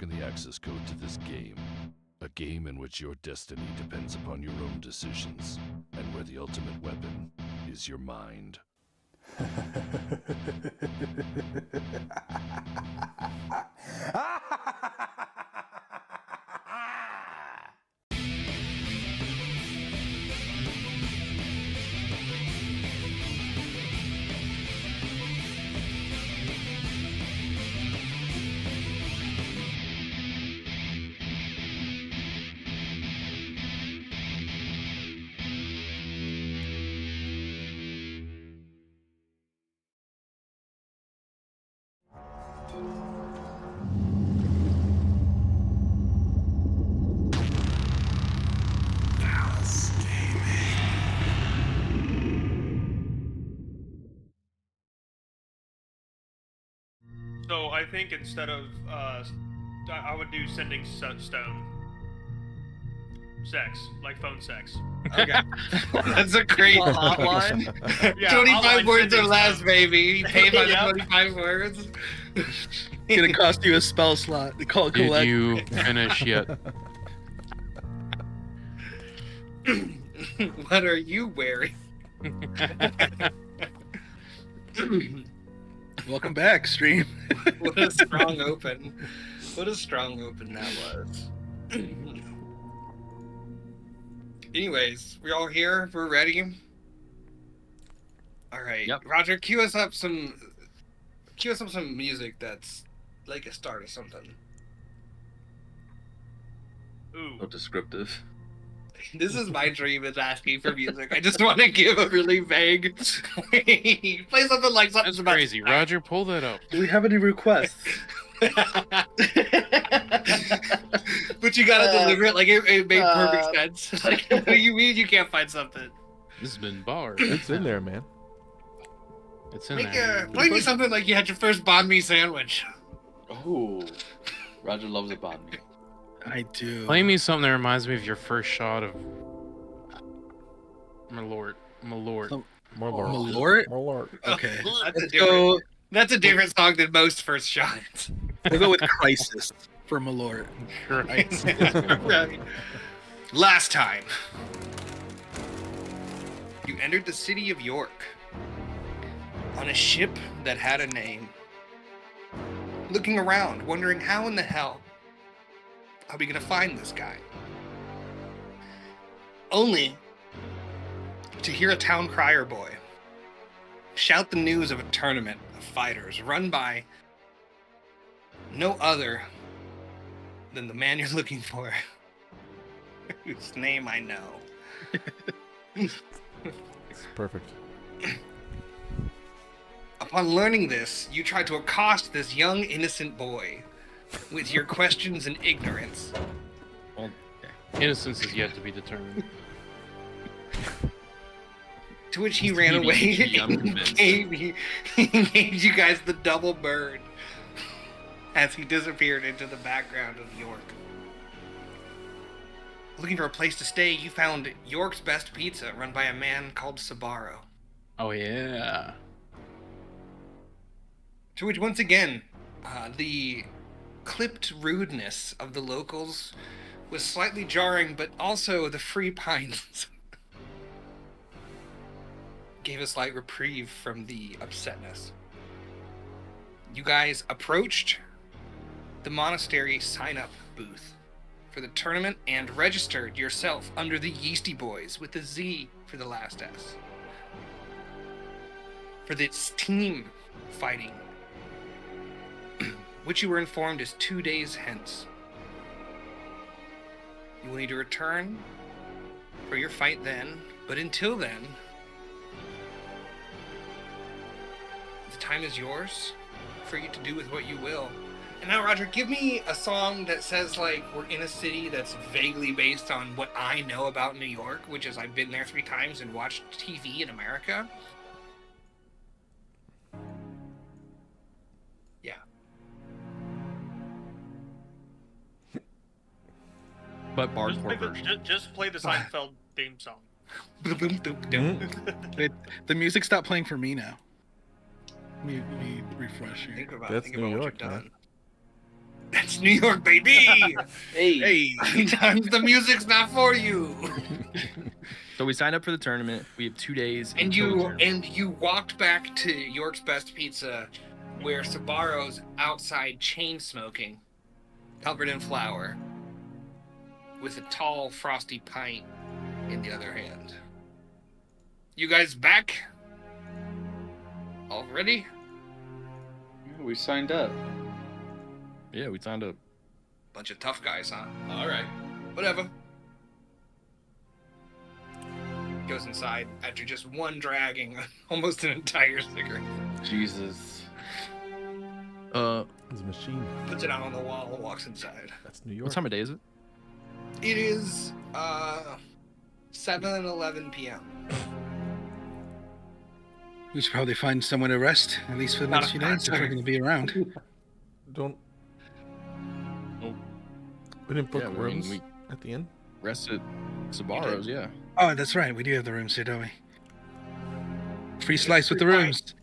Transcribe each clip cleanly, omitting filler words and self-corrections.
broken the access code to this game. A game in which your destiny depends upon your own decisions, and where the ultimate weapon is your mind. Thalass Gaming. So I think instead of I would do sending stone. Sex, like phone sex. Okay. That's a great hotline. Yeah, 25 online words or sending less, stone. baby. You pay by the Yep. 25 words. It's gonna cost you a spell slot to call Did collect. you finish yet? What are you wearing? Welcome back, stream. What a strong open. What a strong open that was. Anyways, we all here? We're ready? Alright. Yep. Roger, cue us up some music that's like a start or something. Ooh. So descriptive. This is my dream, is asking for music. I just want to give a really vague play something like something That's about crazy. Roger, pull that up. Do we have any requests? But you gotta deliver it like it made perfect sense. Like, what do you mean you can't find something? This has been barred. It's in there, man. It's in Make there. play me something like you had your first banh mi sandwich. Oh, Roger loves a banh mi. I do. Play me something that reminds me of your first shot of Malort. Some- Malort. Malort? Malort. Okay. That's a Let's go. That's a different song than most first shots. We'll go with Crisis for Malort. Christ. Right. Last time, you entered the city of York on a ship that had a name. Looking around, wondering how in the hell are we gonna find this guy? Only to hear a town crier boy shout the news of a tournament of fighters run by no other than the man you're looking for, whose name I know. It's perfect. Upon learning this, you try to accost this young, innocent boy with your questions and ignorance. Innocence is yet to be determined. To which he ran away TBD, I'm and convinced. he gave you guys the double bird as he disappeared into the background of York. Looking for a place to stay, you found York's Best Pizza, run by a man called Sabaro. Oh yeah. To which, once again, the clipped rudeness of the locals was slightly jarring, but also the free pints gave a slight reprieve from the upsetness. You guys approached the monastery sign-up booth for the tournament and registered yourself under the Yeasty Boys with a Z for the last S. For this team fighting, which you were informed is 2 days hence. You will need to return for your fight then, but until then, the time is yours for you to do with what you will. And now, Roger, give me a song that says, like, we're in a city that's vaguely based on what I know about New York, which is I've been there 3 times and watched TV in America. Yeah. But barred Just for play, version. just play the Seinfeld theme song. Boom, boom, boom, boom. The music stopped playing for me now. Let me refresh here. Think about That's think New about York, what you've man. done. That's New York, baby. Hey. Sometimes the music's not for you. So we signed up for the tournament. We have 2 days. And until the you tournament. and you walked back to York's Best Pizza, where Sabaro's outside chain smoking, covered in flour, with a tall frosty pint in the other hand. You guys back? Already? Yeah, we signed up. Yeah, we signed up. Bunch of tough guys, huh? All right, whatever. Goes inside after just one dragging almost an entire cigarette. Jesus. It's a machine. Puts it out on the wall and walks inside. That's New York. What time of day is it? It is 7:11 p.m. We should probably find somewhere to rest, at least for the Not next a few bad days, if we're time. going to be around. Don't. Oh. We didn't book Yeah, I mean, rooms we- at the inn. Rest at Sabaro's, yeah. Oh, that's right. We do have the rooms here, don't we? Free slice with the Free rooms.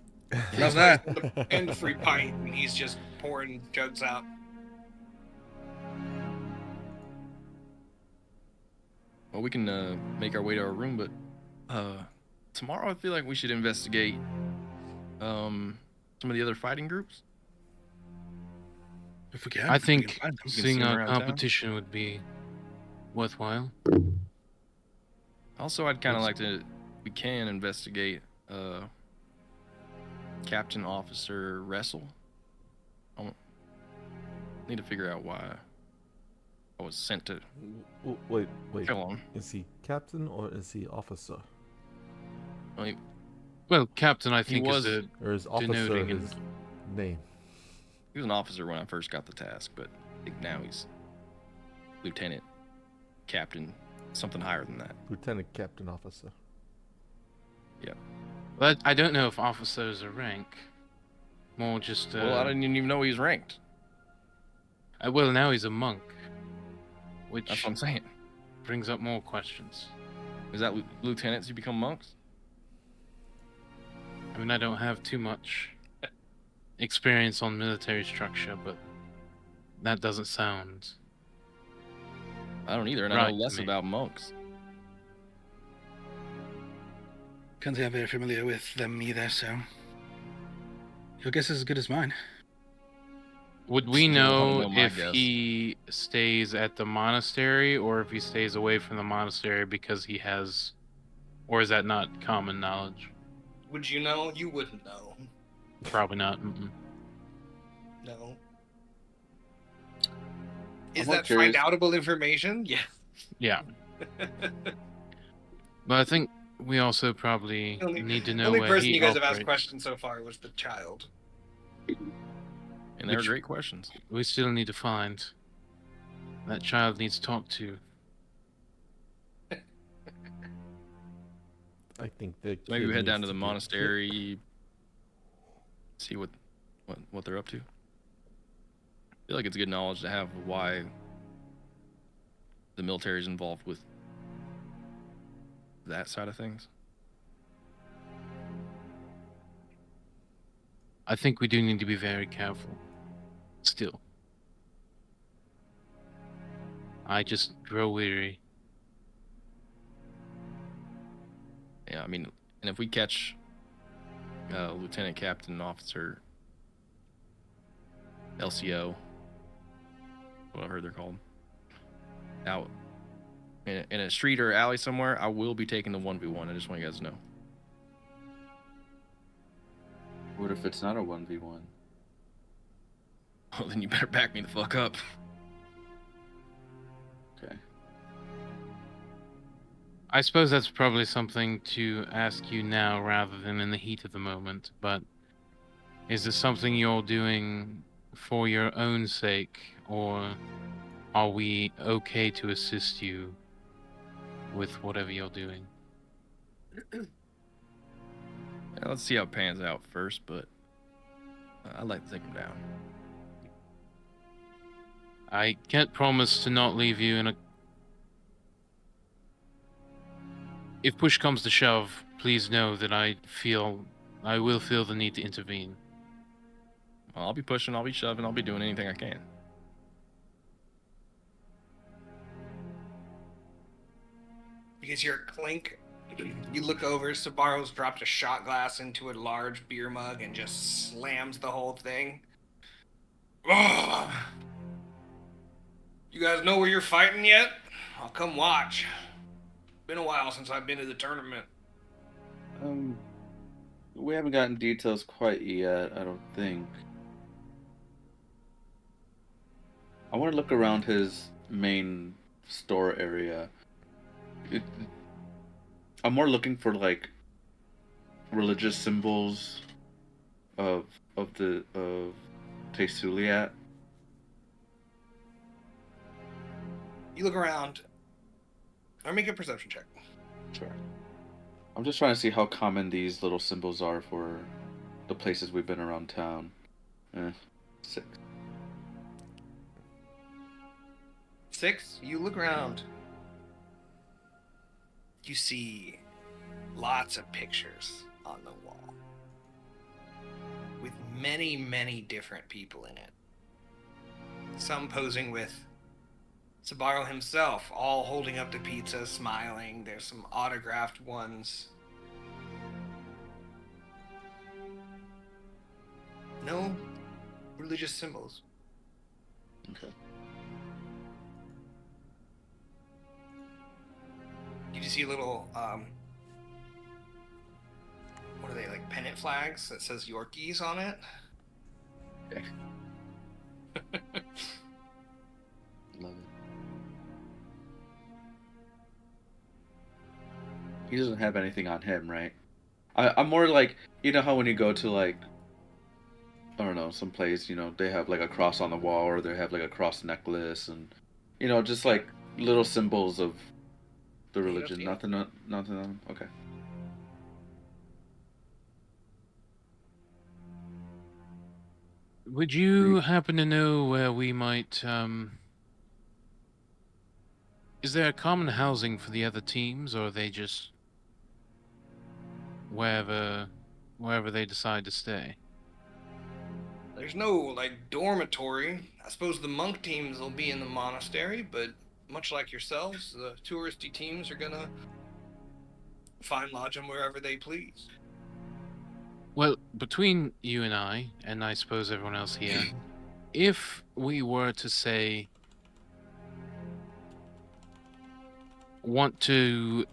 Love that. And free pint, and he's just pouring jugs out. Well, we can make our way to our room, but tomorrow I feel like we should investigate some of the other fighting groups. If we can. I if we can think find them. We can seeing see 'em a around town. competition would be worthwhile. Also, I'd kind of like to, if we can, investigate Captain Officer Wrestle. I need to figure out why I was sent to Wait. kill him. Is he captain or is he officer? I mean, Well, Captain, I He think was- is Or is officer Denoting his name? he was an officer when I first got the task, but I think now he's lieutenant, captain, something higher than that. Lieutenant captain officer. But I don't know if officer is a rank. More just. Well, I didn't even know he was ranked. Well, now he's a monk, which That's what I'm saying. brings up more questions. Is that lieutenants who become monks? I mean, I don't have too much experience on military structure, but that doesn't sound. I don't either, and I Right, know less me. about monks. Can't say I'm very familiar with them either, so. Your guess is as good as mine. Would we I don't know know my if guess. he stays at the monastery or if he stays away from the monastery because he has. Or is that not common knowledge? Would you know? You wouldn't know. Probably not. No. Is more that curious. find outable information? Yeah. Yeah. But I think we also probably The only- need to The know only where person he you guys have asked operates. questions so far was the child. And they were Which- great questions. We still need to find. That child needs talked to. I think the So maybe we kid head down needs to the get- monastery, see what they're up to. I feel like it's good knowledge to have of why the military is involved with that side of things. I think we do need to be very careful. Still. I just grow weary. Yeah, I mean, and if we catch Lieutenant Captain Officer LCO, what I heard they're called, out in a street or alley somewhere, I will be taking the 1v1. I just want you guys to know. What if it's not a 1v1? Well, then you better back me the fuck up. Okay. I suppose that's probably something to ask you now rather than in the heat of the moment, but is this something you're doing for your own sake, or are we okay to assist you with whatever you're doing? Yeah, let's see how it pans out first, but I'd like to take him down. I can't promise to not leave you in a... If push comes to shove, please know that I will feel the need to intervene. Well, I'll be pushing, I'll be shoving, I'll be doing anything I can. guys hear a clink. You look over, Sabaro's dropped a shot glass into a large beer mug and just slams the whole thing. Ugh. You guys know where you're fighting yet? I'll come watch. Been a while since I've been to the tournament. We haven't gotten details quite yet, I don't think. I want to look around his main store area. I'm more looking for like religious symbols of Tesuliat. You look around. Or make a perception check. Sure. I'm just trying to see how common these little symbols are for the places we've been around town. 6. 6. You look around. You see lots of pictures on the wall with many, many different people in it. Some posing with Sabaro himself, all holding up the pizza, smiling. There's some autographed ones. No religious symbols. Okay. You just see little, what are they, like pennant flags that says Yorkies on it? Okay. Love it. He doesn't have anything on him, right? I'm more like, you know how when you go to like, I don't know, some place, you know, they have like a cross on the wall or they have like a cross necklace and, you know, just like little symbols of the religion. Nothing on them. Okay. Would you happen to know where we might, is there a common housing for the other teams, or are they just wherever they decide to stay? There's no, like, dormitory. I suppose the monk teams will be in the monastery, but much like yourselves, the touristy teams are gonna find lodging wherever they please. Well, between you and I suppose everyone else here, if we were to say want to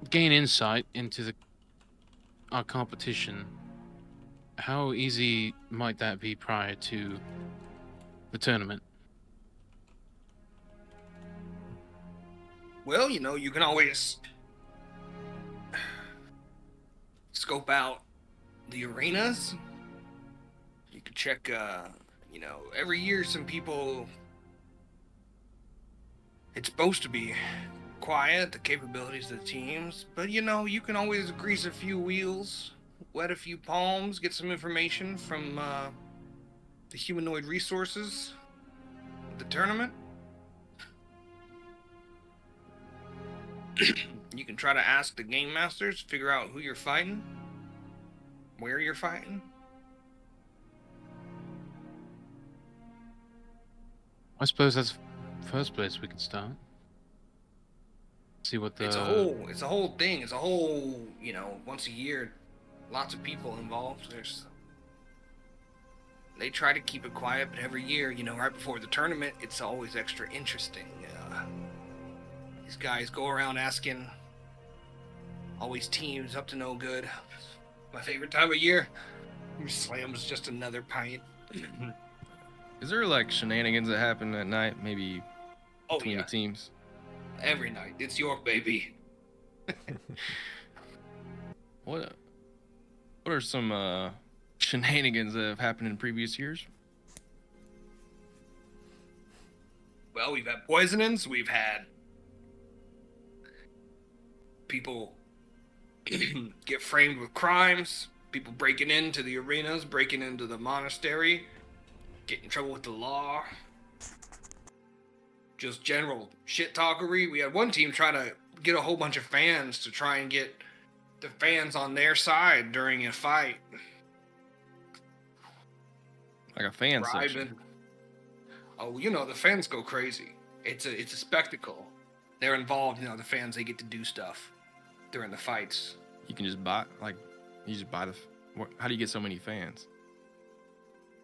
gain insight into our competition, how easy might that be prior to the tournament? Well, you know, you can always scope out the arenas. You can check, you know, every year some people... It's supposed to be quiet, the capabilities of the teams, but, you know, you can always grease a few wheels, wet a few palms, get some information from, the humanoid resources of the tournament. You can try to ask the game masters, figure out who you're fighting, where you're fighting. I suppose that's the first place we could start. See what the... It's a whole thing. It's a whole, you know, once a year, lots of people involved. They try to keep it quiet, but every year, you know, right before the tournament, it's always extra interesting. These guys go around asking, always teams up to no good. My favorite time of year. Slams just another pint. Is there like shenanigans that happen at night, maybe Oh, between yeah. the teams? Every night. It's York, baby. What are some shenanigans that have happened in previous years? Well, we've had poisonings. We've had people get framed with crimes. People breaking into the arenas, breaking into the monastery, get in trouble with the law. Just general shit talkery. We had one team try to get a whole bunch of fans to try and get the fans on their side during a fight. Like a fan section. Bribing. Oh, you know, the fans go crazy. It's a spectacle. they're involved. The fans, they get to do stuff during the fights. You can just buy how do you get so many fans?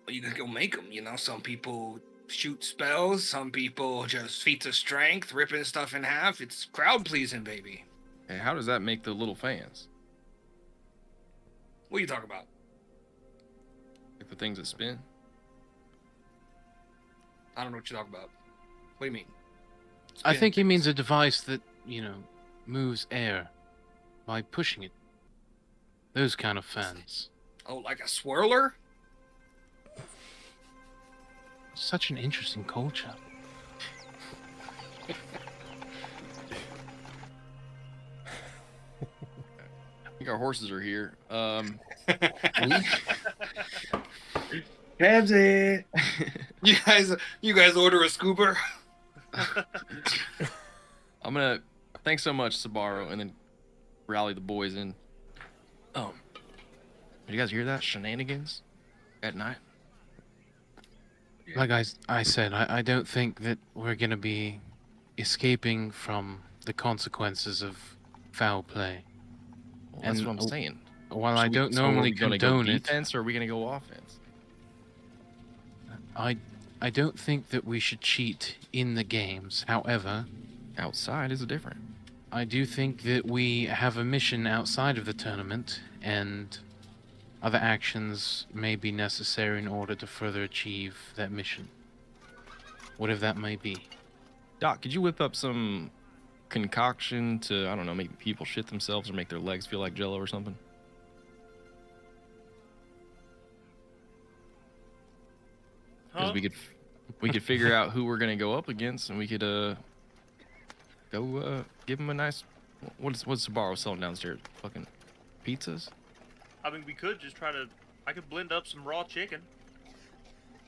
Well, you can go make them. Some people shoot spells. Some people just feats of strength, ripping stuff in half. It's crowd pleasing, baby. Hey, how does that make the little fans? What are you talking about? Like the things that spin? I don't know what you're talking about. What do you mean? I think he means a device that, moves air by pushing it. Those kind of fans. Oh, like a swirler? Such an interesting culture. I think our horses are here. Kamsi! You guys order a scooper? I'm gonna thanks so much, Sabaro, and then rally the boys in. Did you guys hear that? Shenanigans at night? Like I said, I don't think that we're going to be escaping from the consequences of foul play. Well, that's what I'm saying. While I don't normally condone it, defense, or are we gonna go offense? I don't think that we should cheat in the games. However, Outside is different. I do think that we have a mission outside of the tournament, and other actions may be necessary in order to further achieve that mission. Whatever that may be. Doc, could you whip up some concoction to, I don't know, make people shit themselves or make their legs feel like Jello or something? Because we could figure out who we're gonna go up against, and we could go give them a nice. What's Sabaro selling downstairs? Fucking pizzas. I mean, we could just try to. I could blend up some raw chicken.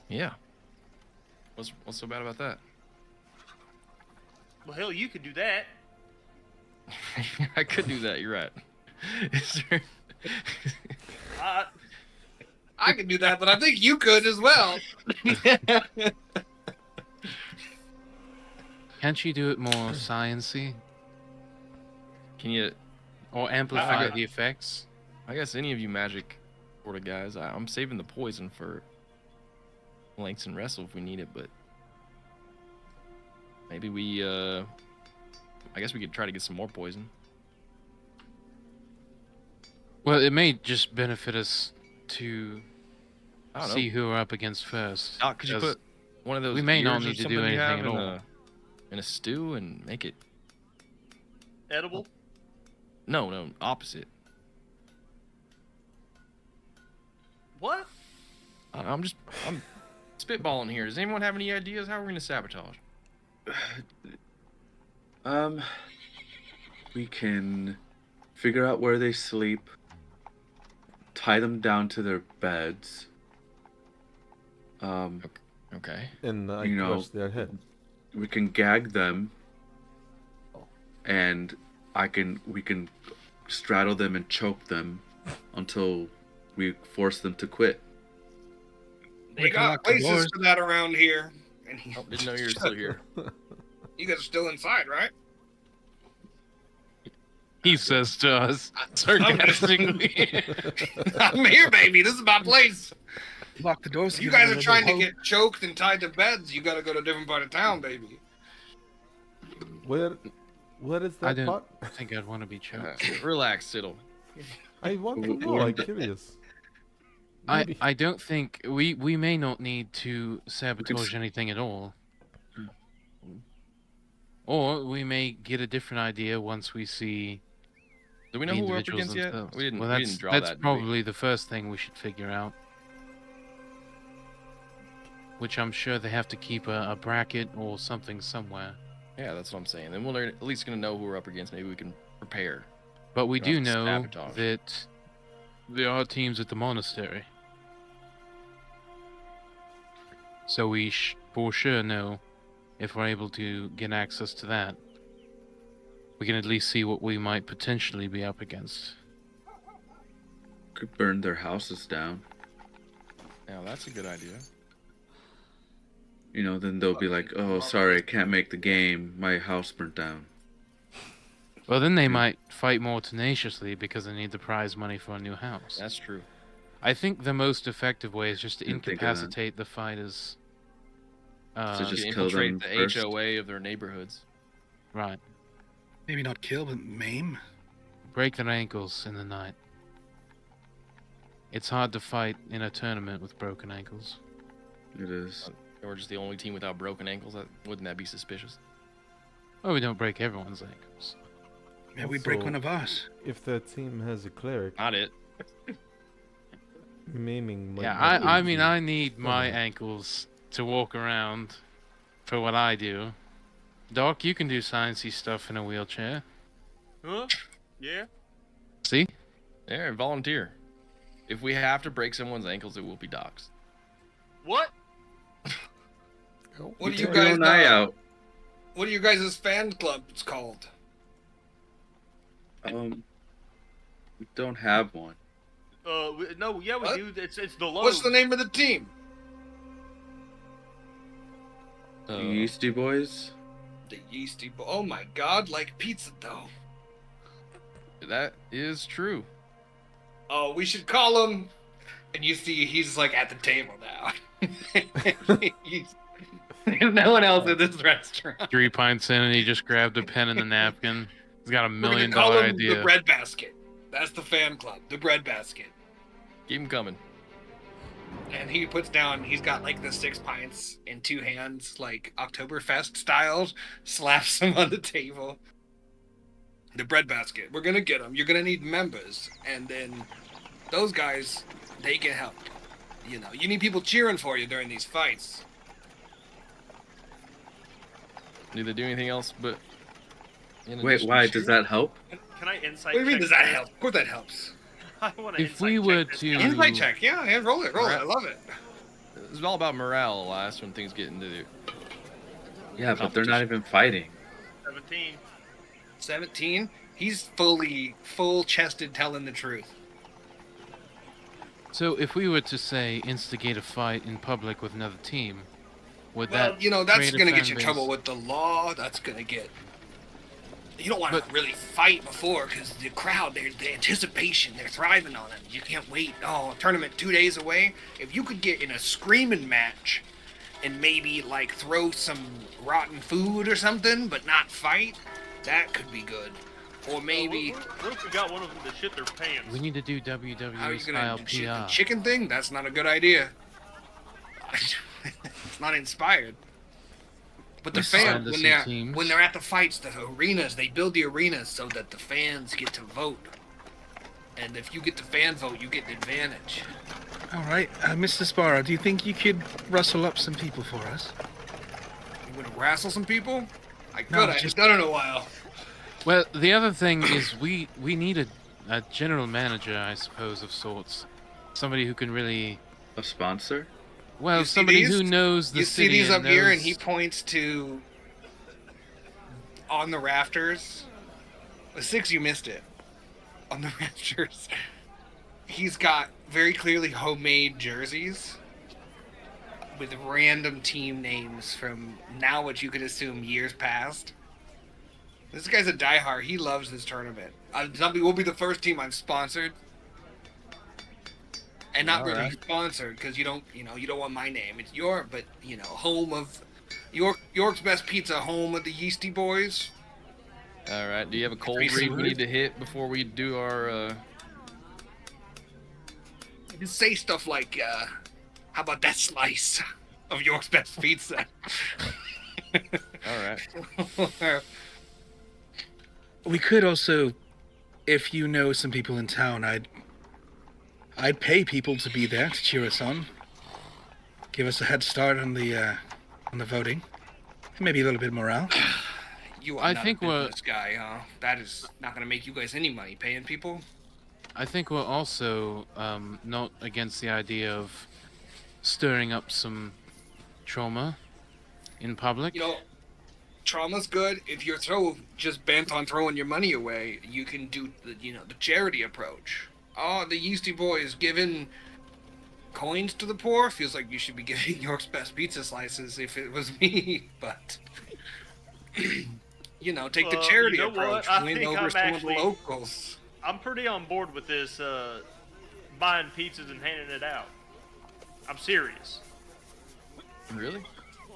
Yeah. What's so bad about that? Well, hell, you could do that. I could do that. You're right. Is there... I could do that, but I think you could as well. Can't you do it more science-y? Can you... Or amplify the effects? I guess any of you magic sort of guys, I'm saving the poison for lengths and wrestle if we need it, but maybe we, I guess we could try to get some more poison. Well, it may just benefit us to I don't see know. who we're up against first. Doc, could you put one of those we may not ears or need to do something you have anything at all. in a stew and make it... Edible? No, opposite. What? I'm spitballing here. Does anyone have any ideas how we're going to sabotage? We can figure out where they sleep, tie them down to their beds. Okay. And crush their head. We can gag them, and we can straddle them and choke them until we force them to quit. They got places for that around here. And Didn't know you were still here. You guys are still inside, right? He says to us, sarcastically. I'm here, baby. This is my place. Lock the doors. You guys are trying to get choked and tied to beds. You got to go to a different part of town, baby. Where is I that don't part? think I'd want to be choked. Relax, Siddle. I want to know. I'm curious. Maybe. I don't think we may not need to sabotage anything at all. Or we may get a different idea once we see. Do we know the who we're up individuals against yet? themselves. We didn't. Well, we that's didn't draw that's that. probably the first thing we should figure out. Which I'm sure they have to keep a bracket or something somewhere. Yeah, that's what I'm saying. Then we're at least gonna know who we're up against. Maybe we can prepare. But we Not do to know sabotage. that there are teams at the monastery. So we for sure know if we're able to get access to that. We can at least see what we might potentially be up against. Could burn their houses down. Now that's a good idea. Then they'll be like, "Oh, sorry, I can't make the game. My house burnt down." Well, then they might fight more tenaciously because they need the prize money for a new house. That's true. I think the most effective way is just to Didn't think of that. incapacitate the fighters. So just To kill infiltrate them the first. HOA of their neighborhoods. Right. Maybe not kill, but maim. Break their ankles in the night. It's hard to fight in a tournament with broken ankles. It is. Or just the only team without broken ankles. Wouldn't that be suspicious? Well, we don't break everyone's ankles. Maybe we break Also, one of ours. If the team has a cleric, Not it. maiming might Yeah, not I be mean, the- I need my yeah. ankles to walk around for what I do. Doc, you can do sciencey stuff in a wheelchair. Huh? Yeah. See? Yeah, volunteer. If we have to break someone's ankles, it will be Doc's. What? What do you Keep your guys own eye out. What are you guys' fan clubs called? We don't have one. No, yeah, we What? do. It's the logo. What's the name of the team? The Yeasty Boys. The Yeasty Oh my God, like pizza dough. That is true. Oh, we should call him. And you see, he's like at the table now. There's no one else at this restaurant. 3 pints in and he just grabbed a pen and a napkin. He's got a $1 We're million gonna call him idea. the Bread Basket. That's the fan club, the Bread Basket. Keep him coming. And he puts down, he's got like the 6 pints in 2 hands, like Oktoberfest styles, slaps them on the table. The Bread Basket. We're gonna get them. You're gonna need members. And then those guys, they can help. You know, you need people cheering for you during these fights. Do they do anything else but... in Wait, addition why? to Does cheer? that help? Can I insight What do you mean, check does that this? help? Of course that helps. I want to If we were to- Insight check, yeah, roll it, I love it. It's all about morale last when things get into the... Yeah, but they're not even fighting. 17. 17, he's full-chested telling the truth. So if we were to say instigate a fight in public with another team, would Well, that you know, that's create a gonna fan get you in base? trouble with the law. That's gonna get. You don't want to But- really fight before, because the crowd, the anticipation, they're thriving on it. You can't wait. Oh, tournament 2 days away. If you could get in a screaming match, and maybe like throw some rotten food or something, but not fight, that could be good. Or maybe. What if we got one of them to shit their pants? We need to do How are WWE you style gonna shit the PR. chicken thing? That's not a good idea. It's not inspired. But the Let's fans, send us some teams. when they're at the fights, the arenas, they build the arenas so that the fans get to vote. And if you get the fan vote, you get the advantage. All right, Mr. Sparrow, do you think you could rustle up some people for us? You want to wrestle some people? I could. No, I haven't just- done it in a while. Well, the other thing is we need a general manager, I suppose, of sorts. Somebody who can really... A sponsor? Well, You see somebody these? who knows the You see city these up and here, and knows- he points to on the rafters. The 6, you missed it. On the rafters, he's got very clearly homemade jerseys with random team names from now what you could assume years past. This guy's a diehard. He loves this tournament. We'll be the first team I've sponsored. And not really Alright. sponsored because you don't want my name. It's but home of York's best pizza, home of the Yeasty Boys. All right. Do you have a cold Pretty read we smooth. need to hit before we do our... You can say stuff like, how about that slice of York's best pizza? All right. We could also, if you know some people in town, I'd pay people to be there to cheer us on. Give us a head start on the voting. Maybe a little bit of morale. You are I not think a we're- business guy, huh? That is not going to make you guys any money, paying people. I think we're also not against the idea of stirring up some trauma in public. You know, trauma's good. If you're so just bent on throwing your money away, you can do the charity approach. Oh, the Yeasty Boys giving coins to the poor. Feels like you should be giving York's best pizza slices if it was me, but take the charity you know approach, what? I win think over I'm some of the actually- locals. I'm pretty on board with this, buying pizzas and handing it out. I'm serious. Really?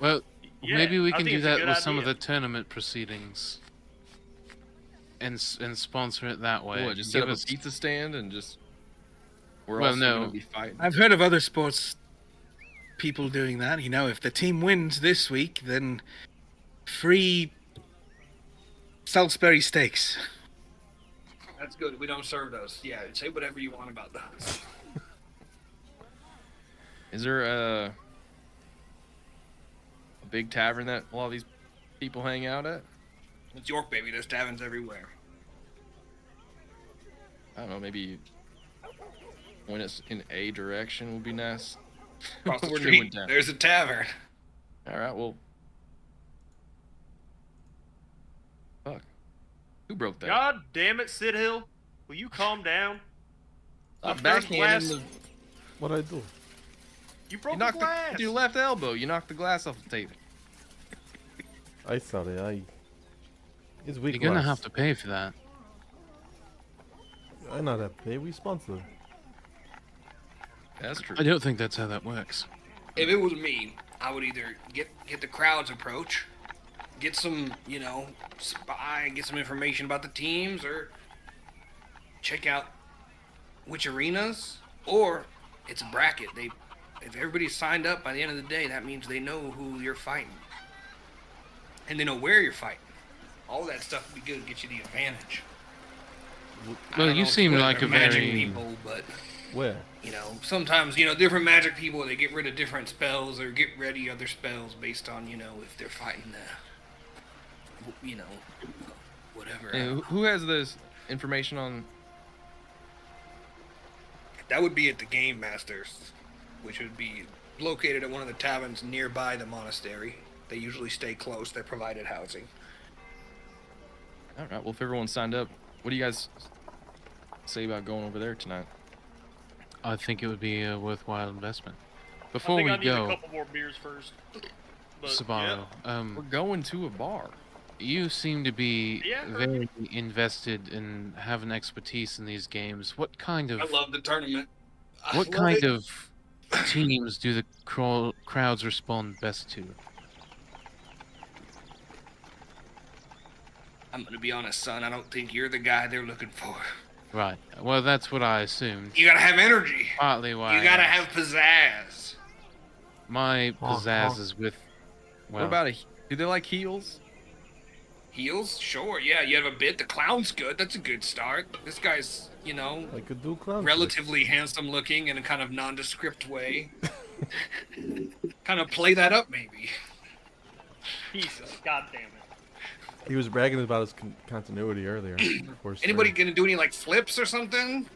Well, Yeah, maybe we I can think do it's a that good with some of idea. the tournament proceedings. And sponsor it that way. What, just Give set up us- a pizza stand and just... We're Well, all no. gonna be fighting. I've heard of other sports people doing that. If the team wins this week, then free Salisbury steaks. That's good. We don't serve those. Yeah, say whatever you want about those. Is there a big tavern that a lot of these people hang out at? It's York, baby. There's taverns everywhere. I don't know, maybe point us in a direction would be nice. Across the We're new in street, town. there's a tavern. Alright, well... Fuck. Who broke that? God damn it, Sid Hill. Will you calm down? Stop The first backhanding glass- the- What I do? You broke You the knocked glass. with your left elbow. You knocked the glass off the table. I sorry. It's weak. You're gonna glass. have to pay for that. I not have to pay. We sponsor. That's true. I don't think that's how that works. If it was me, I would either get the crowd's approach, get some, spy, get some information about the teams, or check out which arenas, or it's a bracket. If everybody's signed up by the end of the day, that means they know who you're fighting. And they know where you're fighting. All that stuff would be good to get you the advantage. I Well, don't you know if seem they're like a magic very... people, but Where? sometimes different magic people, they get rid of different spells or get ready other spells based on if they're fighting whatever. Hey, who has this information on... That would be at the Game Masters, which would be located at one of the taverns nearby the monastery. They usually stay close. They're provided housing. Alright, well, if everyone's signed up, what do you guys say about going over there tonight? I think it would be a worthwhile investment. I Before think we I need go, a couple more beers first. But, Sabaro, We're going to a bar. you seem to be Yeah. very invested and have an expertise in these games. What kind of I love the tournament. what kind of teams do the crowds respond best to? I'm gonna be honest, son. I don't think you're the guy they're looking for. Right. Well, that's what I assumed. You gotta have energy. Partly why You gotta I have asked. pizzazz. My pizzazz is with. Well, What about do they like heels? Heels? Sure, yeah. You have a bit. The clown's good. That's a good start. This guy's, I could do clown. relatively handsome looking in a kind of nondescript way. Kind of play that up, maybe. Jesus, God damn it. He was bragging about his continuity earlier. Anybody gonna do any flips or something?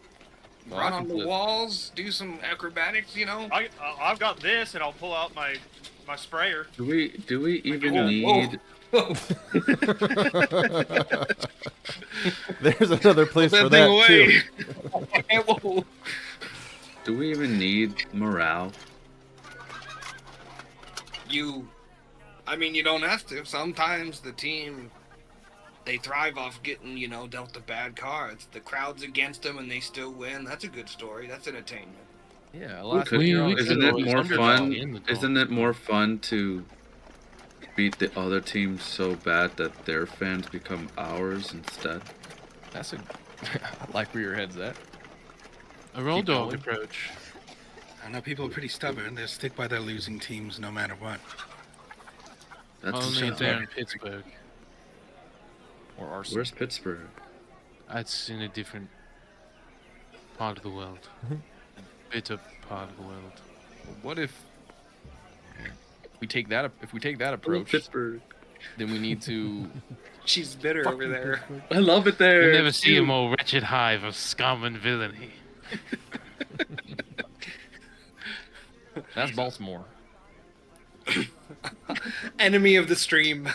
Well, Run I on can the flip. walls, do some acrobatics, I've got this, and I'll pull out my sprayer. Do we even Whoa, need? whoa. There's another place That for thing that too. away. Whoa. Do we even need morale? You don't have to. Sometimes the team, they thrive off getting, dealt the bad cards. The crowd's against them and they still win. That's a good story. That's entertainment. Yeah, last could- week you're on we a could Isn't it always more underdog fun? in the dog. Isn't it more fun to beat the other team so bad that their fans become ours instead? That's a... I like where your head's at. a roll Keep dog going. approach. I know people are pretty stubborn. They'll stick by their losing teams no matter what. That's Only just there in Pittsburgh. Or Arsenal. Where's Pittsburgh? That's in a different part of the world. A bitter part of the world. What if we take that Oh, approach, Pittsburgh. then we need to... She's bitter over there. I love it there. You never see a Dude. more wretched hive of scum and villainy. That's Baltimore. Enemy of the stream.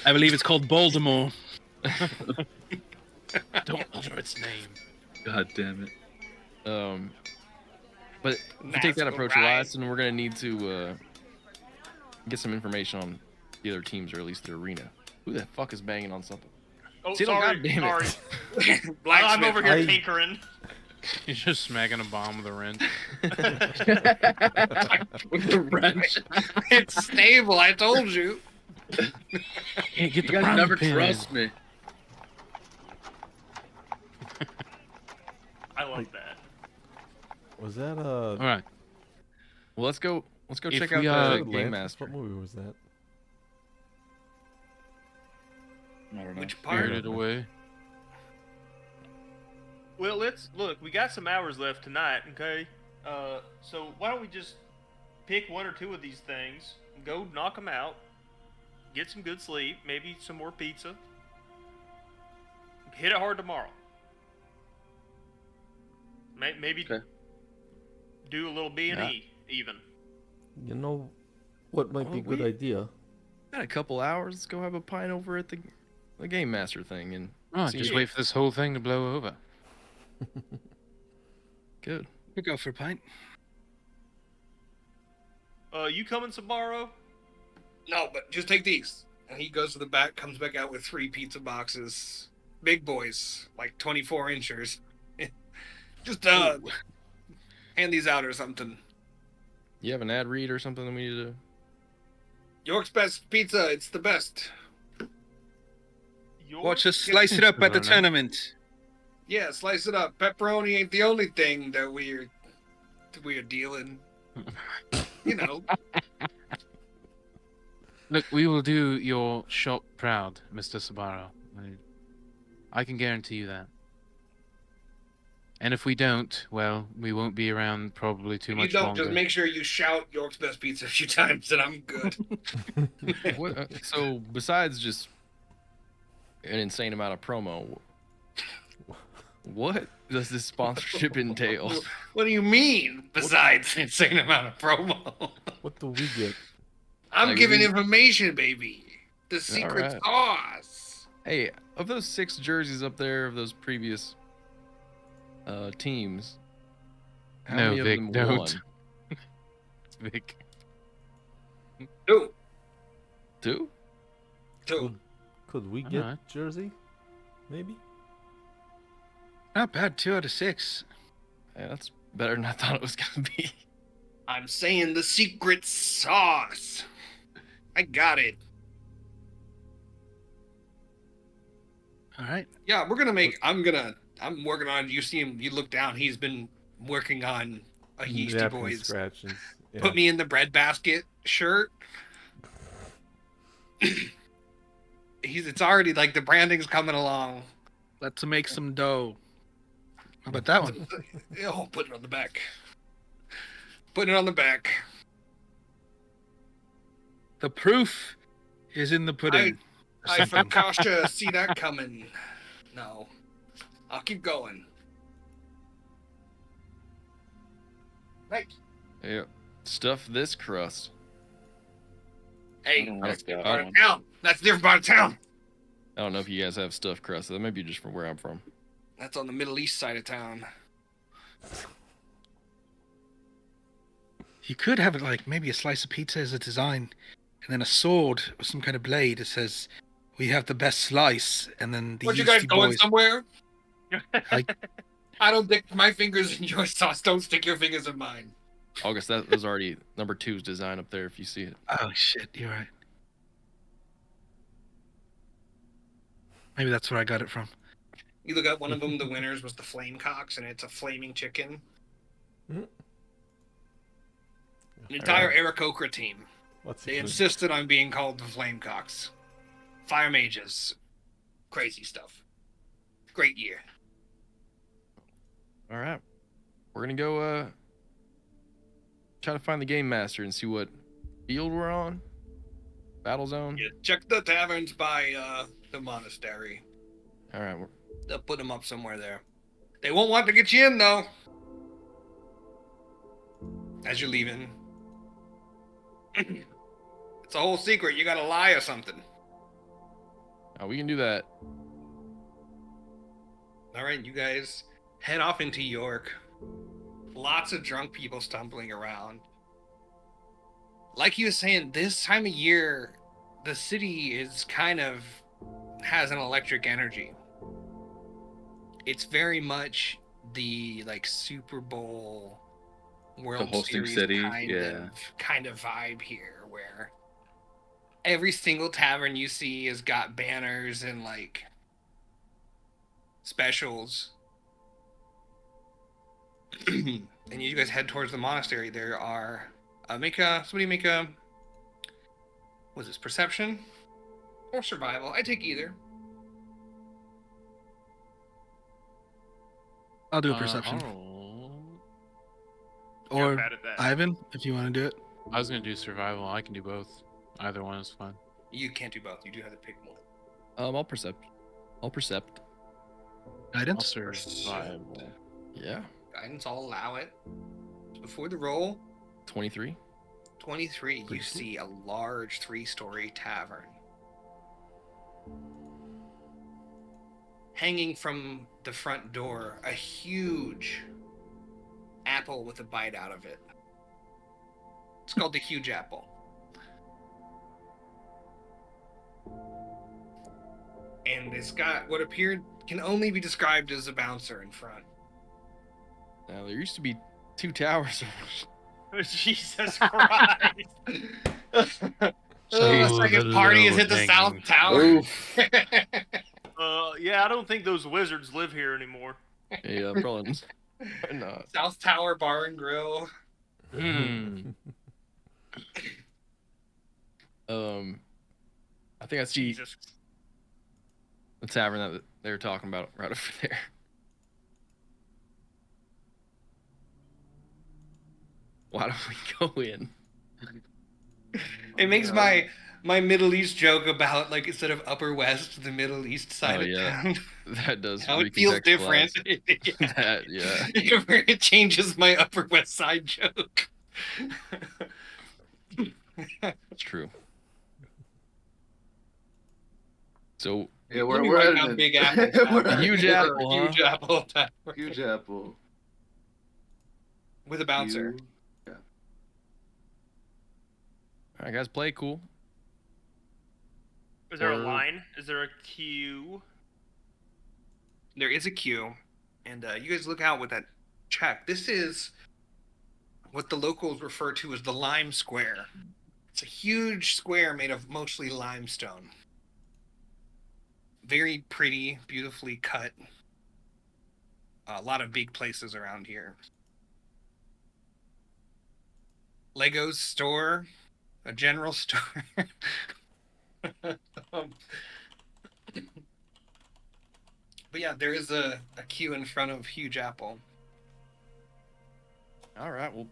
I believe it's called Baltimore. Don't utter its name. God damn it. But if we take that That's approach, right. Elias, then we're gonna need to get some information on the other teams, or at least the arena. Who the fuck is banging on something? Oh, See, sorry. goddamn it. Sorry. I'm over here I- tinkering. He's just smacking a bomb with a wrench. With the wrench. It's stable, I told you. Can't get You the guys priming never pin in. trust me. I like that. Was that All right. Well, let's go If check out we, the Atlantis? Game Master. What movie was that? I don't know. Which part? Spirited Away. Well, let's look. We got some hours left tonight, okay? So why don't we just pick one or two of these things, go knock them out, get some good sleep, maybe some more pizza, hit it hard tomorrow. Maybe Okay. do a little B&E even. You know what might be a good idea? Got a couple hours. Let's go have a pint over at the Game Master thing and Oh, see just it. wait for this whole thing to blow over. Good. We go for a pint. You coming, Sabaro? No, but just take these. And he goes to the back, comes back out with 3 pizza boxes. Big boys, like 24 inchers. Just hand these out or something. You have an ad read or something that we need to... York's best pizza, it's the best. Watch us slice it up at the tournament. Yeah, slice it up. Pepperoni ain't the only thing that we're dealing. You know. Look, we will do your shop proud, Mr. Sabaro. I can guarantee you that. And if we don't, well, we won't be around probably too If much you don't, longer. just make sure you shout York's best pizza a few times and I'm good. What, so, besides just an insane amount of promo, what does this sponsorship entail? What do you mean, besides the insane amount of promo? What do we get? I'm Like, giving we- information, baby. The secret right. sauce. Hey, of those 6 jerseys up there of those previous teams, how No, many of Vic, them don't. won? It's Vic. 2. 2? 2. Could we get Alright. Jersey? Maybe? Not bad. 2 out of 6. Yeah, that's better than I thought it was gonna be. I'm saying the secret sauce. I got it. All right. Yeah, we're gonna make. I'm working on. You see him. You look down. He's been working on a Yeasty Napkin Boys. scratchings. Yeah. Put me in the breadbasket shirt. It's already like the branding's coming along. Let's make some dough. How about that one? Oh, put it on the back. Put it on the back. The proof is in the pudding. I Fakasha see that coming. No. I'll keep going. Right. Yeah. Stuff this crust. Hey, That's that's a different part of town. That's a different part of town. I don't know if you guys have stuffed crust. That might be just from where I'm from. That's on the Middle East side of town. You could have it like maybe a slice of pizza as a design, and then a sword or some kind of blade that says, "We have the best slice," and then the What, you guys Yeasty going Boys. somewhere? I- I don't stick my fingers in your sauce. Don't stick your fingers in mine. August, that was already number 2's design up there if you see it. Oh shit, you're right. Maybe that's where I got it from. You look at one of them, the winners was the Flame Cocks, and it's a flaming chicken. Mm. An entire Aarakocra team. What's They it? insisted on being called the Flame Cocks. Fire mages. Crazy stuff. Great year. All right. We're going to go try to find the Game Master and see what field we're on. Battle zone. Yeah, check the taverns by the monastery. All right. They'll put them up somewhere there. They won't want to get you in, though. As you're leaving. It's a whole secret. You gotta lie or something. We can do that. Alright, you guys head off into York. Lots of drunk people stumbling around. Like he was saying, this time of year, the city is kind of has an electric energy. It's very much the like Super Bowl World hosting Series city, kind of vibe here, where every single tavern you see has got banners and like specials. And you guys head towards the monastery. There are somebody make a was this perception or survival? I take either. I'll do a perception. You're Or bad at that. Ivan, if you want to do it. I was gonna do survival. I can do both. Either one is fine. You can't do both. You do have to pick one. I'll percept. I'll Guidance. survival. Yeah. Guidance, I'll allow it. Before the roll, 23. 23, you see a large 3-story tavern. Hanging from the front door, a huge apple with a bite out of it. It's called the Huge Apple. And it's got what can only be described as a bouncer in front. Now, there used to be 2 towers. Jesus Christ. The second party is at the South Tower. Yeah, I don't think those wizards live here anymore. Yeah, probably not. South Tower Bar and Grill. I think I see Jesus. the tavern that they were talking about right over there. Why don't we go in? It makes my Middle East joke about like instead of Upper West, the Middle East side of town. That does. How it feels different. Yeah. It changes my Upper West Side joke. It's true. So Yeah, Let me we're write at down an- Big Apple. we're- Huge apple, huh? Huge Apple Tavern. Huge apple. With a bouncer. You- all right, guys, play cool. Is there a Or- line? Is there a queue? There is a queue, and you guys look out with that check. This is what the locals refer to as the Lime Square. It's a huge square made of mostly limestone. Very pretty, beautifully cut. A lot of big places around here. Lego's store, a general store. Um, but yeah, there is a queue in front of Huge Apple. All right, well,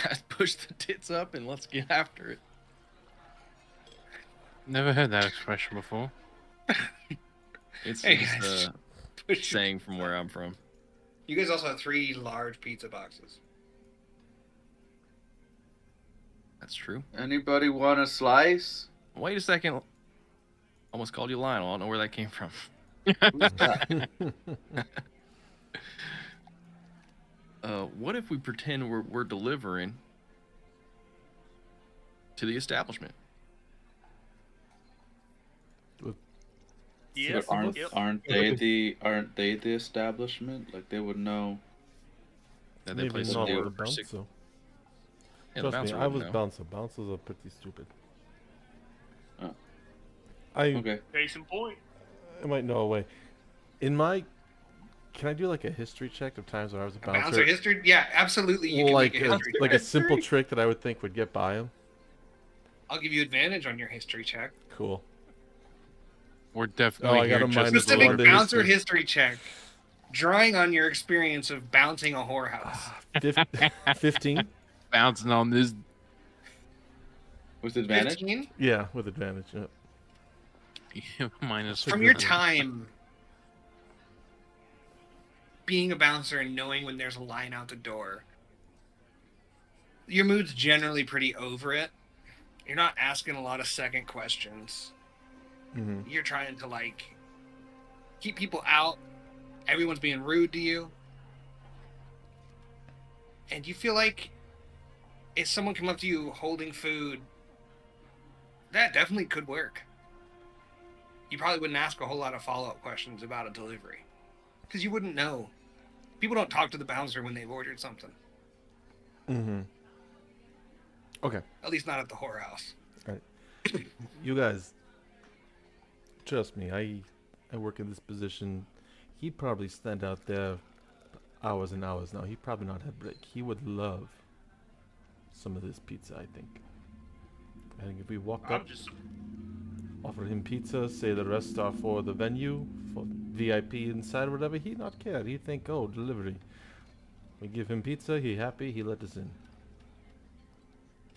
guys, push the tits up and let's get after it. Never heard that expression before. It's Hey, just guys, a push your- saying from where I'm from. You guys also have 3 large pizza boxes. That's true. Anybody want a slice? Wait a second. Almost called you Lionel. I don't know where that came from. Who's that? What if we pretend we're delivering to the establishment? Yes. But Yep. aren't they the establishment? Like they would know. That they Maybe play not some with deal a bouncer. Yeah, the Trust me, bouncer I was wouldn't know. bouncer. Bouncers are pretty stupid. Oh. I Okay. Case in point. might know a way. Can I do like a history check of times when I was a bouncer? Bouncer history? Yeah, absolutely. You can like make a history like a check. simple trick that I would think would get by him. I'll give you advantage on your history check. Cool. We're definitely I here gotta just minus for- one Specific to bouncer history. history check. Drawing on your experience of bouncing a whorehouse. 15? bouncing on this. With advantage? 15? Yeah, with advantage. Yeah. Minus From your one. time being a bouncer and knowing when there's a line out the door, your mood's generally pretty over it. You're not asking a lot of second questions. hmm You're trying to like keep people out. Everyone's being rude to you. And you feel like if someone come up to you holding food That definitely could work. You probably wouldn't ask a whole lot of follow-up questions about a delivery. Because you wouldn't know. People don't talk to the bouncer when they've ordered something. Mm-hmm. Okay. At least not at the whorehouse. Alright. You guys, trust me, I work in this position. He'd probably stand out there hours and hours now. He'd probably not have break. He would love some of this pizza, I think. I think if we walk up, offer him pizza, say the rest are for the venue, for VIP inside or whatever, he'd not care. He'd think, oh, delivery. We give him pizza, he happy, he let us in.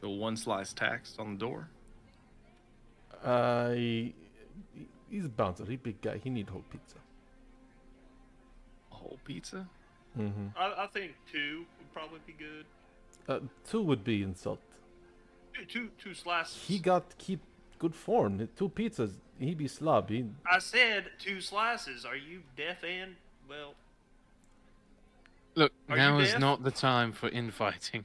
The one slice tax on the door. He's a bouncer. He's a big guy. He need whole pizza. A whole pizza? Mm-hmm. I think 2 would probably be good. 2 would be insult. Two slices. He got to keep good form. 2 pizzas, he'd be slob. I said 2 slices. Are you deaf and well? Look, Are now you is deaf? not the time for infighting.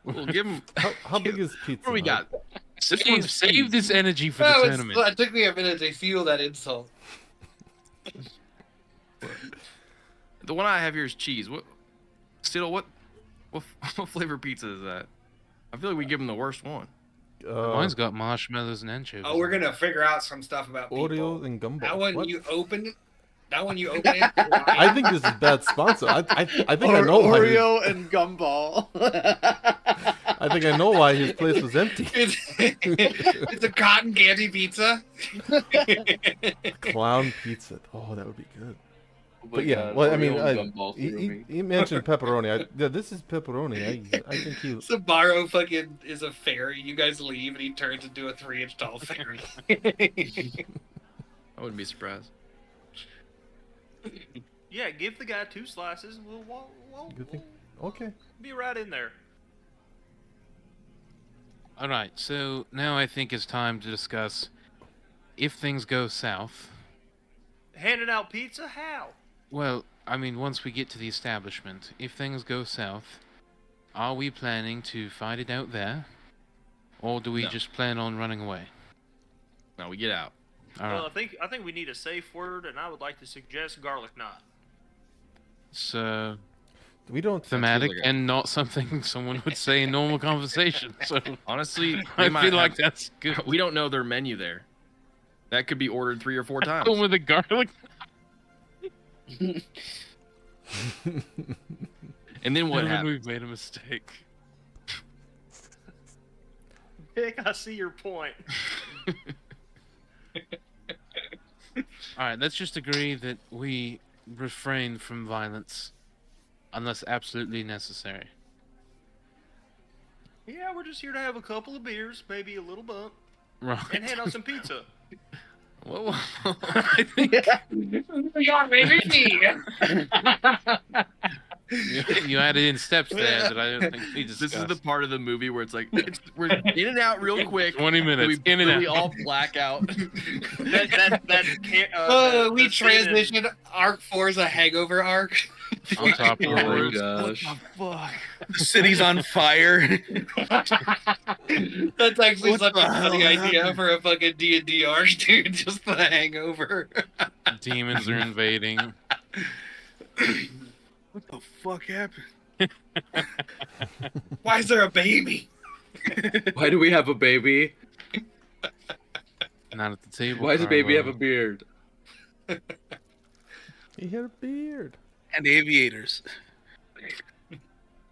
We'll give him. How big is pizza? What do we Mike? got? This one's Save this energy for the Well, tournament. it took me a minute to feel that insult. The one I have here is cheese. What? Still, what flavor pizza is that? I feel like we give him the worst one. Mine's got marshmallows and anchovies. Oh, we're gonna figure out some stuff about people. Oreo and gumball. That one What? you opened. That one you opened. I think this is bad sponsor. I think I know why. Oreo and Gumball. I think I know why his place was empty. It's a cotton candy pizza. Clown pizza. Oh, that would be good. Oh But my yeah, God, well, I Oreo mean, and Gumball threw me. he mentioned pepperoni. Yeah, this is pepperoni. I think he. Sabaro fucking is a fairy. You guys leave and he turns into a 3-inch tall fairy. I wouldn't be surprised. Yeah, give the guy 2 slices. We'll You think? Okay. be right in there. All right, so now I think it's time to discuss if things go south. Handing out pizza? How? Well, I mean, once we get to the establishment, if things go south, are we planning to fight it out there? Or do we No. just plan on running away? Now we get out. All Well, right. I think we need a safe word, and I would like to suggest garlic knot. It's We don't. thematic like a- and not something someone would say in normal conversation. So Honestly, I we might feel like have- that's good. we don't know their menu there. That could be ordered 3 or 4 times. Going with the garlic. And then what Gentlemen, happens? we've made a mistake. Vic, I see your point. All right, let's just agree that we refrain from violence unless absolutely necessary. Yeah, we're just here to have a couple of beers, maybe a little bump, Right. and hand out some pizza. Whoa, I think you added in steps there that I don't think we discussed. This is the part of the movie where it's like we're in and out real quick. 20 minutes, in and we out. all black out. We transitioned. Arc 4 is a hangover arc. On top of Oh the my words. gosh. Fuck. The city's on fire. That's actually What such a the hell funny idea happened? for a fucking D&D arc, dude. Just the hangover. Demons are invading. What the fuck happened? Why is there a baby? Why do we have a baby? Not at the table. Why does a baby have a Carlo. beard? He had a beard. And aviators.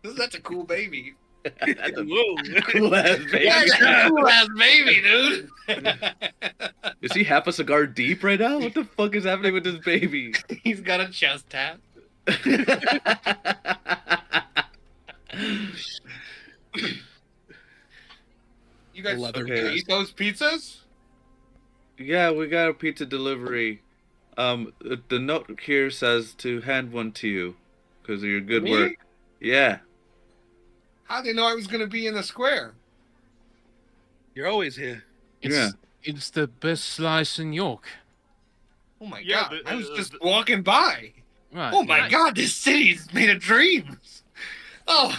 That's a cool baby. Whoa. Cool ass baby. That's a cool ass baby, dude. Is he half a cigar deep right now? What the fuck is happening with this baby? He's got a chest tap. You guys Okay. eat those pizzas? Yeah, we got a pizza delivery. The note here says to hand one to you because of your good Me? work. Yeah. How did they know I was gonna be in the square? You're always here. Yeah. It's the best slice in York. Oh my Yeah, god! but, I was just but- walking by. Right. Oh my god! This city's made of dreams. Oh,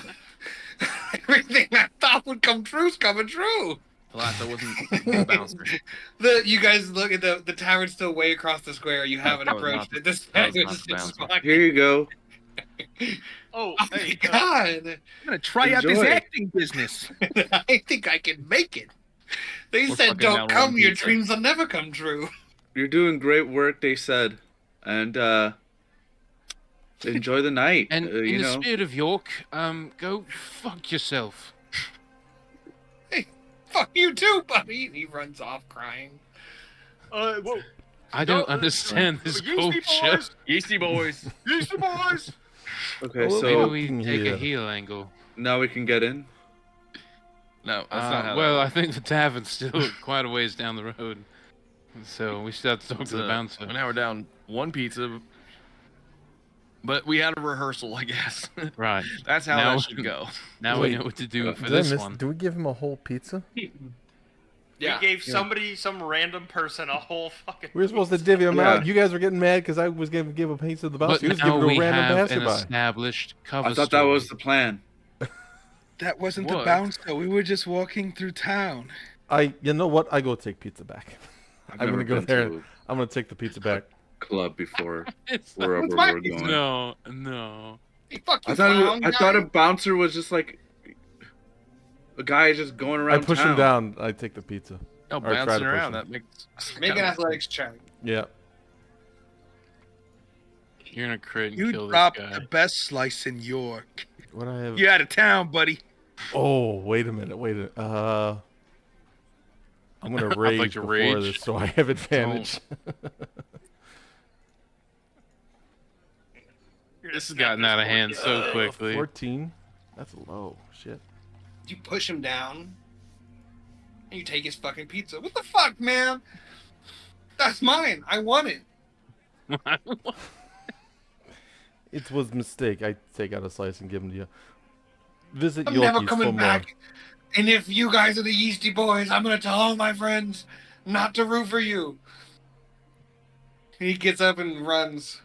everything I thought would come true is coming true. Alas, I wasn't the bouncer. You guys look at the tavern's still way across the square. You haven't That was approached not it. This that was man not is the bouncer. just walking. Here you go. Oh, Oh hey, my god! I'm gonna try out this Enjoy. acting business. I think I can make it. They We're said, fucking "Don't down come. one Your pizza." dreams will never come true." You're doing great work, they said. And, enjoy the night. And in you the know. spirit of York, go fuck yourself. Hey, fuck you too, buddy. And he runs off crying. whoa. I don't No, understand this Yeasty culture. boys! Yeasty boys. Yeasty boys! Okay, Well, Maybe so we Walking take here. a heel angle. now we can get in. No, that's not how. Well, that I think the tavern's still quite a ways down the road, so we should have to talk works. to the bouncer. Now we're down one pizza. But we had a rehearsal, I guess. Right. That's how Now- that should go. Now Wait, we know what to do for Did I this miss- one. Do we give him a whole pizza? Yeah. We gave somebody, some random person, a whole fucking. We were supposed to divvy him Yeah. out. You guys were getting mad because I was going to give a pizza to the bouncer. But He was now giving it we to a random have an passerby. established cover I thought that story. was the plan. That wasn't the What? bouncer. We were just walking through town. You know what? I go take pizza back. I've I'm never gonna go been there. to I'm gonna take the pizza back. a club before, It's wherever my we're pizza. going. no. Hey, fuck you, I thought clown I guy. thought a bouncer was just like a guy just going around I push town. him down. I take the pizza. No, Or try to bouncing push around. him. That makes. Make an athletics check. Yeah. You're gonna crit and You kill this dropped guy. the best slice in York. What I have? You're out of town, buddy. Oh, wait a minute. Wait a. I'm gonna I'd rage like to before rage. this, so I have advantage. This has gotten out of hand so quickly. 14. That's low. Shit. You push him down, and you take his fucking pizza. What the fuck, man? That's mine. I want it. It was a mistake. I take out a slice and give him to you. Visit I'm never Yorkies coming for more. back. And if you guys are the Yeasty Boys, I'm gonna tell all my friends not to root for you. He gets up and runs.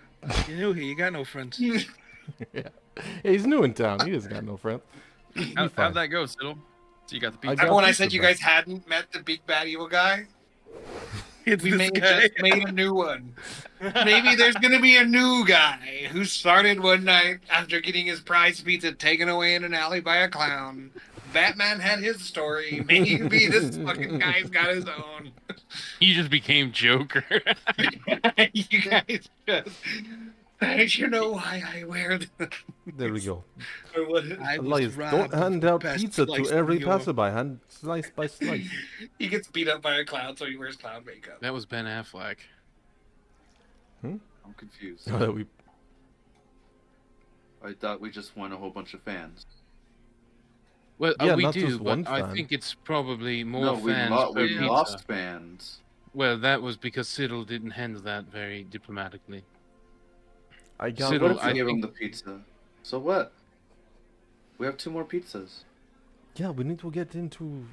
You new here. You got no friends. Yeah. He's new in town. He doesn't got no friend. How'd that go, Siddle? So you got the I pizza. got Remember when I pizza said you back. guys hadn't met the big bad evil guy? It's We this made, guy. just made a new one. Maybe there's gonna be a new guy who started one night after getting his prize pizza taken away in an alley by a clown. Batman had his story. Maybe this fucking guy's got his own. You just became Joker. You guys just. You know why I wear the. There we go. Or what? I was Elias, robbed don't of hand the out best pizza slice to every in York. passerby. Hand slice by slice. He gets beat up by a clown, so he wears clown makeup. That was Ben Affleck. I'm confused. Oh, that we I thought we just won a whole bunch of fans. Well, Yeah, we not do, just but one I fan. think it's probably more No, we, fans per we pizza. lost fans. Well, that was because Siddle didn't handle that very diplomatically. I got Siddle, What if we I give him think- the pizza? So what? We have 2 more pizzas. Yeah, we need to get into.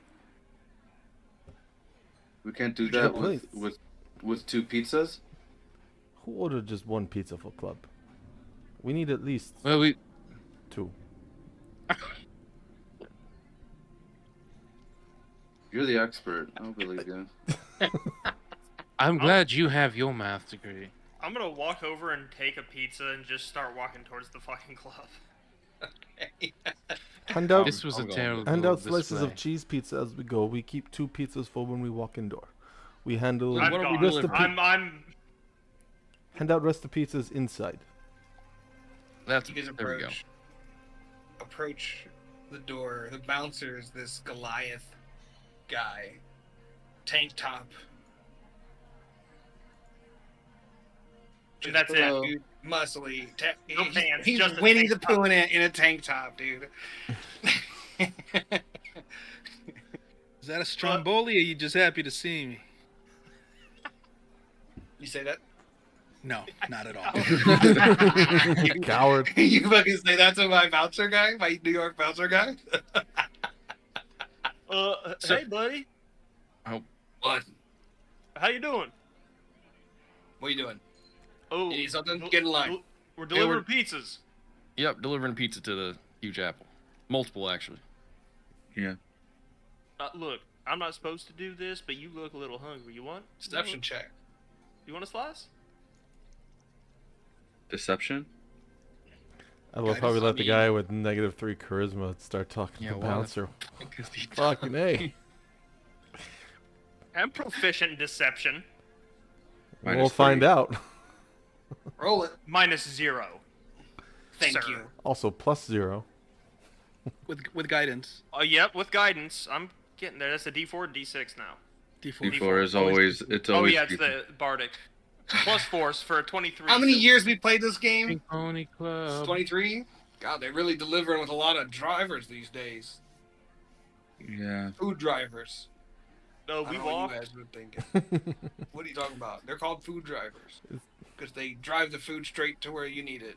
We can't do Yeah, that please. with 2 pizzas. Who ordered just one pizza for club? We need at least Well, we 2. You're the expert. I don't believe you. I'm glad you have your math degree. I'm gonna walk over and take a pizza and just start walking towards the fucking club. Hand out, This was a I'll go. terrible hand out slices display. of cheese pizza as we go. We keep 2 pizzas for when we walk indoor. We handle I'm what are we gone. rest of delivering? pi- I'm hand out rest of pizzas inside. That's You guys there we go. approach the door. The bouncer is this Goliath guy, tank top. And that's it. Hello. Dude, muscly. No pants, He's just a Winnie tank the Pooh in a tank top, dude. Is that a Stromboli, or you just happy to see me? You say that? No, not at all. Coward. You fucking say that to my bouncer guy, my New York bouncer guy? hey buddy, What? how you doing? What are you doing? Oh, You need something? Get in line. We're delivering pizzas. Yep, delivering pizza to the Huge Apple. Multiple, actually. Yeah. Look, I'm not supposed to do this, but you look a little hungry. You want? Deception check. You want a slice? Deception? I love how we let the guy with -3 charisma start talking to the bouncer. Fucking A. I'm proficient in deception. We'll find out. Roll it. -0. Thank sir. you. Also +0. With guidance. Oh, yep, with guidance. I'm getting there. That's a D4 or D6 now. D4 is always, it's Oh, always. yeah, it's the Bardic. Plus force for a 23. How many years we played this game? Pink Pony Club. 23? God, they're really delivering with a lot of drivers these days. Yeah. Food drivers. No, I we don't know walk. what you guys were thinking. What are you talking about? They're called food drivers. Because they drive the food straight to where you need it.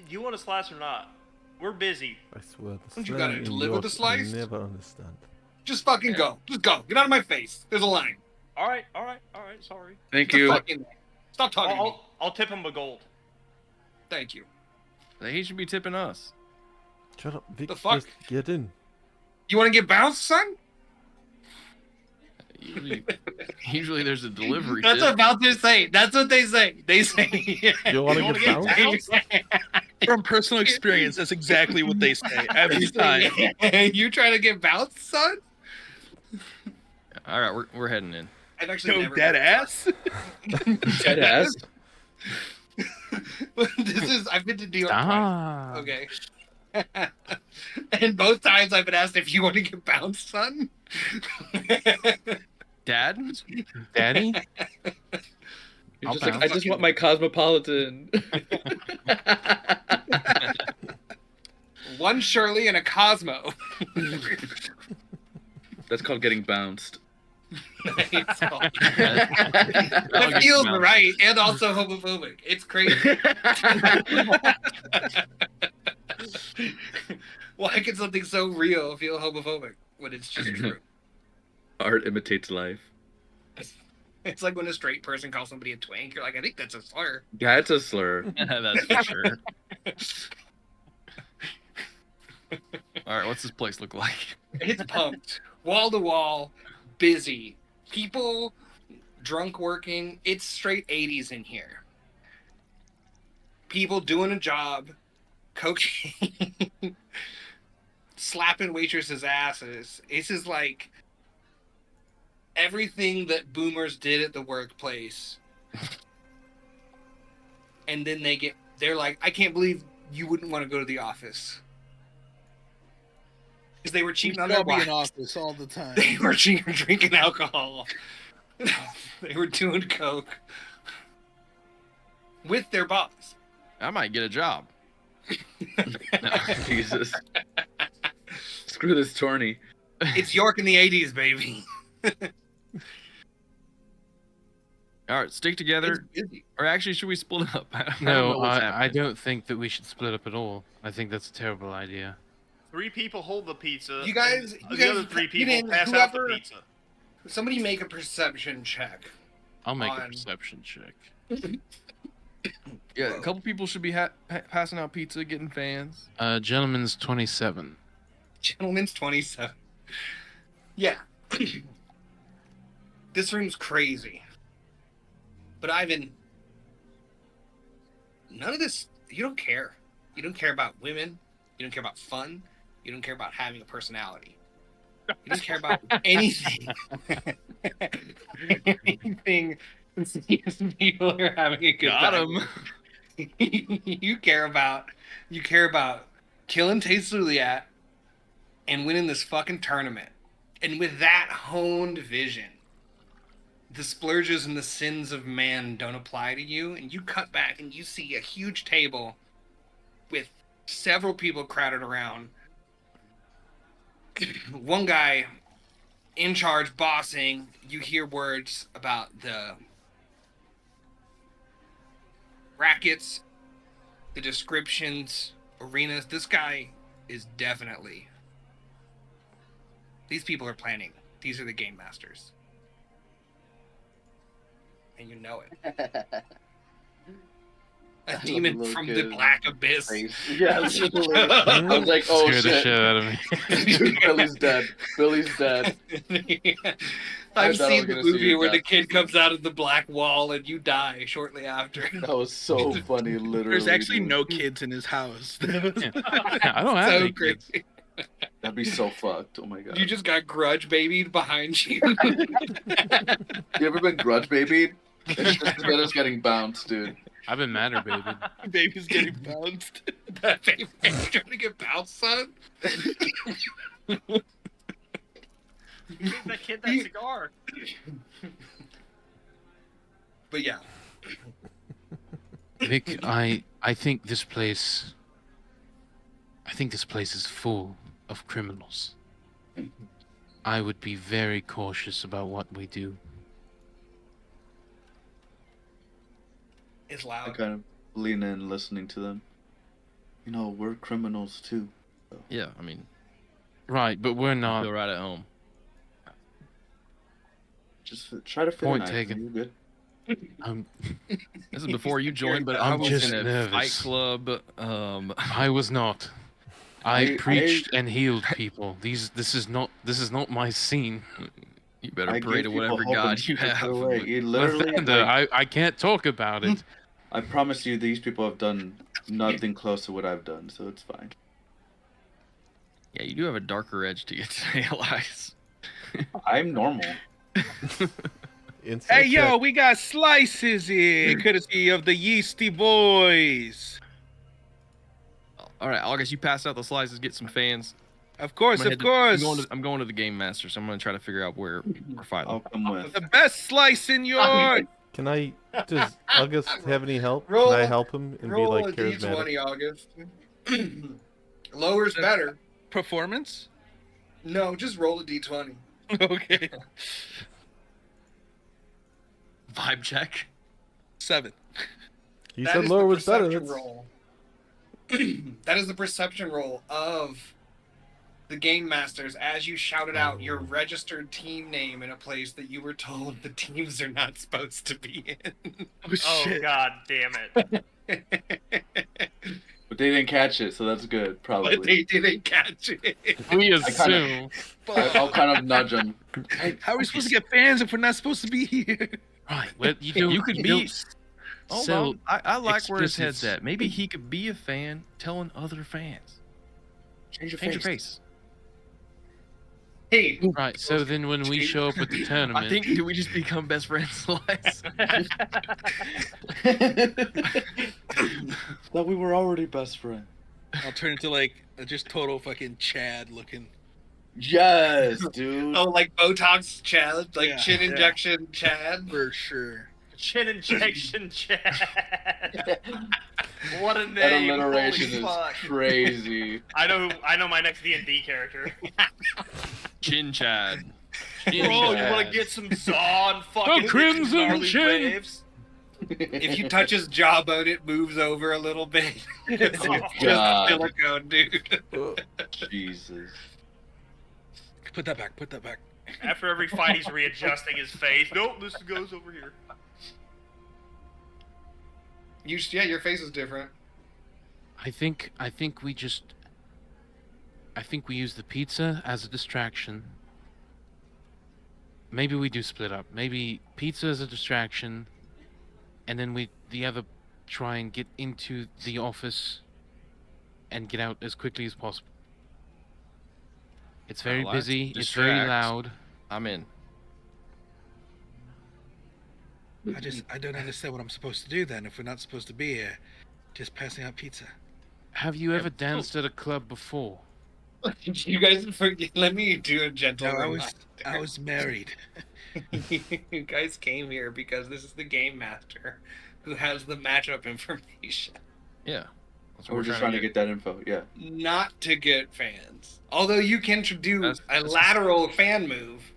You want a slice or not? We're busy. I swear. The Don't you gotta slang in deliver the York, slice? I never understand. Just fucking go. Just go. Get out of my face. There's a line. All right, sorry. Thank Get the you. fuck in there. Stop talking to me. I'll tip him a gold. Thank you. He should be tipping us. Shut up, Vic. The fuck? Just get in. You want to get bounced, son? Usually there's a delivery. That's tip. about to say. That's what they say. They say. You want to get bounced? From personal experience, that's exactly what they say every time. You trying to get bounced, son? All right, we're heading in. I've actually Yo, never dead ass. Dead ass? This is. I've been to New York twice. Ah. Okay. And both times I've been asked if you want to get bounced, son. Dad? Daddy? You're I'll just like, bounce. I just want my Cosmopolitan. One Shirley and a Cosmo. That's called getting bounced. That feels right and also homophobic. It's crazy. Why can something so real feel homophobic when it's just true? Art imitates life. It's like when a straight person calls somebody a twink. You're like, I think that's a slur. Yeah, it's a slur. That's for sure. All right, what's this place look like? It's pumped. Wall to wall, busy. People drunk working. It's straight 80s in here. People doing a job, cocaine, slapping waitresses' asses. This is like everything that boomers did at the workplace. And then they're like, I can't believe you wouldn't want to go to the office. Because they were cheating on their I'll be in wives. office all the time. They were drinking alcohol. They were doing coke with their boss. I might get a job. Jesus. Screw this tourney. It's York in the 80s, baby. All right, stick together. It's busy. Or actually, should we split up? I don't know No, what's I happening. don't think that we should split up at all. I think that's a terrible idea. 3 people hold the pizza. You guys- and you the guys other 3 get people in, pass out the whoever- pizza. Somebody make a perception check. I'll make a On- perception check. Yeah, a couple people should be passing out pizza, getting fans. Gentleman's 27. Gentleman's 27. Yeah. This room's crazy. But Ivan, none of this, you don't care. You don't care about women. You don't care about fun. You don't care about having a personality. You don't care about anything. Anything that sees people are having a good Got time. you care about killing Taysuliat and winning this fucking tournament. And with that honed vision, the splurges and the sins of man don't apply to you, and you cut back and you see a huge table with several people crowded around. One guy in charge, bossing. You hear words about the rackets, the descriptions, arenas. This guy is definitely... These people are planning. These are the game masters. And you know it. A demon little from the kid. black abyss. Face. Yeah, literally. I was like, oh Scared the shit. shit out of me. Dude, Billy's dead. Billy's dead. I I've thought I seen was the gonna see movie your where the death. kid comes out of the black wall and you die shortly after. That was so funny, literally. There's actually dude. no kids in his house. Yeah, I don't have So any kids. crazy. That'd be so fucked. Oh my god. You just got grudge babied behind you. You ever been grudge babied? It's just getting bounced, dude. I've been madder, baby. Baby's getting bounced. That baby trying to get bounced, son. Give that kid that cigar. But yeah, Vic, I think this place. I think this place is full of criminals. I would be very cautious about what we do. it's I loud. kind of lean in listening to them. You know, we're criminals too. Yeah, I mean, Right, but we're I not. feel right at home. Just try to fit Point in. taken. You're good. I'm, This is before you joined, but I'm I was just in a nervous. fight club. I was not. I I- preached and healed people. This is not my scene. You better I pray gave to people whatever hope God and you took it have. away. You literally, Lathander, like, I can't talk about it. I promise you, these people have done nothing close to what I've done, so it's fine. Yeah, you do have a darker edge to you today, Elias. I'm normal. Insight Hey, yo, check. we got slices here, courtesy of the Yeasty Boys. All right, August, you pass out the slices, get some fans. Of course, I'm of gonna head course. I'm going to the game master, so I'm gonna try to figure out where we're fighting. I'll come with. The best slice in your... Does August have any help? Roll- Can I help him and be Roll like a charismatic? d20, August. Lower's better. Performance? No, just roll a d20. Okay. Vibe check. 7. He That said is lower the was better. perception That's... roll. That is the perception roll of the game masters as you shouted out your registered team name in a place that you were told the teams are not supposed to be in. Oh, Oh shit. god damn it. But they didn't catch it, so that's good, probably. But they didn't catch it. We kinda- assume. I'll kind of nudge them. How are we supposed to get fans if we're not supposed to be here? Right, well, you don't. You could be- don't Hold sell on. I like where his head's explicits. at. Maybe he could be a fan telling other fans. Change your Change face. your face. Hey, Right, so then when we show up at the tournament, I think, do we just become best friends, Elias? Thought we were already best friends. I'll turn into like just total fucking Chad looking. Yes, dude. oh, like Botox Chad, like Yeah, chin yeah. injection Chad. For sure. Chin injection Chad. What a That name. alliteration Holy is fuck. crazy. I know my next D&D character. Chin Chad. Bro, you want Chad. to get some saw and fucking The Crimson gnarly Chin. waves? If you touch his jawbone, it moves over a little bit. It's Oh, just God. silicone, dude. Jesus. Put that back. Put that back. After every fight, he's readjusting his face. Nope, this goes over here. Yeah, your face is different. I think we use the pizza as a distraction. Maybe we do split up. Maybe pizza as a distraction, and then the other try and get into the office and get out as quickly as possible. It's very Well, let's busy. It's very distract. loud. I'm in. I don't understand what I'm supposed to do then if we're not supposed to be here. Just passing out pizza. Have you ever danced at a club before? You guys forget. Let me do a gentle. No, I reminder. was married. You guys came here because this is the game master who has the matchup information. Yeah. That's We're just trying to get that info. Yeah. Not to get fans. Although you can do That's- a lateral fan move.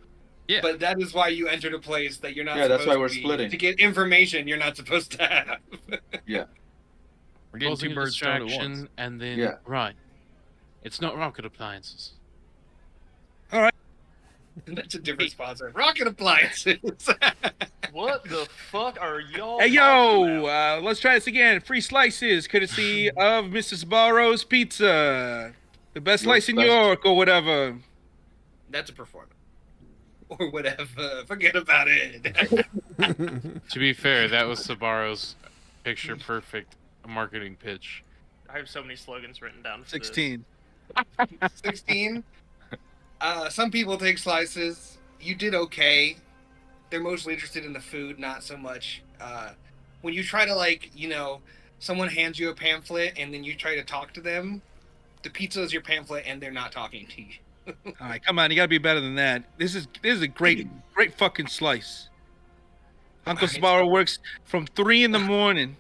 Yeah. But that is why you entered a place that you're not. Yeah, that's supposed why we're to be, splitting. to get information you're not supposed to have. We're getting Causing two a birds stoned at distraction, once. and then Yeah. right. It's not rocket appliances. That's a different sponsor. Rocket Appliances. What the fuck are y'all? Hey, talking yo, about? let's try this again. Free slices, courtesy of Mrs. Barrow's Pizza. The best slice in New York, or whatever. That's a performance. Or whatever. Forget about it. To be fair, that was Sabaro's picture perfect marketing pitch. I have so many slogans written down. For 16. 16. Some people take slices. You did okay. They're mostly interested in the food, not so much. When you try to, like, you know, someone hands you a pamphlet and then you try to talk to them, the pizza is your pamphlet and they're not talking to you. All right, come on, you gotta be better than that. This is a great fucking slice. Uncle Sbarro works from 3 in the morning,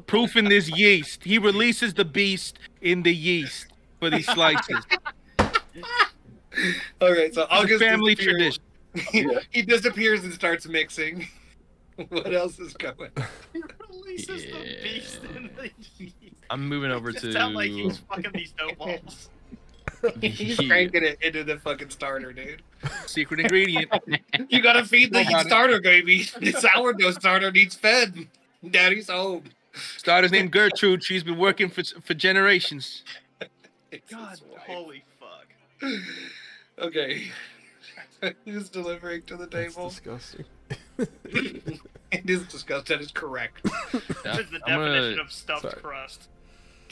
proofing this yeast. He releases the beast in the yeast for these slices. Okay, so August family disappears. tradition. He disappears and starts mixing. What else is going? He releases the beast in the yeast. I'm moving over Just to. sound like he's fucking these dope balls. He's cranking it into the fucking starter, dude. Secret ingredient. You gotta feed the Know about it. starter, baby. The sourdough starter needs fed. Daddy's home. Starter's named Gertrude. She's been working for generations. God, holy fuck. Okay. Who's delivering to the That's table? disgusting. It is disgusting. That is correct. This is the I'm gonna- definition of stuffed sorry. crust.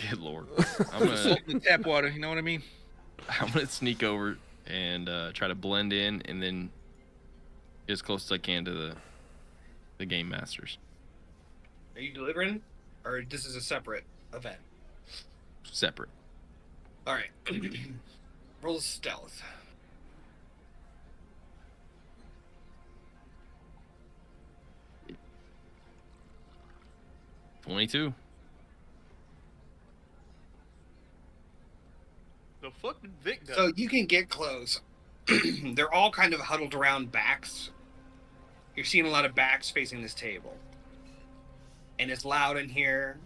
Good lord. I'm gonna Salt in the tap water. You know what I mean? I'm gonna sneak over and try to blend in, and then get as close as I can to the game masters. Are you delivering? Or this is a separate event? Separate. Alright. Roll stealth. $22. The fuck did Vic go? So you can get close. They're all kind of huddled around backs. You're seeing a lot of backs facing this table. And it's loud in here.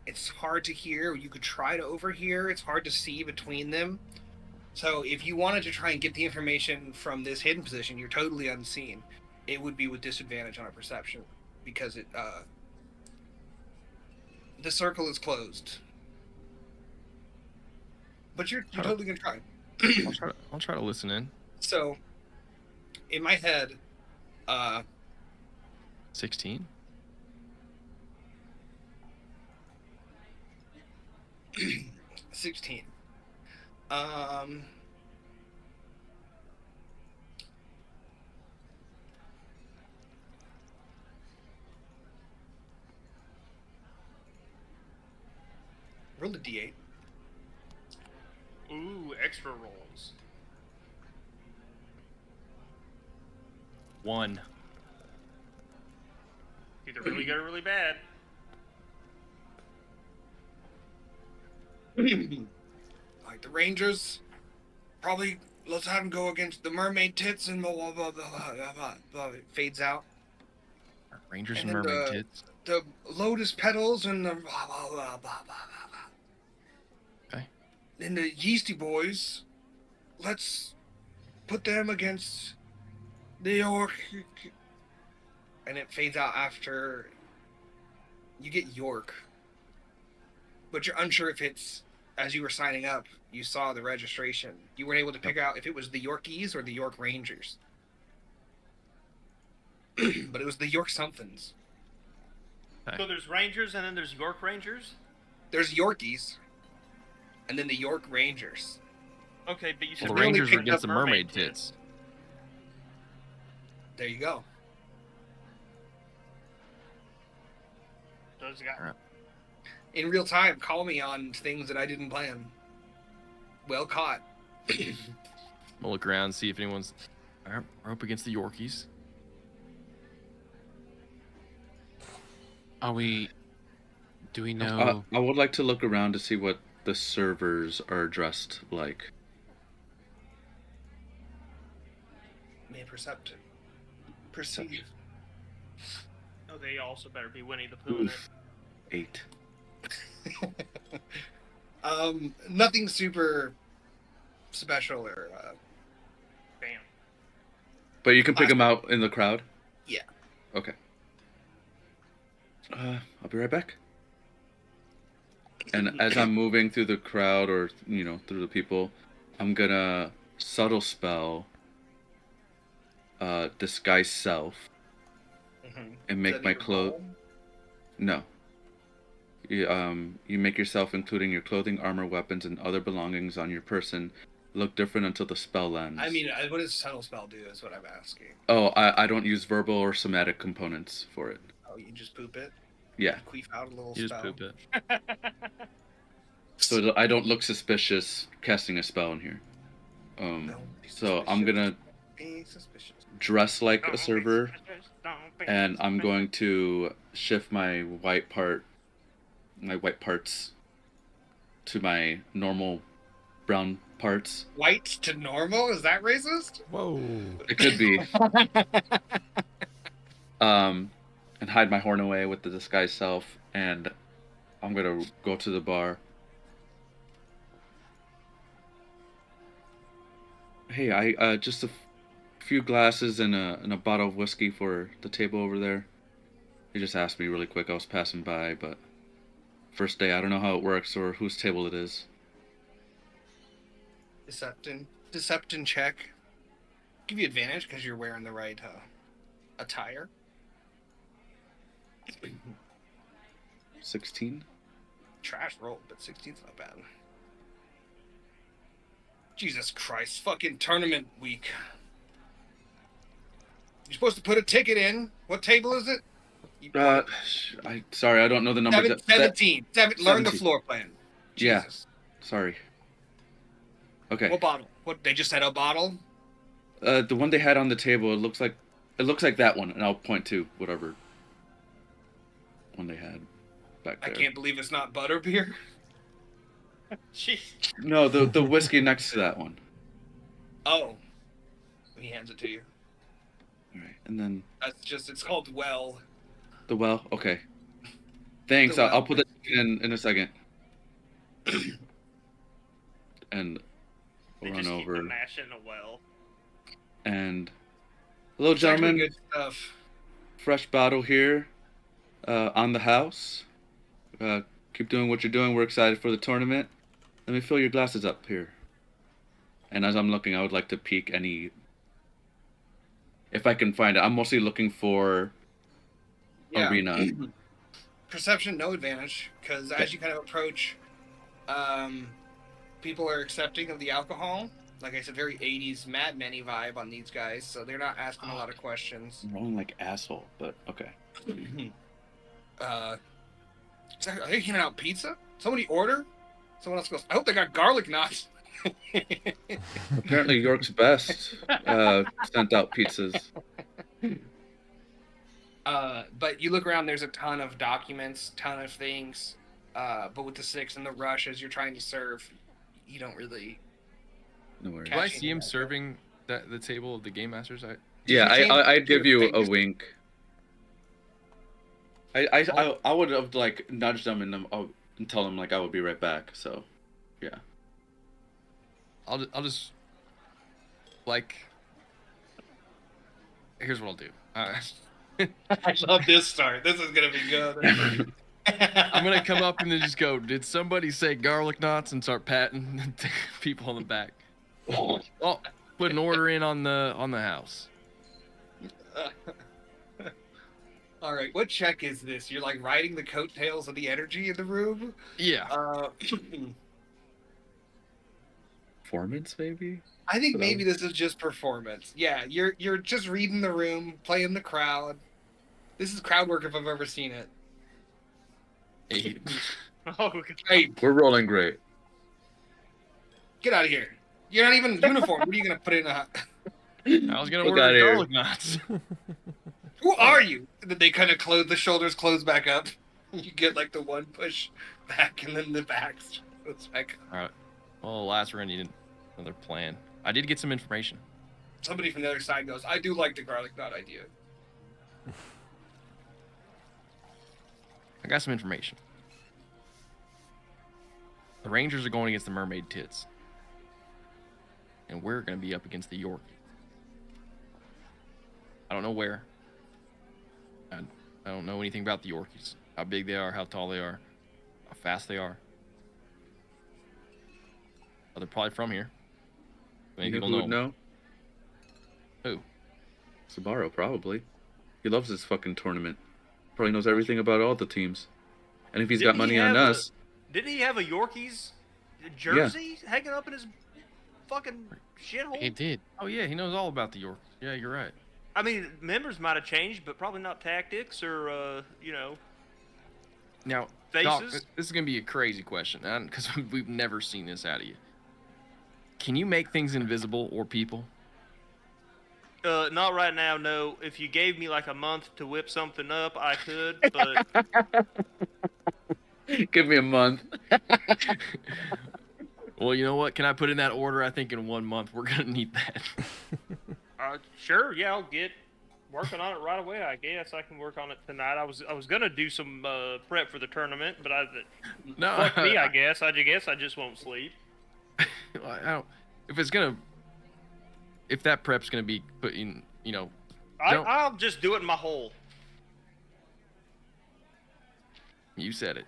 It's hard to hear. You could try to overhear. It's hard to see between them. So if you wanted to try and get the information from this hidden position, you're totally unseen. It would be with disadvantage on a perception. Because the circle is closed. But you're totally gonna try. I'll try to listen in. So, in my head, 16. 16. Roll a d8. Ooh, extra rolls. 1. Either really good or really bad. Like the Rangers, probably let's have them go against the mermaid tits and blah blah blah blah blah blah. Blah. It fades out. Rangers And and then mermaid the- tits. The lotus petals and the blah blah blah blah blah blah blah. Okay. Then the yeasty boys, let's put them against the York. And it fades out after you get York. But you're unsure if it's, as you were signing up, you saw the registration. You weren't able to pick out if it was the Yorkies or the York Rangers. But it was the York somethings. So there's Rangers and then there's York Rangers? There's Yorkies, and then the York Rangers. Okay, but you said Well, the we only Rangers were picked against up the mermaid tits. There you go. Those got... Alright. In real time, call me on things that I didn't plan. Well caught. I'll look around, see if anyone's. Alright, we're up against the Yorkies. Are we? Do we know? I would like to look around to see what the servers are dressed like. May perceptive. Perceive. Oh, they also better be Winnie the Pooh in it. Oof. 8. Nothing super special or But you can pick them out in the crowd? Yeah. Okay. I'll be right back. And as I'm moving through the crowd or, through the people, I'm gonna subtle spell disguise self and make my clothes. No. You make yourself, including your clothing, armor, weapons, and other belongings on your person, look different until the spell ends. I mean, what does subtle spell do is what I'm asking. Oh, I don't use verbal or somatic components for it. Oh, you just poop it? Yeah. Queef out a little You spell. just poop it. So I don't look suspicious casting a spell in here. So I'm gonna Be suspicious. dress like a server, and I'm going to shift my white parts to my normal brown parts. White to normal? Is that racist? Whoa. It could be. And hide my horn away with the disguise self, and I'm gonna go to the bar. Hey, I just a few glasses and a bottle of whiskey for the table over there. He just asked me really quick. I was passing by, but first day, I don't know how it works or whose table it is. Deception check. Give you advantage because you're wearing the right attire. 16? Trash roll, but 16's not bad. Jesus Christ, fucking tournament week. You're supposed to put a ticket in. What table is it? Sorry, I don't know the number. 17. Learn the 17. floor plan. Yeah. Jesus. Sorry. Okay. What bottle? What, they just had a bottle? The one they had on the table, it looks like that one, and I'll point to whatever one they had back there. I can't believe it's not butterbeer. Jeez. No, the whiskey next to that one. Oh. He hands it to you. All right, and then It's called Well. the well. Okay. Thanks. The well. I'll put that in a second. And They run just keep over. the mash in a well. And hello, It's actually gentlemen. good stuff. Fresh bottle here, on the house. Keep doing what you're doing. We're excited for the tournament. Let me fill your glasses up here. And as I'm looking, I would like to peek any, if I can find it. I'm mostly looking for arena. Perception, no advantage, because as you kind of approach, people are accepting of the alcohol. Like I said, very 80s Mad Men-y vibe on these guys, so they're not asking a lot of questions. I'm rolling like asshole, but okay. Are they handing out pizza? Somebody order? Someone else goes, I hope they got garlic knots. Apparently York's Best sent out pizzas. But you look around, there's a ton of documents, ton of things. But with the 6 and the rush as you're trying to serve, you don't really... No worries. Do I see him serving the table of the game masters? Yeah, I'd give you a wink. I would have like nudged them and tell them like I would be right back. So, yeah. I'll just like. Here's what I'll do. I love this start. This is gonna be good. I'm gonna come up and then just go, did somebody say garlic knots, and start patting people on the back. Oh, put an order in on the house. All right, what check is this? You're like riding the coattails of the energy in the room? Yeah. Performance, maybe? I think maybe this is just performance. Yeah, you're just reading the room, playing the crowd. This is crowd work if I've ever seen it. 8. Oh, God. Hey, We're rolling great. get out of here. You're not even in uniform. What are you gonna put in a... I was gonna Look order outta here. garlic knots. Who are you? And then they kind of close, the shoulders close back up. You get like the one push back and then the back goes back up. All right. Well, last we're gonna need another plan. I did get some information. Somebody from the other side goes, I do like the garlic knot idea. I got some information. The Rangers are going against the Mermaid Tits. And we're going to be up against the York. I don't know where. I don't know anything about the Yorkies. How big they are, how tall they are, how fast they are. Oh, they're probably from here. Many people who know would 'em. know? Who? Sabaro, probably. He loves this fucking tournament. Probably knows everything about all the teams. And if he's got Didn't he money on have us, Didn't he have a Yorkies jersey hanging up in his fucking shithole? He did. Oh yeah, he knows all about the Yorkies. Yeah, you're right. I mean, members might have changed, but probably not tactics or, you know, Now, faces. Doc, this is gonna be a crazy question, because we've never seen this out of you. Can you make things invisible or people? Not right now, no. If you gave me like a month to whip something up, I could, but give me a month. Well, you know what? Can I put in that order? I think in 1 month we're gonna need that. sure, yeah, I'll get working on it right away. I guess I can work on it tonight. I was gonna do some prep for the tournament, but No, fuck me, I guess. I just won't sleep. I don't. If that prep's gonna be put in, you know, I'll just do it in my hole. you said it.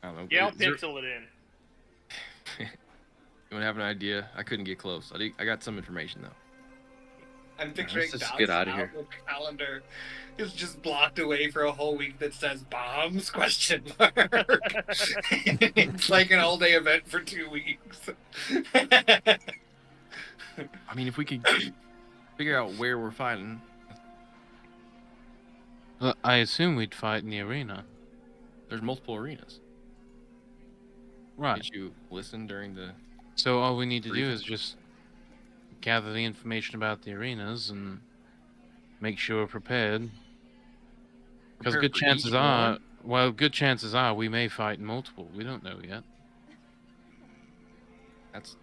I don't know. Yeah, I'll Is there- pencil it in. You want to have an idea? I couldn't get close. I got some information though. I'm picturing let's just Doc's get outta here. Outlook calendar is just blocked away for a whole week that says bombs question mark. It's like an all-day event for 2 weeks. I mean, if we could figure out where we're fighting, Well, I assume we'd fight in the arena. there's multiple arenas. Right. Did you listen during the? So all we need to do Briefing. is just gather the information about the arenas and make sure we're prepared. Because Prepare good for chances each are, one? well, good chances are we may fight in multiple. We don't know yet. That's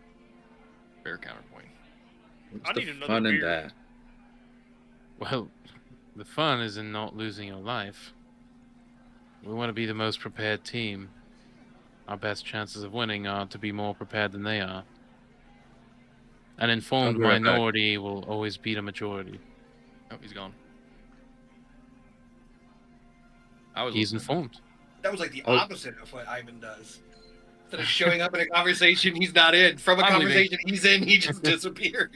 fair counterpoint. What's I the need another fun in beer. that? Well, the fun is in not losing your life. We want to be the most prepared team. Our best chances of winning are to be more prepared than they are. An informed I'll be right back. minority will always beat a majority. Oh, he's gone. I was. He's listening. informed. That was like the Oh. opposite of what Ivan does. Instead of showing up in a conversation he's not in, from a I'm leaving. conversation he's in, he just disappears.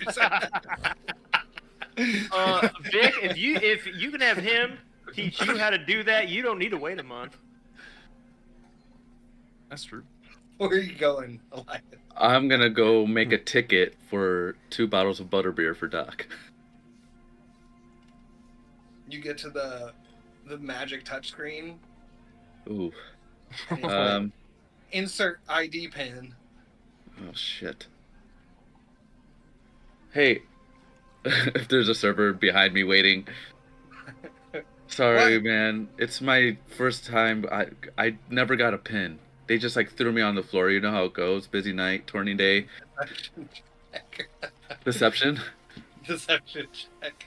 Vic, if you can have him teach you how to do that, you don't need to wait a month. That's true. Where are you going, Elias? I'm gonna go make a ticket for 2 bottles of butterbeer for Doc. You get to the magic touchscreen. Ooh. and it's like, Um. insert ID pin. Oh shit. Hey, if there's a server behind me waiting. Sorry, What? man. It's my first time. I never got a pin. They just like threw me on the floor. You know how it goes. Busy night, tourney day. Deception. Deception check.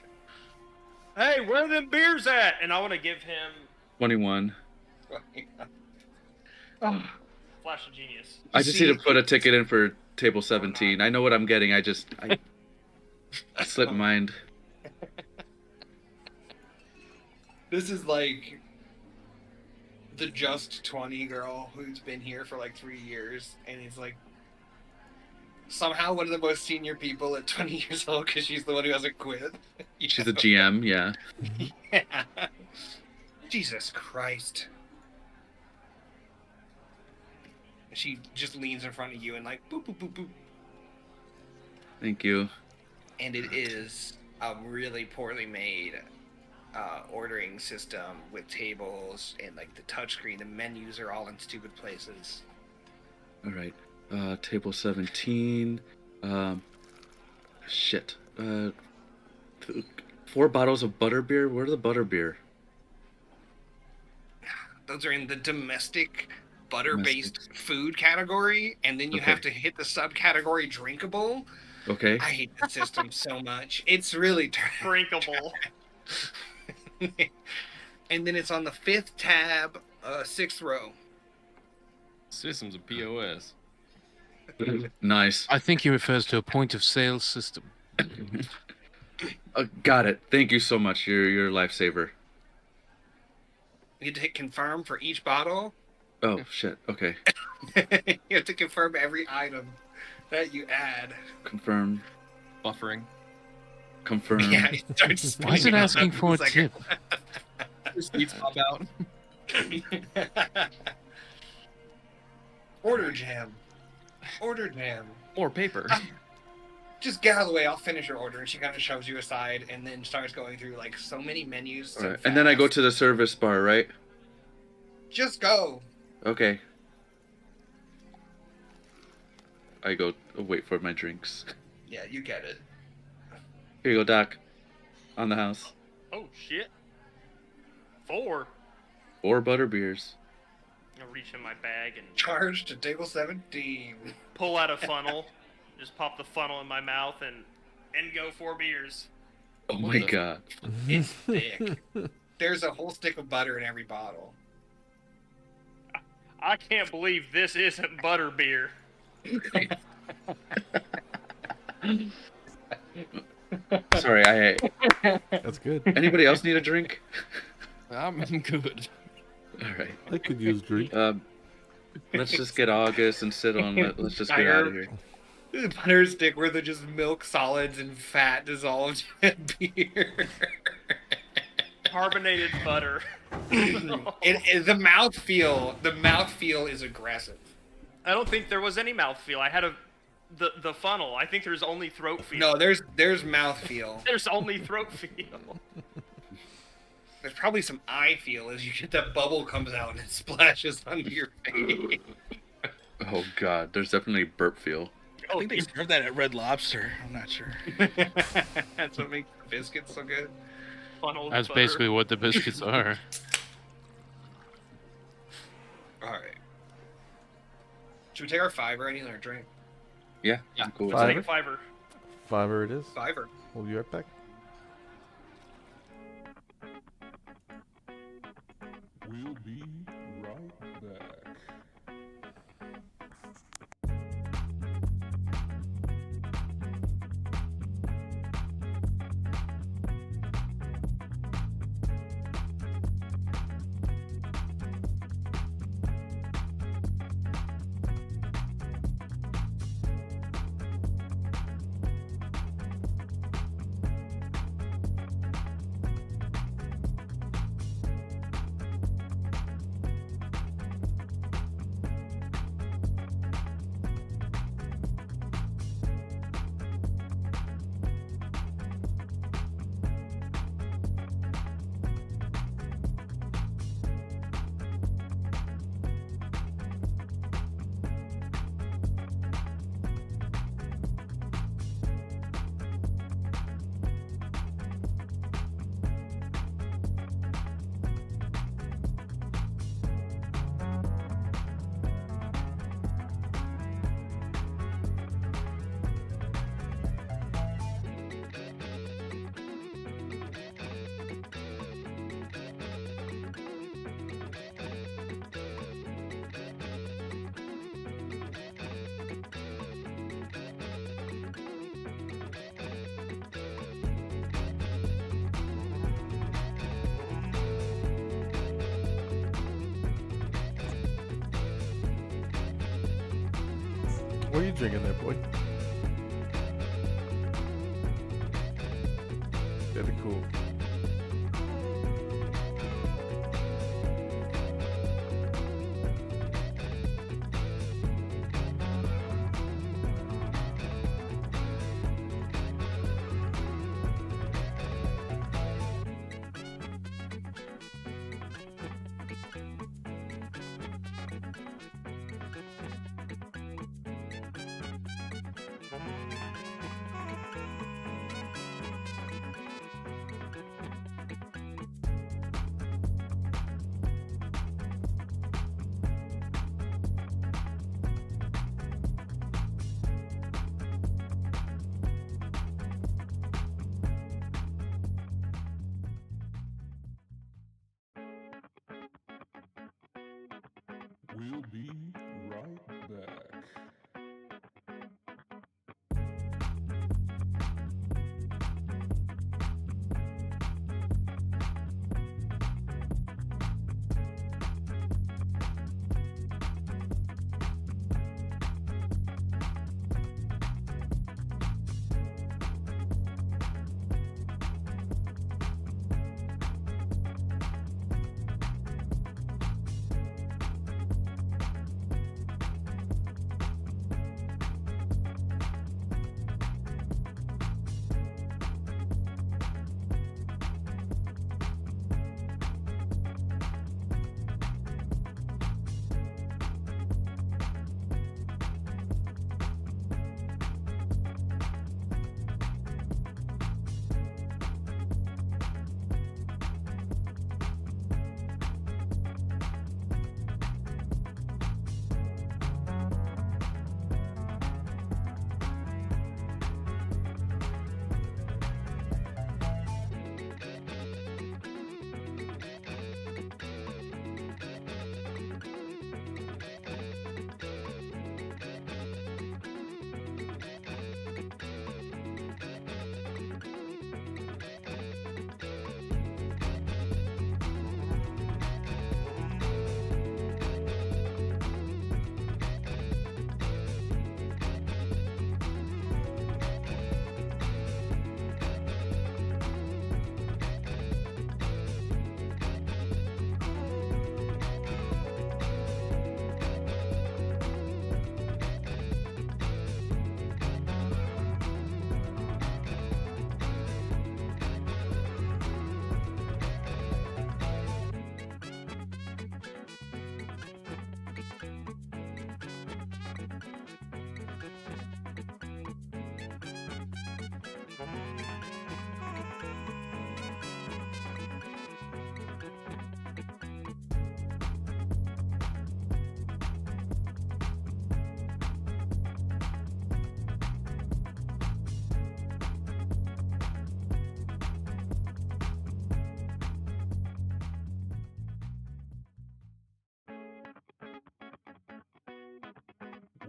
Hey, where are them beers at? And I want to give him 21. Flash of Genius. I just need to put a ticket in for table 17. I know what I'm getting. I slipped my mind. This is like the just 20 girl who's been here for like 3 years, and is like somehow one of the most senior people at 20 years old because she's the one who hasn't quit. You She's a know? GM, yeah. Yeah. Jesus Christ. She just leans in front of you and like boop boop boop boop. Thank you. And it is a really poorly made ordering system with tables and like the touchscreen. The menus are all in stupid places. All right. Table 17. Shit. 4 bottles of butterbeer. Where's the butterbeer? Those are in the domestic butter-based food category, and then you have to hit the subcategory drinkable. Okay. I hate the system so much. It's really Drinkable. And then it's on the 5th tab, 6th row. Systems of POS. Nice. I think he refers to a point of sale system. Got it. Thank you so much. You're a lifesaver. You have to hit confirm for each bottle. Oh shit. Okay. You have to confirm every item that you add. Confirm. Buffering. Confirm. Yeah, it starts Why is it spinning out asking after for a the second. tip? Seeds pop out. Order jam. Order jam. More paper. Just get out of the way. I'll finish your order. And she kind of shoves you aside and then starts going through like so many menus. So Alright. And then I go fast. to the service bar, right? Just go. Okay. I go wait for my drinks. Yeah, you get it. Here you go, Doc. On the house. Oh shit. 4. 4 butter beers. I reach in my bag and Charge to table 17. pull out a funnel. Just pop the funnel in my mouth and go 4 beers. Oh my god. It's thick. There's a whole stick of butter in every bottle. I can't believe this isn't butter beer. Sorry, That's good. Anybody else need a drink? I'm good. Alright. I could use drink. Let's just get August and sit on it. Let's just get out of here. Butter stick where they're just milk solids and fat dissolved in beer. Carbonated butter. The mouthfeel is aggressive. I don't think there was any mouthfeel. I had the funnel. I think there's only throat feel. No, there's mouthfeel. There's only throat feel. There's probably some eye feel as you get that bubble comes out and it splashes onto your face. Oh god, there's definitely burp feel. I think they serve that at Red Lobster. I'm not sure. That's what makes the biscuits so good. Funneled That's butter. basically what the biscuits are. Alright. Should we take our fiver? I need another drink. Yeah, I'm cool with Let's that. take a fiver. Fiver it is. Fiver. We'll be right back. We'll be right back. What are you drinking there, boy? Very cool. We'll be right back.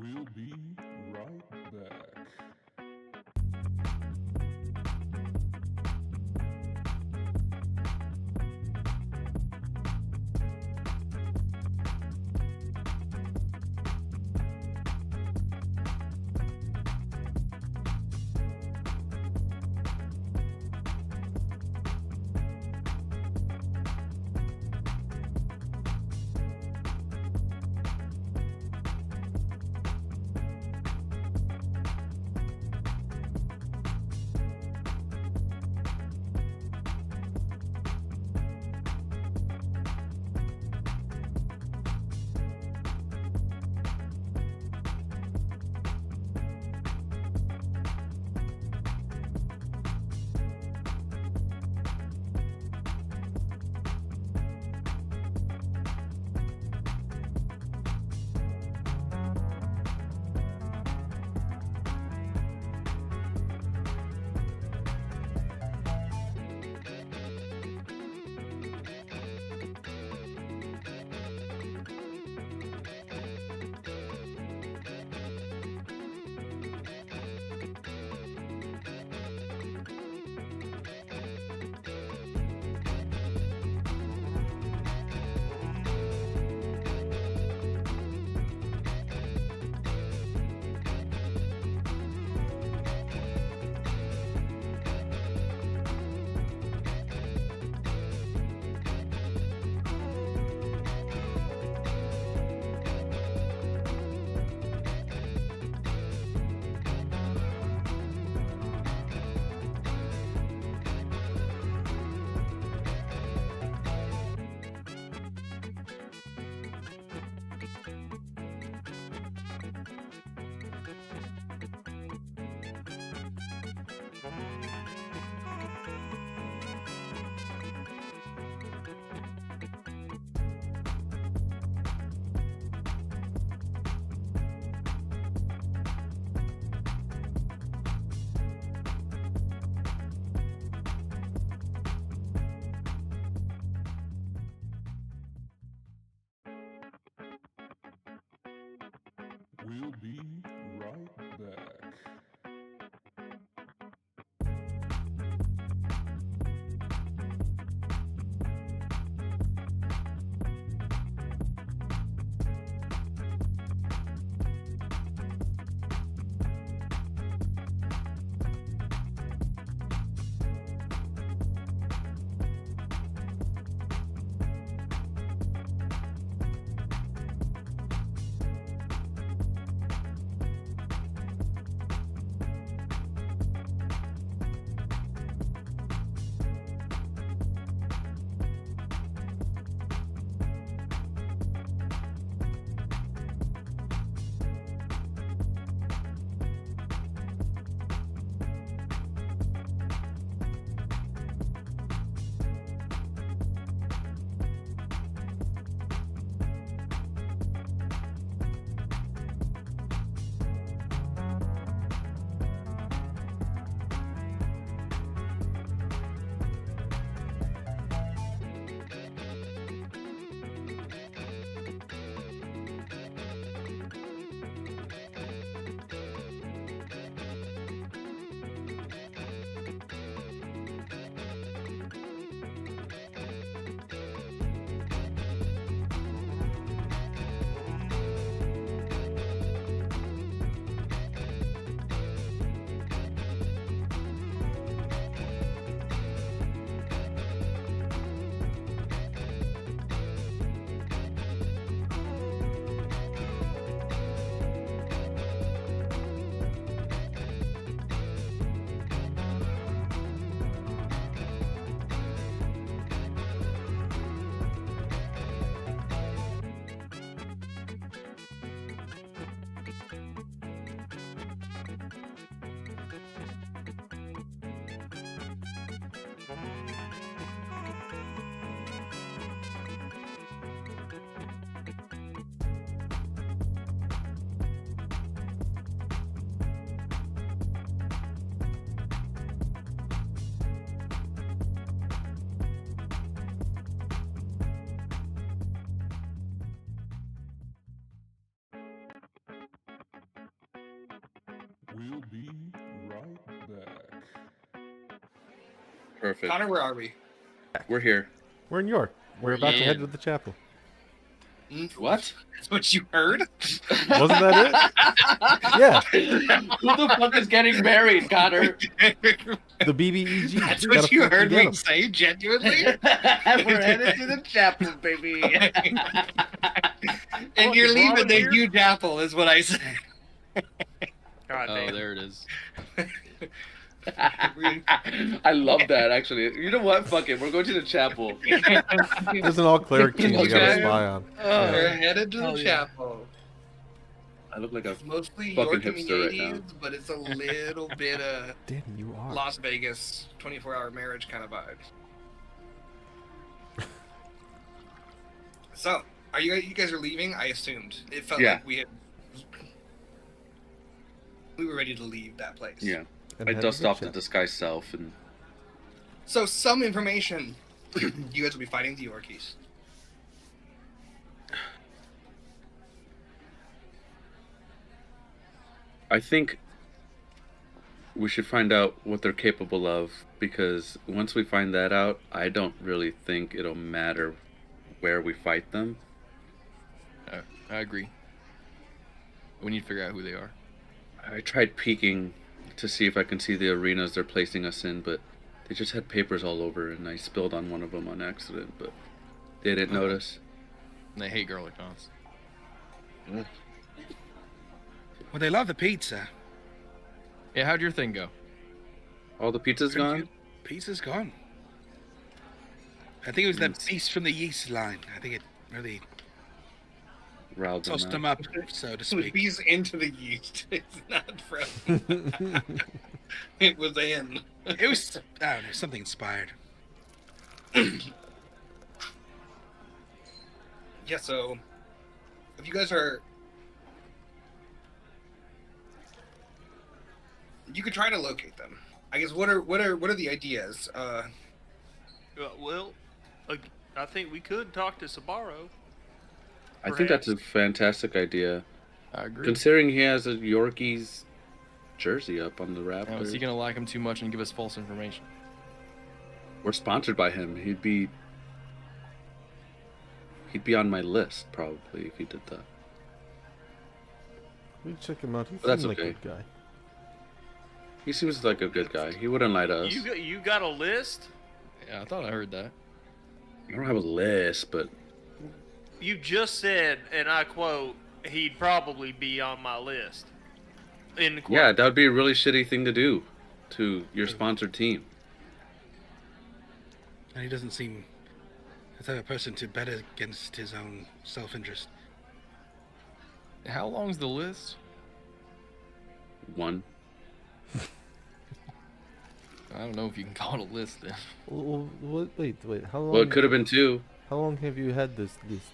We'll be right back. We'll be right back. We'll be right back. Perfect. Connor, where are we? We're here. We're in York. We're about to head to the chapel. What? That's what you heard? Wasn't that it? Yeah. Who the fuck is getting married, Connor? The BBEG. That's Gotta what you fucking heard get me 'em. say, genuinely? We're headed to the chapel, baby. And you're leaving the volunteer? huge apple, is what I said. God Oh, damn. there it is. I love that, actually. You know what? Fuck it. We're going to the chapel. There's an all cleric team we gotta Okay. spy on. We're headed to the Hell yeah. chapel. I look like a It's mostly fucking York in the hipster right 80s, now. but it's a little bit of Danny, you are. Las Vegas 24-hour marriage kind of vibes. So, are you guys are leaving? I assumed. It felt Yeah. like we were ready to leave that place. Yeah. And I head dust to the off the chapel. disguise self and So, some information. You guys will be fighting the Yorkies. I think we should find out what they're capable of, because once we find that out, I don't really think it'll matter where we fight them. I agree. We need to figure out who they are. I tried peeking to see if I can see the arenas they're placing us in, but they just had papers all over, and I spilled on one of them on accident, but they didn't notice. And they hate garlic knots. Well, they love the pizza. Yeah, how'd your thing go? All the pizza's gone? Pizza's gone. I think it was that beast from the yeast line. I think it really Riled them tossed out. them up, so to speak. He's into the yeast. It's not from. It was in. It was, I don't know, something inspired. Yeah, so if you guys are, you could try to locate them. I guess what are the ideas? Well, I think we could talk to Sabaro. I think that's a fantastic idea. I agree. Considering he has a Yorkies jersey up on the Now, rafters. is he gonna like him too much and give us false information? We're sponsored by him. He'd be on my list probably if he did that. We check him out. He But that's seems like okay. a good guy. He seems like a good guy. He wouldn't lie to us. You got a list? Yeah, I thought I heard that. I don't have a list, but You just said, and I quote, he'd probably be on my list. End quote. yeah, that would be a really shitty thing to do to your sponsored team. And he doesn't seem the type of person to bet against his own self-interest. How long's the list? One. I don't know if you can call it a list then. Wait. How long? Well, it could have been two. How long have you had this list?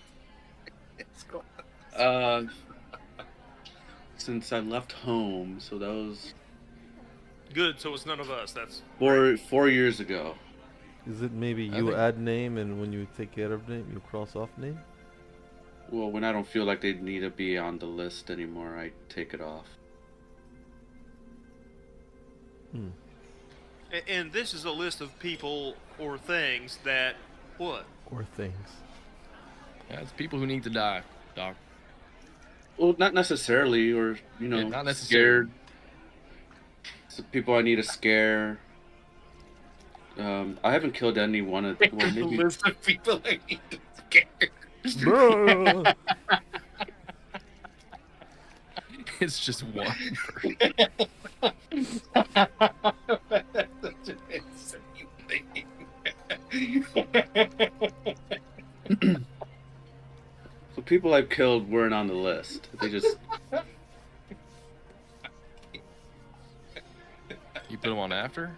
Since I left home, so that was Good, so it's none of us. That's 4 years ago. Is it maybe I you think- add name and when you take care of name, you cross off name? Well, when I don't feel like they need to be on the list anymore, I take it off. Hmm. and this is a list of people or things that what? Or things. Yeah, it's people who need to die, Doc. Well, not necessarily, or Yeah, not necessarily. scared. Some people I need to scare. I haven't killed any one of. Well, The maybe list of people I need to scare. Bro. It's just one. That's such an insane thing. so people I've killed weren't on the list. They just You put them on after?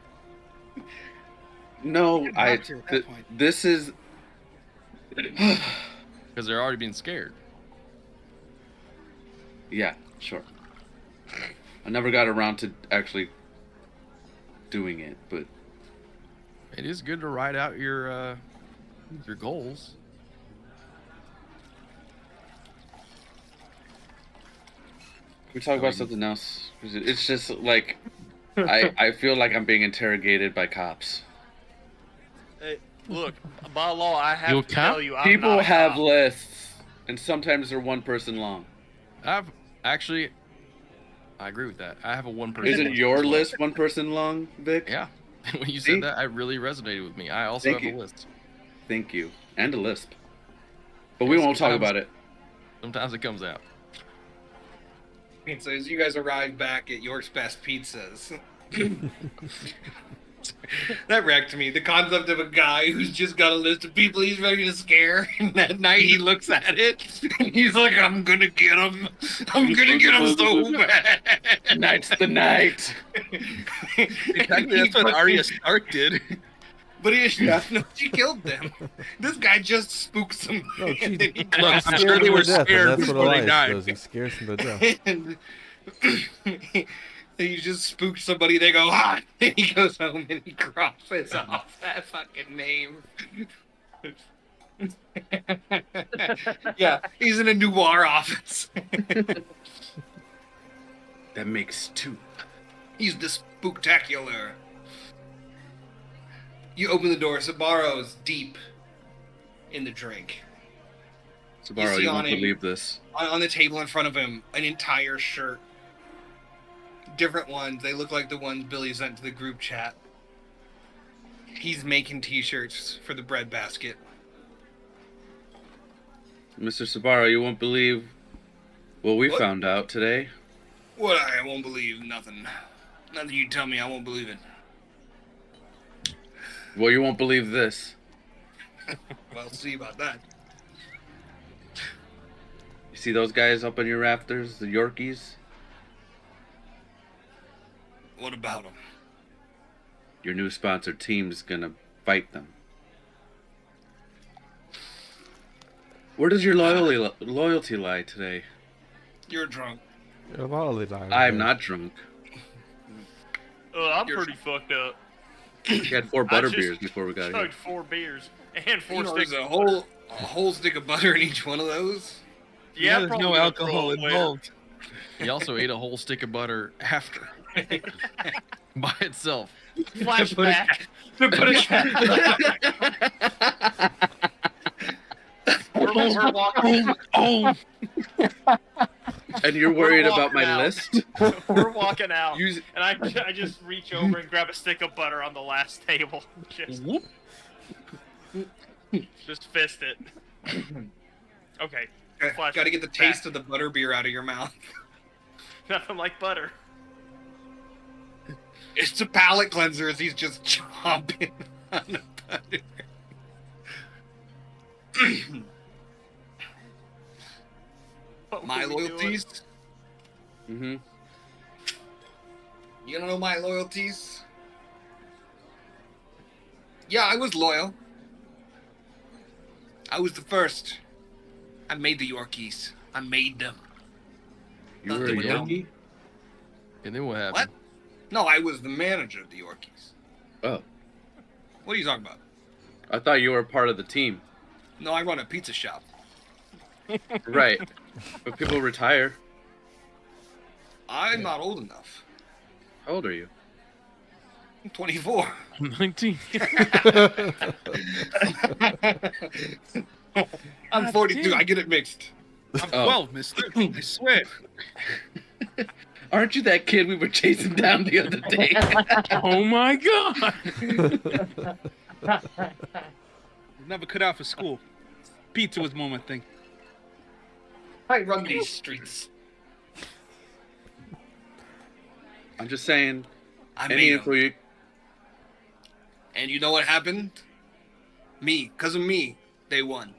no. I. Doctor at that point. This is. Because they're already being scared. Yeah, sure. I never got around to actually doing it, but It is good to write out your goals. We talk about something else. It's just like I feel like I'm being interrogated by cops. Hey, look, by law, I have You a to cop? tell you, I'm People not a have cop. lists, and sometimes they're one person long. I've actually, I agree with that. I have a one person. Isn't list your as well. list one person long, Vic? Yeah. When you See? said that, it really resonated with me. I also Thank have you. a list. Thank you. And a lisp. But we won't talk about it. Sometimes it comes out. So as you guys arrive back at York's Best Pizzas, that wrecked me. The concept of a guy who's just got a list of people he's ready to scare, and that night he looks at it, and he's like, I'm gonna get him. I'm gonna get him so bad. Tonight's the night. Exactly, that's what Arya Stark did. But she killed them. This guy just spooked some. No, she and then he Look, died. I'm sure they were Death, and scared that's what before they Elias died. does. He scares them to death. And he just spooked somebody. They go, ah! And he goes home and he crosses off that fucking name. Yeah, he's in a noir office. That makes 2. He's the spooktacular. You open the door. Sabaro's deep in the drink. Sabaro, see you on won't him- believe this. On the table in front of him, an entire shirt. Different ones. They look like the ones Billy sent to the group chat. He's making t-shirts for the bread basket. Mr. Sabaro, you won't believe what we What? found out today. What? I won't believe nothing. Nothing you tell me, I won't believe it. Well, you won't believe this. Well, see about that. You see those guys up on your rafters, the Yorkies? What about him? Your new sponsored team's gonna fight them. Where does your loyalty lie today? You're drunk. You're a lollipop, I'm man. not drunk. I'm You're- pretty fucked up. We had 4 butter just beers before we got here. Chugged 4 beers and 4 You know, sticks. there's a whole stick of butter in each one of those. Yeah, There's probably no gonna alcohol throw it away. involved. He also ate a whole stick of butter after. By itself. Flashback. We're walking. And you're worried We're about my walking out. list? We're walking out, You- and I just reach over and grab a stick of butter on the last table. Just fist it. Okay. Flash Got to get the back. taste of the butter beer out of your mouth. Nothing like butter. It's a palate cleanser as he's just chomping on the butter. What My were we doing? loyalties? Mm-hmm. You don't know my loyalties? Yeah, I was loyal. I was the first. I made the Yorkies. I made them. You were a Nothing with them. Yorkie? And then what happened? What? No, I was the manager of the Yorkies. Oh, What are you talking about? I thought you were part of the team. No, I run a pizza shop. Right. But people retire. I'm not old enough. How old are you? I'm 24. 19. I'm 42. damn. I get it mixed. I'm Oh. 12, mister. I swear. Aren't you that kid we were chasing down the other day? Oh my god! Never cut out for school. Pizza was more my thing. I run these streets. I'm just saying, I any made info them. you... And you know what happened? Me. Because of me, they won.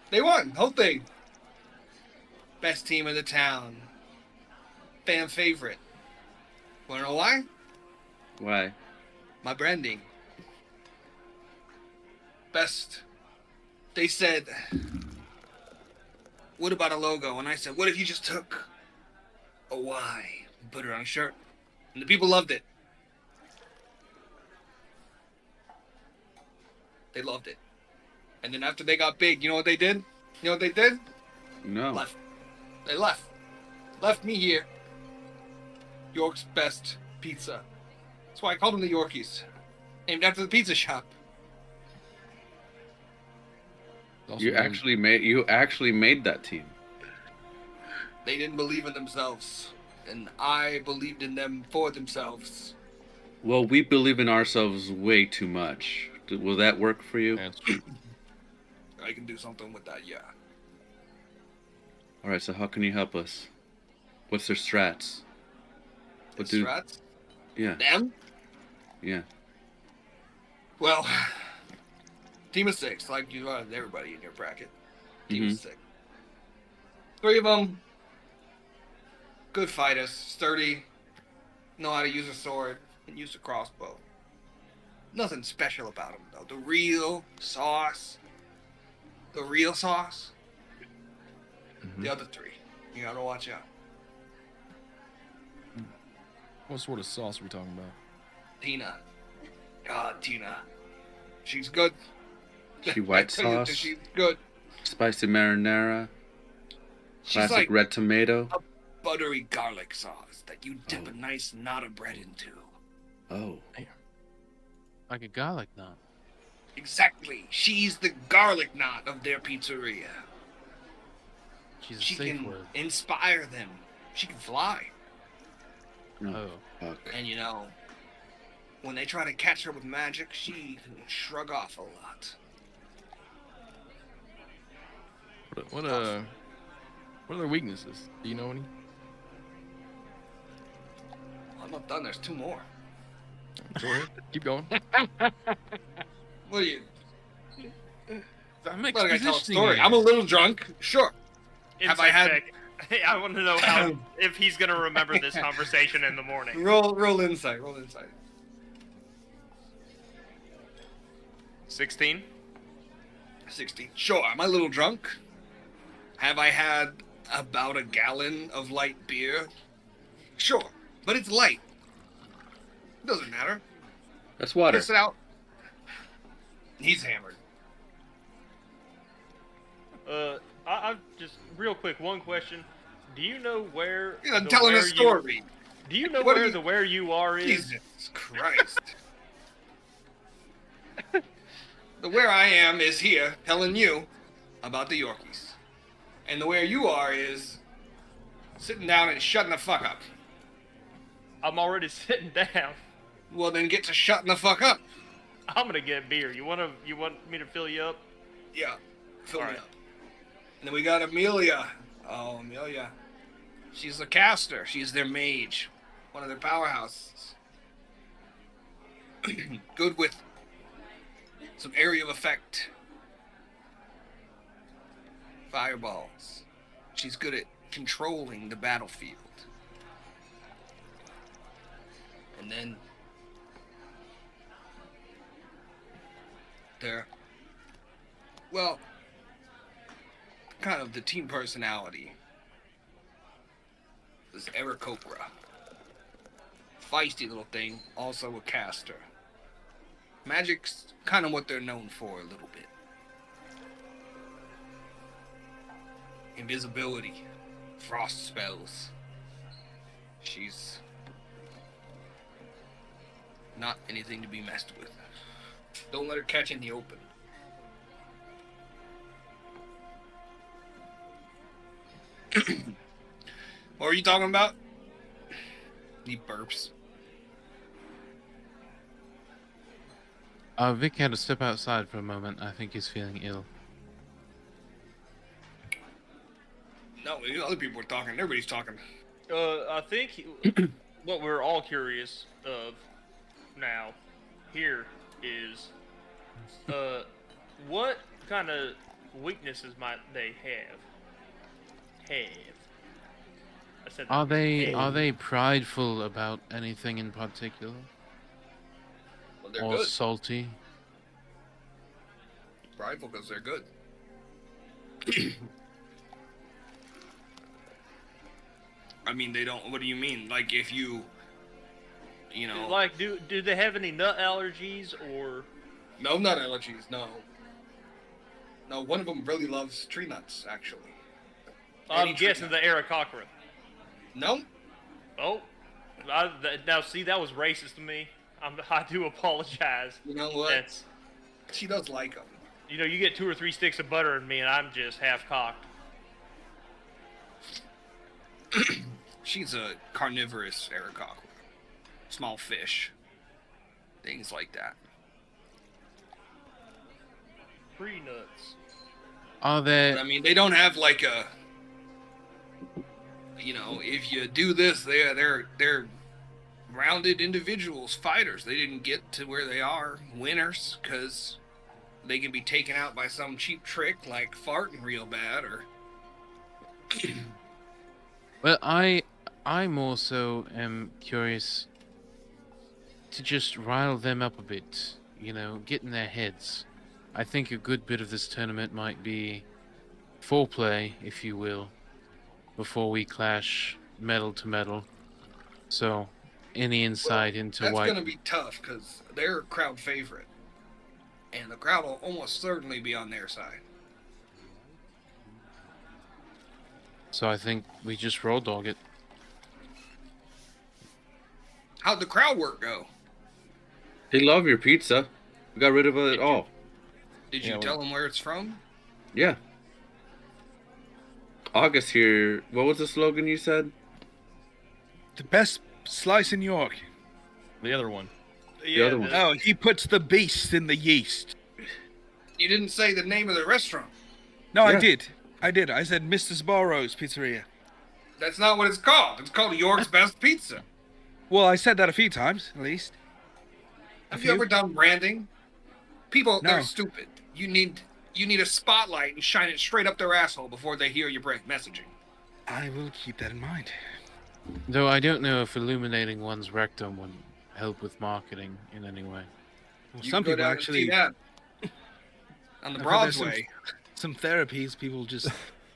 They won. Whole thing. Best team in the town. Fan favorite. Wanna know why? Why? My branding. Best. They said, what about a logo? And I said, what if you just took a Y and put it on a shirt? And the people loved it. They loved it. And then after they got big, you know what they did? You know what they did? No. Left. They left. left me here. York's best pizza. That's why I called them the Yorkies. Named after the pizza shop. Also You named- actually made that team. They didn't believe in themselves. And I believed in them for themselves. Well, we believe in ourselves way too much. Will that work for you? That's true. I can do something with that, yeah. All right. So how can you help us? What's their strats? The What do? strats? Yeah. Them? Yeah. Well, team of 6, like you are everybody in your bracket. Team of 6. 3 of them, good fighters, sturdy, know how to use a sword, and use a crossbow. Nothing special about them, though. The real sauce. The other 3. You gotta watch out. What sort of sauce are we talking about? Tina. God, Tina. She's good. She white I tell you that sauce? she's good. Spicy marinara. She's Classic like red tomato. a buttery garlic sauce that you dip a nice knot of bread into. Oh. Like a garlic knot. Exactly. She's the garlic knot of their pizzeria. She's a She safe can word. inspire them. She can fly. Oh. Fuck. And you know, when they try to catch her with magic, she can shrug off a lot. What are their weaknesses? Do you know any? I'm not done. There's 2 more. Go ahead. Keep going. What are you? I'm Well, I gotta tell a expositioning story. you. I'm a little drunk. Sure. Have I Insight had- check. I want to know how if he's gonna remember this conversation in the morning. Roll insight. Roll insight. 16. 16. Sure. Am I a little drunk? Have I had about a gallon of light beer? Sure. But it's light. It doesn't matter. That's water. Piss it out. He's hammered. I just real quick, one question. Do you know where? I'm the telling a where story. Do you know What where are you- the where you are is? Jesus Christ. The where I am is here telling you about the Yorkies. And the where you are is sitting down and shutting the fuck up. I'm already sitting down. Well, then get to shutting the fuck up. I'm gonna get beer. You want me to fill you up? Yeah, fill me Alright. up. And then we got Amelia. Oh, Amelia. She's a caster. She's their mage. One of their powerhouses. Good with some area of effect. Fireballs. She's good at controlling the battlefield. And then they're, well, kind of the team personality is Aarakocra. Feisty little thing, also a caster. Magic's kind of what they're known for a little bit. Invisibility, frost spells. She's not anything to be messed with. Don't let her catch in the open. What were you talking about? He burps. Vic had to step outside for a moment. I think he's feeling ill. No, other people were talking. Everybody's talking. I think what we're all curious of now here is, what kind of weaknesses might they have? I said that. Are they prideful about anything in particular? Well, they're Or good. salty? Prideful because they're good. I mean, they don't. What do you mean? Like, if you know, Like, do they have any nut allergies or? no nut allergies. No. No, one of them really loves tree nuts. Actually. I'm Any tree guessing nut. the Aarakocra. Nope. Oh, now see, that was racist to me. I do apologize. You know what? That's, She does like them. you know, you get 2 or 3 sticks of butter in me, and I'm just half cocked. She's a carnivorous Aragoc. Small fish. Things like that. Tree nuts. Are there? But, I mean, they don't have like a... You know, if you do this, they're rounded individuals, fighters. They didn't get to where they are, winners, because they can be taken out by some cheap trick like farting real bad or... Well, I'm also am curious to just rile them up a bit. You know, get in their heads. I think a good bit of this tournament might be foreplay, if you will, before we clash metal to metal. So, any insight into that's why? going to be tough because they're a crowd favorite. And the crowd will almost certainly be on their side. So I think we just roll dog it. How'd the crowd work go? They love your pizza. We got rid of it all. Did you tell them where it's from? Yeah. August here. What was the slogan you said? The best slice in York. The other one. Yeah, other one. Oh, he puts the beast in the yeast. You didn't say the name of the restaurant. No, Yeah. I did. I said Mr. Sbarro's Pizzeria. That's not what it's called. It's called York's Best Pizza. Well, I said that a few times, at least. Have you ever done branding? People, No. they're stupid. You need a spotlight and shine it straight up their asshole before they hear your messaging. I will keep that in mind. Though I don't know if illuminating one's rectum would help with marketing in any way. Well, You some can go people down and see actually... that on the I've heard there's Broadway. Some therapies, people just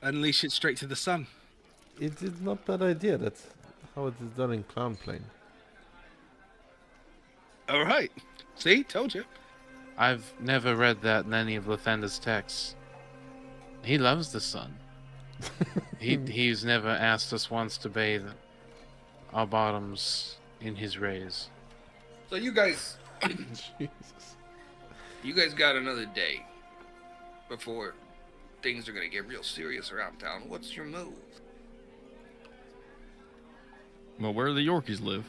unleash it straight to the sun. It is not bad idea. That's how it is done in Clown Plane. All right. See? Told you. I've never read that in any of Lathander's texts. He loves the sun. He's never asked us once to bathe our bottoms in his rays. So you guys, Jesus. you guys got another day before things are gonna get real serious around town. What's your move? Well, where do the Yorkies live?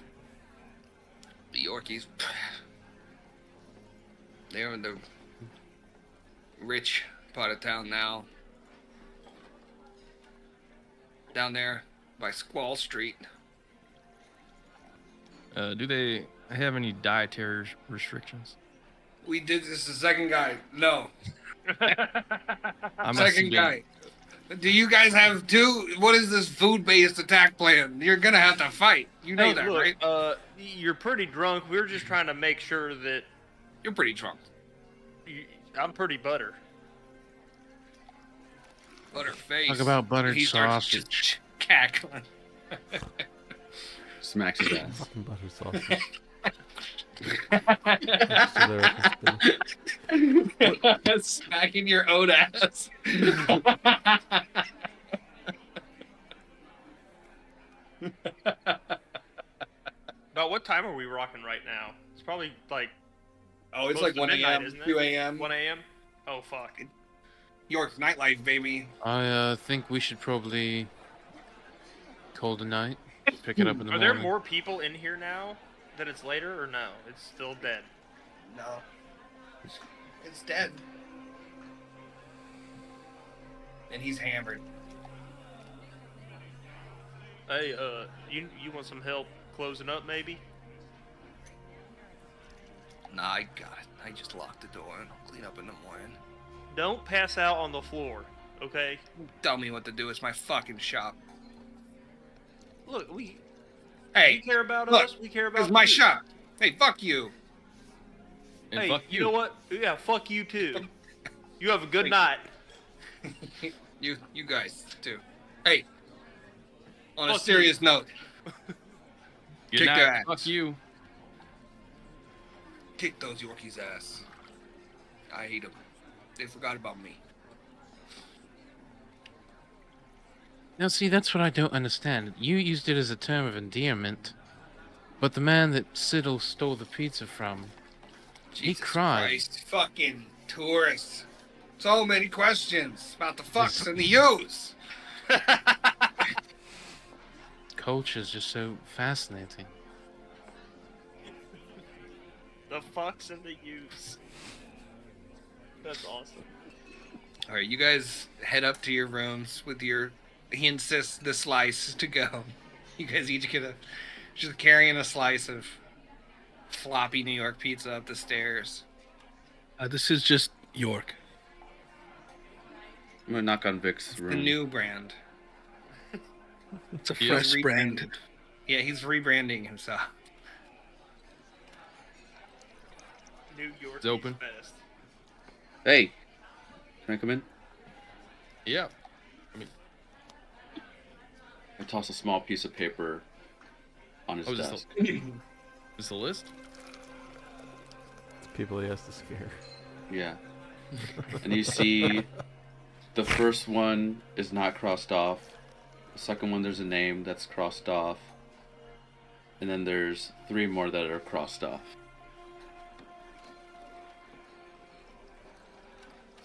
The Yorkies, they're in the rich part of town now. Down there by Squall Street. Do they have any dietary restrictions? We did this the second guy. No. I'm Second guy. Do you guys have two? What is this food-based attack plan? You're gonna have to fight. You know Hey, that, look, right? you're pretty drunk. We're just trying to make sure that You're pretty drunk. I'm pretty butter. Butterface. Talk about buttered He starts sausage. cackling. Smacks his ass. Fucking butter sausage. That's Smacking your own ass. About what time are we rocking right now? It's probably like Oh, it's close like to 1 midnight, a.m., isn't it? 2 a.m. 1 a.m. Oh fuck. York's nightlife, baby. I think we should probably call it a night. Pick it up in the Are morning. there more people in here now that it's later, or no? It's still dead. No. It's dead. And he's hammered. Hey, you want some help closing up, maybe? Nah, I got it. I just locked the door and I'll clean up in the morning. Don't pass out on the floor, okay? Tell me what to do. It's my fucking shop. Look, you Hey, care about look, us. We care about it's my you. shop. Hey, fuck you. And Hey, fuck you know what? Yeah, fuck you too. You have a good night. You guys too. Hey, on a Fuck serious note, Good kick night. their ass. Fuck you. kick those Yorkies' ass. I hate them. They forgot about me. Now, see, that's what I don't understand. You used it as a term of endearment, but the man that Siddle stole the pizza from, he Jesus cried. Christ, fucking tourists. So many questions about the fucks and the yous. Culture's just so fascinating. The fucks and the use. That's awesome. All right, you guys head up to your rooms with your. He insists the slice to go. You guys each get just carrying a slice of floppy New York pizza up the stairs. This is just York. I'm gonna knock on Vic's The room. new brand. It's a He fresh is brand. Yeah, he's rebranding himself. New York It's open. best. Hey, can I come in? Yeah. I toss a small piece of paper on his Oh, desk. Is the list? It's people he has to scare. Yeah. And you see the first one is not crossed off. The second one, there's a name that's crossed off. And then there's 3 more that are crossed off.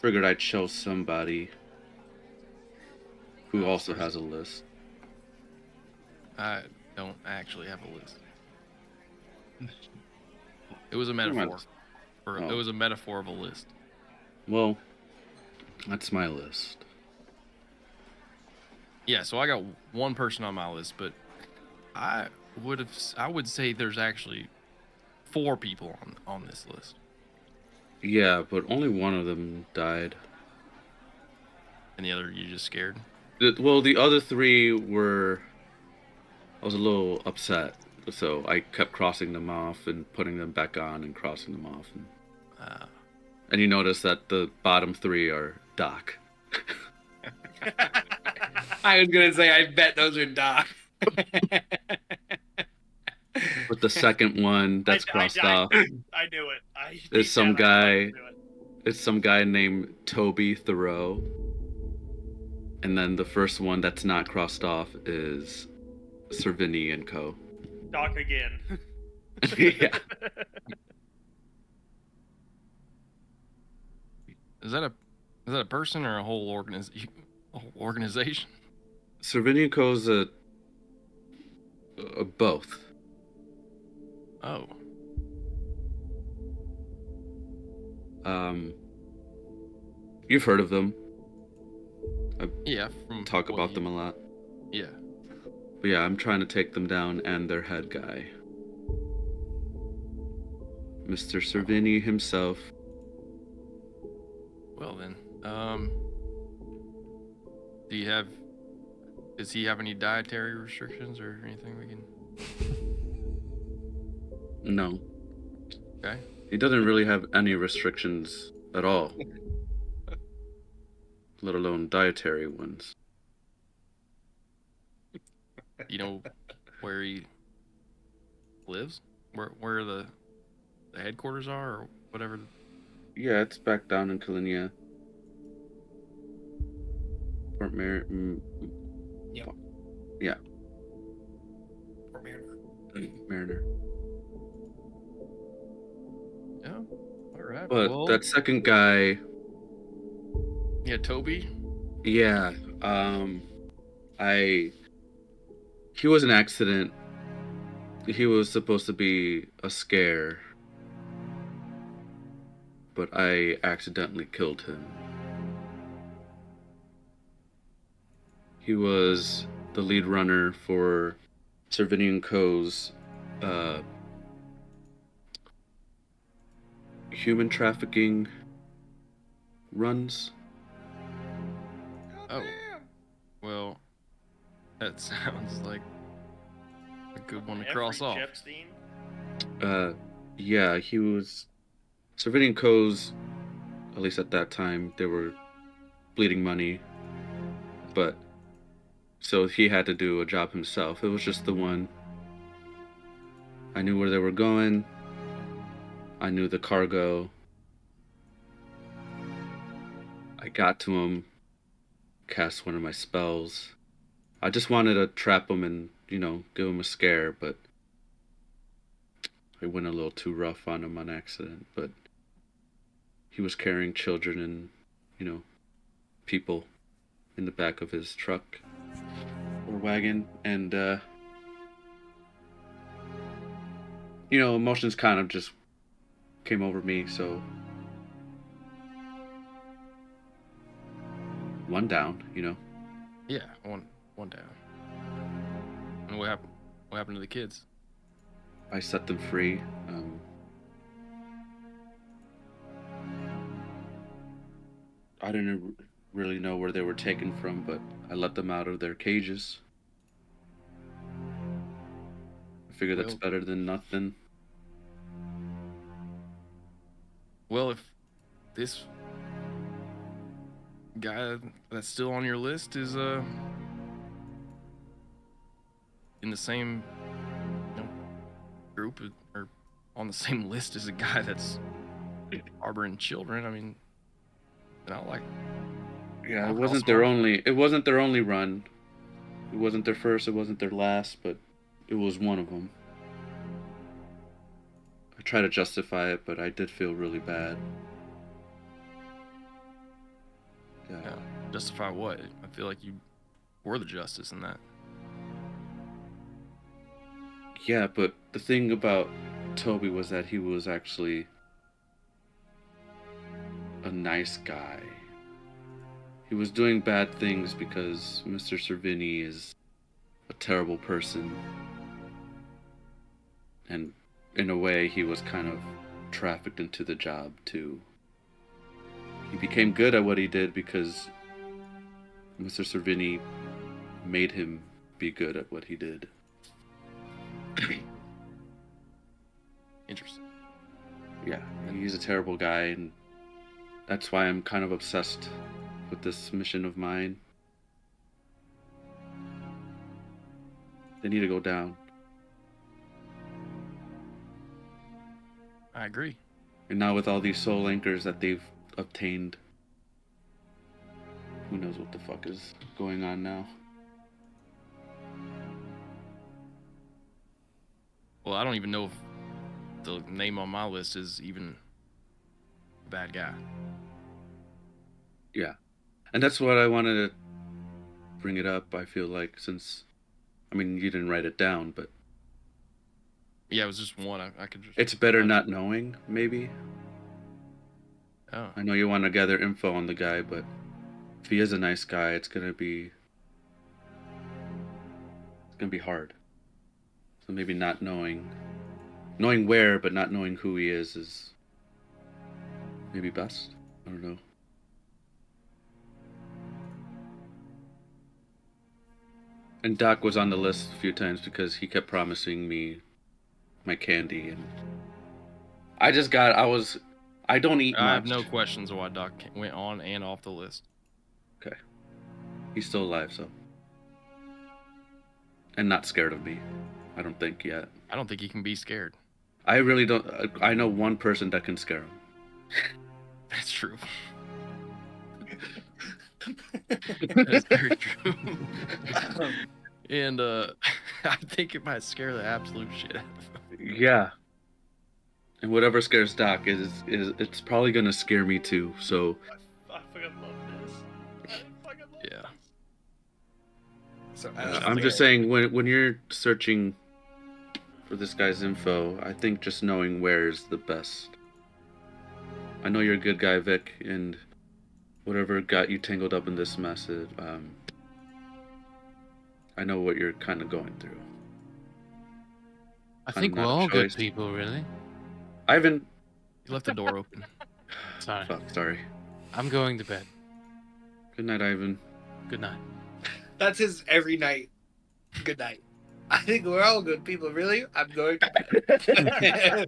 Figured I'd show somebody who also has a list. I don't actually have a list. It was a Never mind. metaphor. Or Oh. it was a metaphor of a list. Well, that's my list. Yeah, so I got one person on my list, but I would say there's actually 4 people on this list. Yeah, but only one of them died. And the other you just scared. Well, the other 3 were... I was a little upset, so I kept crossing them off and putting them back on and crossing them off. And you notice that the bottom 3 are Doc. I was gonna say, I bet those are Doc. But the second one that's crossed off I knew it. is some guy. knew it. It's some guy named Toby Thoreau. And then the first one that's not crossed off is Servini and Co. Doc again. Yeah. Is that a person or a whole organization? Servini and Co. is a both. Oh. You've heard of them. Yeah, from Talk what about you- them a lot. Yeah. But yeah, I'm trying to take them down and their head guy. Mr. Servini himself. Well then, does he have any dietary restrictions or anything we can? No. Okay. He doesn't really have any restrictions at all. Let alone dietary ones. You know where he lives? Where the headquarters are or whatever? Yeah, it's back down in Kalinia. Fort Yep. Yeah, Fort Mariner. Mariner. Yeah. All right. But well, that second guy, yeah, Toby. yeah, he was an accident. He was supposed to be a scare, but I accidentally killed him. He was the lead runner for Servinian Co.'s human trafficking runs. Oh. Well, that sounds like a good one to cross off. Epstein? Yeah, he was Servinian Co.'s, at least at that time, they were bleeding money, but so he had to do a job himself. It was just the one. I knew where they were going. I knew the cargo. I got to him, cast one of my spells, I just wanted to trap him and, give him a scare, but I went a little too rough on him on accident. But he was carrying children and, people in the back of his truck or wagon, and emotions kind of just came over me, so one down, Yeah, one down. And what happened? What happened to the kids? I set them free. I didn't really know where they were taken from, but I let them out of their cages. I figure that's better than nothing. Well, if this guy that's still on your list is in the same group or on the same list as a guy that's harboring children, I mean, then I'll Yeah, it wasn't their only run. It wasn't their first, it wasn't their last, but it was one of them. I try to justify it, but I did feel really bad. Yeah. Justify what? I feel like you were the justice in that. Yeah, but the thing about Toby was that he was actually a nice guy. He was doing bad things because Mr. Cervini is a terrible person. And in a way, he was kind of trafficked into the job, too. He became good at what he did because Mr. Cervini made him be good at what he did. Interesting. Yeah, he's a terrible guy, and that's why I'm kind of obsessed with this mission of mine. They need to go down. I agree. And now with all these soul anchors that they've obtained, who knows what the fuck is going on now. Well, I don't even know if the name on my list is even a bad guy. Yeah. And that's what I wanted to bring it up, I feel like, since, you didn't write it down, but... Yeah, it was just one. I could just... It's better not knowing, maybe. Oh. I know you want to gather info on the guy, but if he is a nice guy, it's gonna be hard. So maybe not knowing where, but not knowing who he is maybe best. I don't know. And Doc was on the list a few times because he kept promising me my candy, and I don't eat much. I have no questions on why Doc went on and off the list. Okay. He's still alive, so. And not scared of me. I don't think yet. I don't think he can be scared. I really don't. I know one person that can scare him. That's true. That's very true. And I think it might scare the absolute shit out of him. Yeah. And whatever scares Doc it's probably gonna scare me too. So. I fucking love this. I fucking love Yeah. this. So I'm just saying, when you're searching for this guy's info, I think just knowing where is the best. I know you're a good guy, Vic, and whatever got you tangled up in this mess, I know what you're kind of going through. I think we're not a all good choice. people, really. Ivan. You left the door open. Sorry. Fuck, sorry. I'm going to bed. Good night, Ivan. Good night. That's his every night. Good night. I think we're all good people, really. I'm going to bed.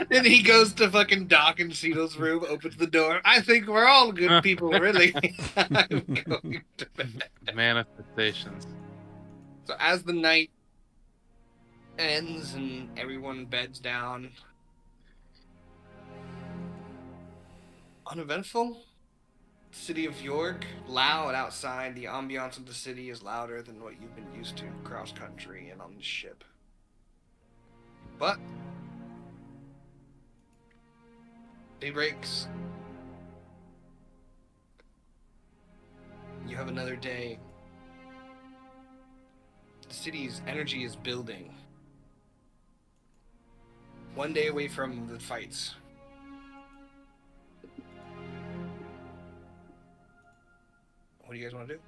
Then he goes to fucking Doc and Ceto's room, opens the door. I think we're all good people, really. I'm going to bed. Manifestations. So as the night ends and everyone beds down, uneventful, city of York, loud outside. The ambiance of the city is louder than what you've been used to cross country and on the ship. But day breaks. You have another day. The city's energy is building. One day away from the fights. What do you guys want to do?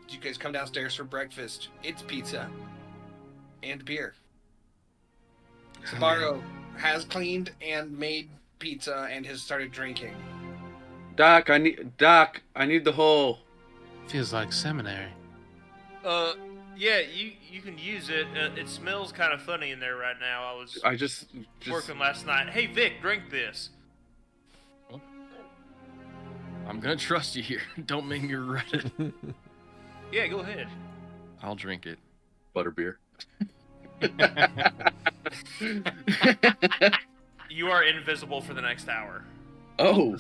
You guys come downstairs for breakfast. It's pizza and beer. Sabaro has cleaned and made pizza and has started drinking. Doc, I need the hole. Feels like seminary. Yeah, you can use it. It smells kind of funny in there right now. I just working last night. Hey, Vic, drink this. I'm gonna trust you here. Don't make me regret it. Yeah, go ahead. I'll drink it. Butterbeer. You are invisible for the next hour. Oh.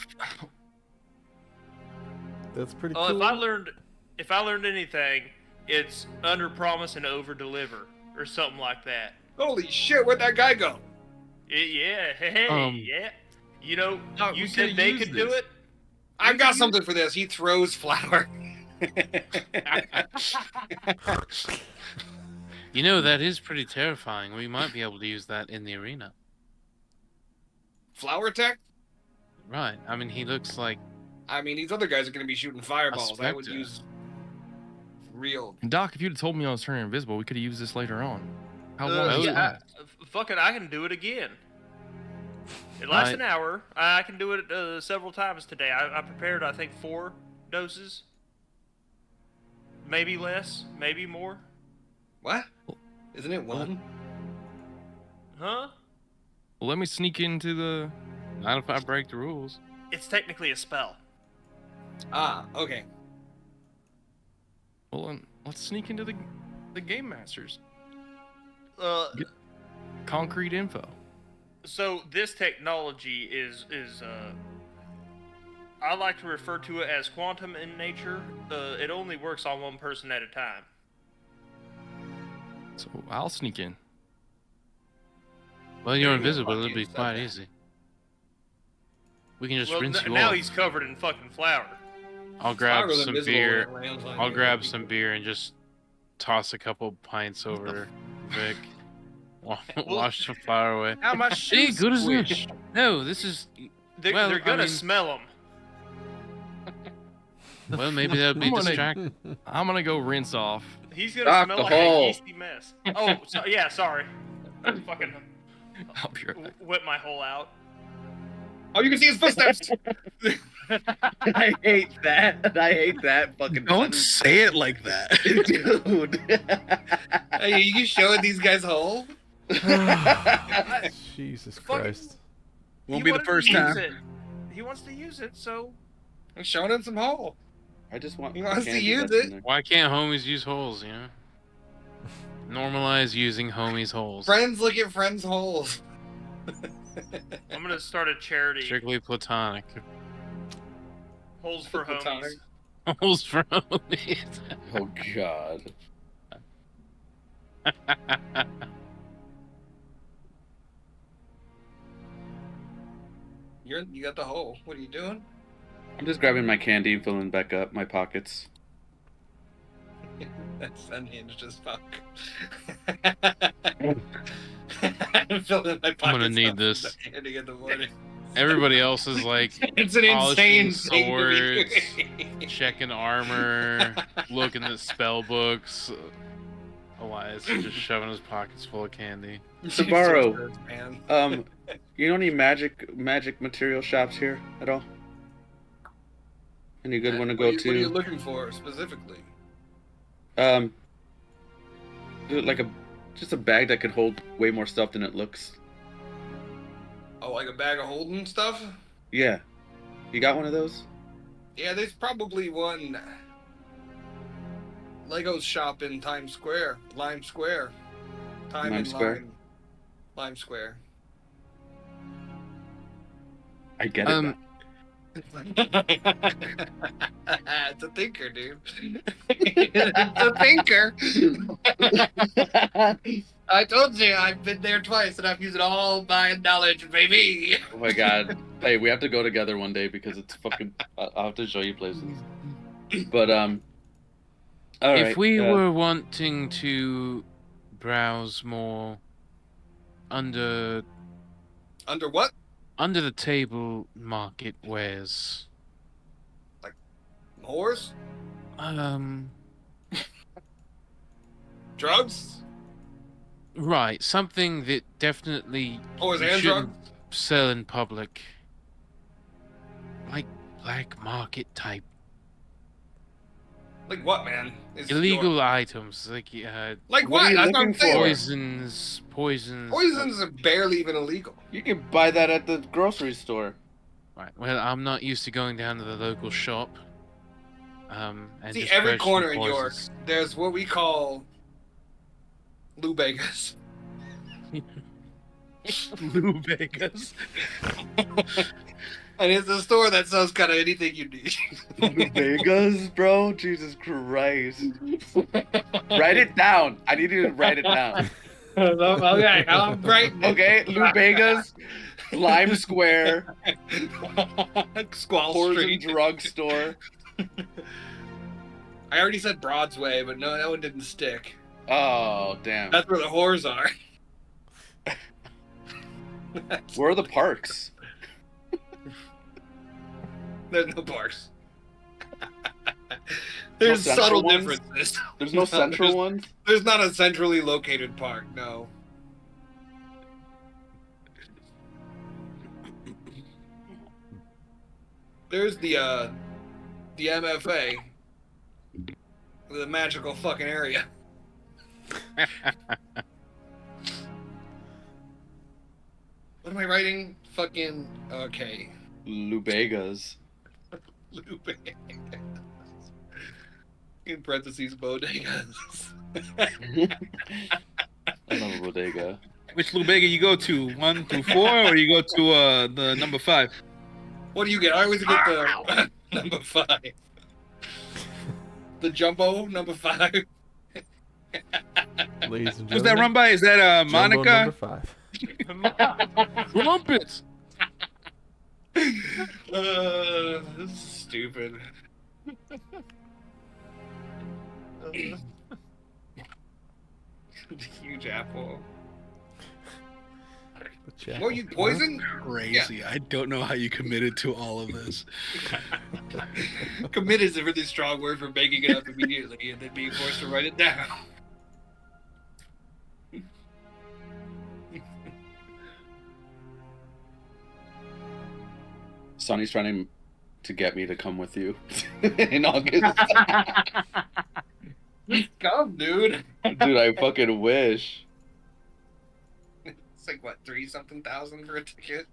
That's pretty cool. If I learned anything, it's under promise and over deliver, or something like that. Holy shit, where'd that guy go? Yeah, hey, yeah. You know, Doc, you we said could've they used could do this. it. I've got something for this. He throws flour. You know, that is pretty terrifying. We might be able to use that in the arena. Flour attack? Right. I mean, he looks like... I mean, these other guys are going to be shooting fireballs. I would specter. use real. Doc, if you'd have told me I was turning invisible, we could have used this later on. How long Uh, does it yeah, last? Fuck it, I can do it again. It lasts I- an hour. I can do it several times today. I prepared, I think, 4 doses. Maybe less, maybe more. What? Isn't it one? Huh? Well, let me sneak into the... Not if I break the rules. It's technically a spell. Ah, okay. Well, let's sneak into the Game Masters. Get concrete info. So this technology is I like to refer to it as quantum in nature. It only works on one person at a time. So I'll sneak in. Well, you're There you go, invisible. fuck It'll you, be stop quite that. easy. We can just Well, rinse you now off. he's covered in fucking flour. I'll grab Flour's some invisible beer. when it lands on I'll you. grab some beer and just toss a couple pints over Vic. Wash the flour away. How my Hey, shoes good as squish. this. No, this is. They're, Well, they're I gonna mean- smell them. Well, maybe that'd be I'm gonna- distracting. I'm gonna go rinse off. He's gonna Doc, smell the like hole. a yeasty mess. Oh, yeah, sorry. Fucking I'll be right back. whip my hole out. Oh, you can see his footsteps. I hate that. I hate that fucking. Don't say it like that. dude. Hey, you showing these guys hole? Jesus Fucking- Christ. Won't He be the wanted to first use time. it. He wants to use it, so I'm showing him some hole. I just want. He wants to candy use that's it. in there. Why can't homies use holes, you know? Normalize using homies' holes. Friends look at friends' holes. I'm gonna start a charity. Strictly platonic. Holes for homies. Platonic. Holes for homies. Oh God. You got the hole. What are you doing? I'm just grabbing my candy and filling back up my pockets. That's unhinged as fuck. I'm filling my pockets gonna need up this. with candy in the morning. Everybody else is like It's an polishing insane thing to be swords, doing. checking armor, looking at spell books. Elias is just shoving his pockets full of candy. Sabaro, Jesus, man. you know any magic material shops here at all? Any good one to go What are you to? looking for specifically? Like just a bag that could hold way more stuff than it looks. Oh, like a bag of holding stuff? Yeah, you got one of those? Yeah, there's probably one Lego's shop in Times Square. Lime Square. Lime Square? Lime Square. I get it. now. It's a thinker, dude. It's a thinker. I told you I've been there twice and I've used all my knowledge, baby. Oh my god. Hey, we have to go together one day because it's fucking. I'll have to show you places. But all right. If we were wanting to browse more under what? under the table market wares, Whores? Drugs? right, something that definitely Whores you and shouldn't drugs? sell in public, like black market type Like what, man? Is illegal items, like Like What are what? you That's what I'm looking saying. for? poisons. Poisons are barely even illegal. You can buy that at the grocery store. Right. Well, I'm not used to going down to the local shop. And See, just every purchasing corner in York, poisons. there's what we call Lou Vegas. Lou Vegas. And it's a store that sells kind of anything you need. Vegas, bro. Jesus Christ. Write it down. I need you to write it down. Okay, I'm right. Okay, Lou Vegas, Lime Square, Squall Whores Street. and Drug Store. I already said Broadsway, but no, that one didn't stick. Oh, damn. That's where the whores are. Where are the parks? There's no parks. There's central subtle ones? differences. There's no central there's, ones? There's not a centrally located park, no. There's the MFA. The magical fucking area. What am I writing? Fucking okay. Lou Vegas. Lupe. In parentheses, bodegas. I love a bodega. Which Lou Vega you go to? 1 through 4, or you go to the number 5? What do you get? I always get the number 5. The jumbo number 5. Ladies and gentlemen. Who's that run by? Is that Jumbo Monica? number 5. Crumpets. This is stupid. Huge apple. What are you, poison? Crazy. I don't know how you committed to all of this. Committed is a really strong word for making it up immediately and then being forced to write it down. Sonny's trying to get me to come with you in August. Come, dude. Dude, I fucking wish. It's like, what, 3-something thousand for a ticket?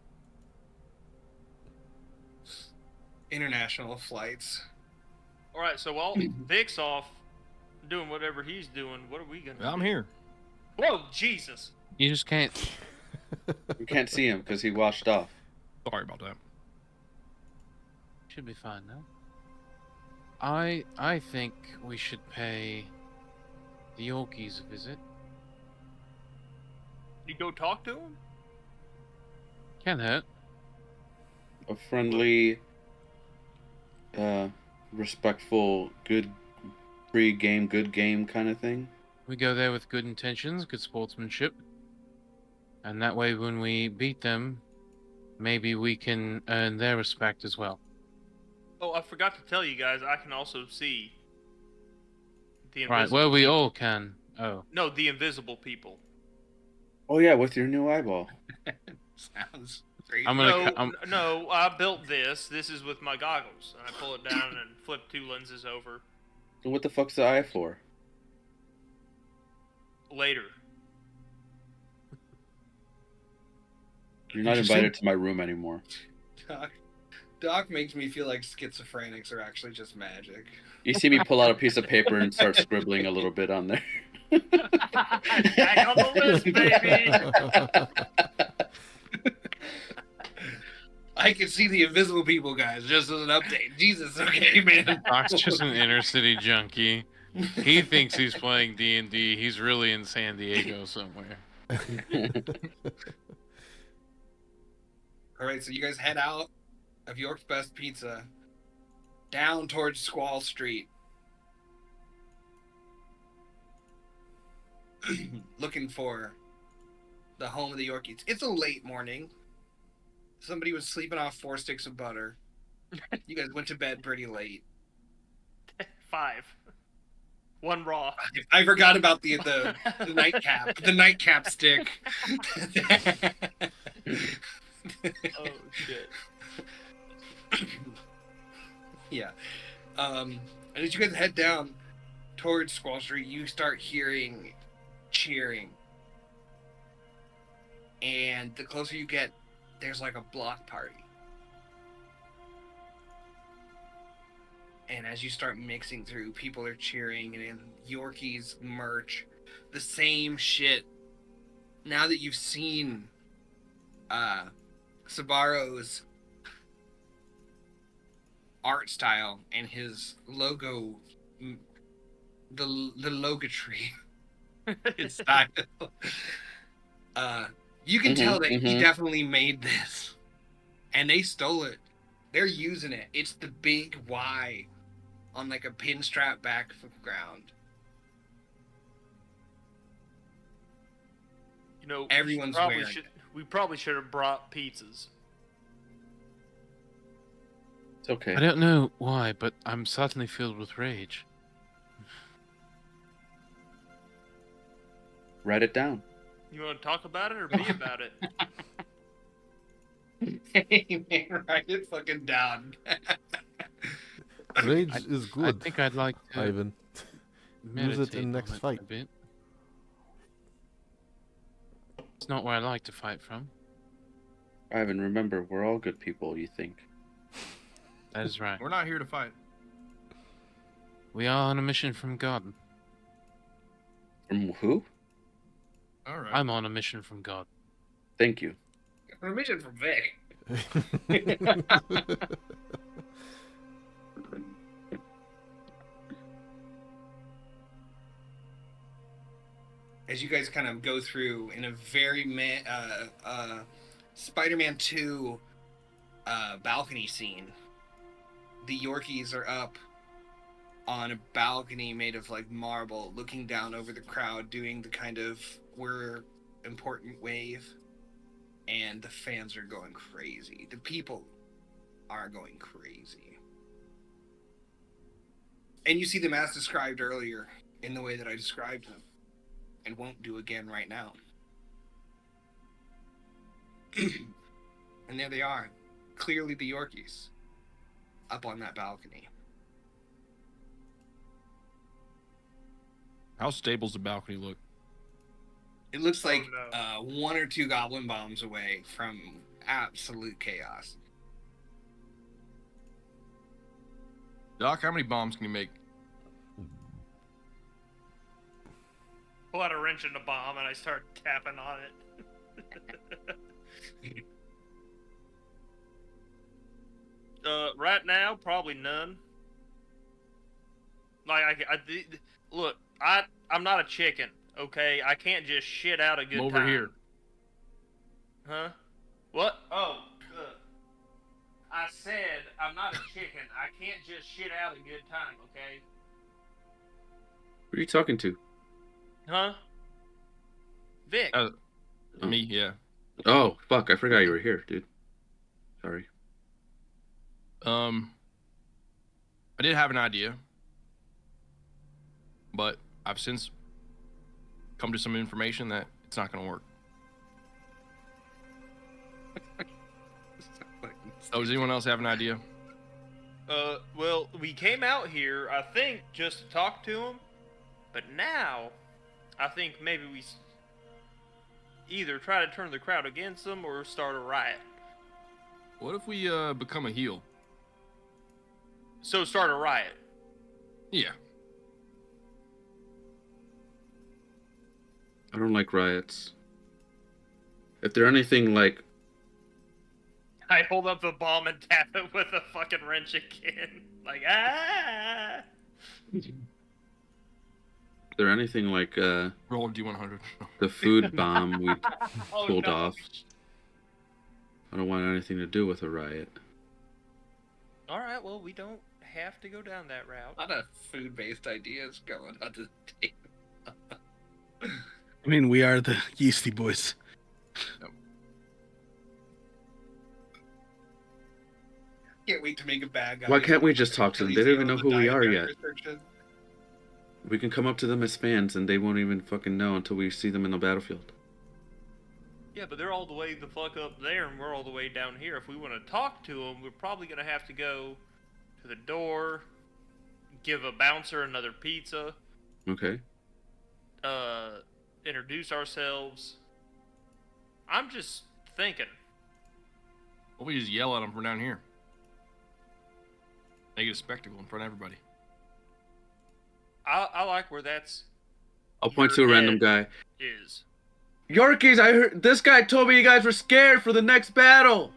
International flights. All right, so while Vic's off doing whatever he's doing, what are we gonna? I'm do? here. Whoa, Jesus! You just can't. We can't see him because he washed off. Sorry about that. Should be fine now. I think we should pay the Yorkies a visit. You go talk to him? Can't hurt. A friendly, respectful, good pre-game, good game kind of thing. We go there with good intentions, good sportsmanship, and that way when we beat them, maybe we can earn their respect as well. Oh, I forgot to tell you guys, I can also see the invisible. Right, well, we all can. Oh. No, the invisible people. Oh yeah, with your new eyeball. Sounds crazy. I'm gonna. No, I built this. This is with my goggles. And I pull it down and flip 2 lenses over. So what the fuck's the eye for? Later. You're not invited to my room anymore. Doc makes me feel like schizophrenics are actually just magic. You see me pull out a piece of paper and start scribbling a little bit on there. Back on the list, baby! I can see the invisible people, guys. Just as an update. Jesus, okay, man. Doc's just an inner city junkie. He thinks he's playing D&D. He's really in San Diego somewhere. All right, so you guys head out of York's Best Pizza down towards Squall Street. Looking for the home of the Yorkies. It's a late morning. Somebody was sleeping off 4 sticks of butter. You guys went to bed pretty late. 5. 1 raw. I forgot about the nightcap. The nightcap stick. Oh shit. Yeah. And as you guys head down towards Squall Street, you start hearing cheering. And the closer you get, there's like a block party. And as you start mixing through, people are cheering, and in Yorkie's merch, the same shit. Now that you've seen Sabaro's art style and his logo, the logotree, his style, you can tell that he definitely made this, and they stole it. They're using it. It's the big Y on like a pinstrap background. You know, Everyone's probably wearing should, we probably should have brought pizzas. It's okay. I don't know why, but I'm suddenly filled with rage. Write it down. You want to talk about it or be about it? Hey man, write it fucking down. Rage is I good, think I'd like to Ivan. Use it meditate in on next it fight. a bit. It's not where I like to fight from. Ivan, remember, we're all good people, you think. That is right. We're not here to fight. We are on a mission from God. From who? All right. I'm on a mission from God. Thank you. Permission from Vic. As you guys kind of go through in a very Spider-Man 2 balcony scene, the Yorkies are up on a balcony made of like marble, looking down over the crowd, doing the kind of "we're important" wave, and the fans are going crazy. The people are going crazy. And you see them as described earlier in the way that I described them, and won't do again right now. And there they are, clearly the Yorkies, up on that balcony. How stable's the balcony look? It looks like no. 1 or 2 goblin bombs away from absolute chaos. Doc, how many bombs can you make? Pull out a wrench and a bomb and I start tapping on it. Right now, probably none. Like look, I'm not a chicken, okay? I can't just shit out a good Come time. over here. Huh? What? Oh, I said I'm not a chicken. I can't just shit out a good time, okay? Who are you talking to? Huh? Vic. Me, yeah. Oh, fuck, I forgot you were here, dude. Sorry. I did have an idea, but I've since come to some information that it's not going to work. So does anyone else have an idea? Well, we came out here, I think, just to talk to him, but now, I think maybe we either try to turn the crowd against them or start a riot. What if we become a heel? So start a riot. Yeah. I don't like riots. If they're anything like I hold up the bomb and tap it with a fucking wrench again. Like, ah! Is there anything like Roll a D100. the food bomb we Oh, pulled no. off? I don't want anything to do with a riot. Alright, well, we don't have to go down that route. A lot of food-based ideas going on the table. I mean, we are the Yeasty Boys. Can't wait to make a bad guy. Why can't we just talk to them? They don't even know who we are yet. Restriction. We can come up to them as fans, and they won't even fucking know until we see them in the battlefield. Yeah, but they're all the way the fuck up there, and we're all the way down here. If we want to talk to them, we're probably going to have to go to the door, give a bouncer another pizza, Okay. introduce ourselves. I'm just thinking. Well, we just yell at them from down here. Make it a spectacle in front of everybody. I like where that's I'll point to a your random head guy. is. Yorkies, I heard this guy told me you guys were scared for the next battle.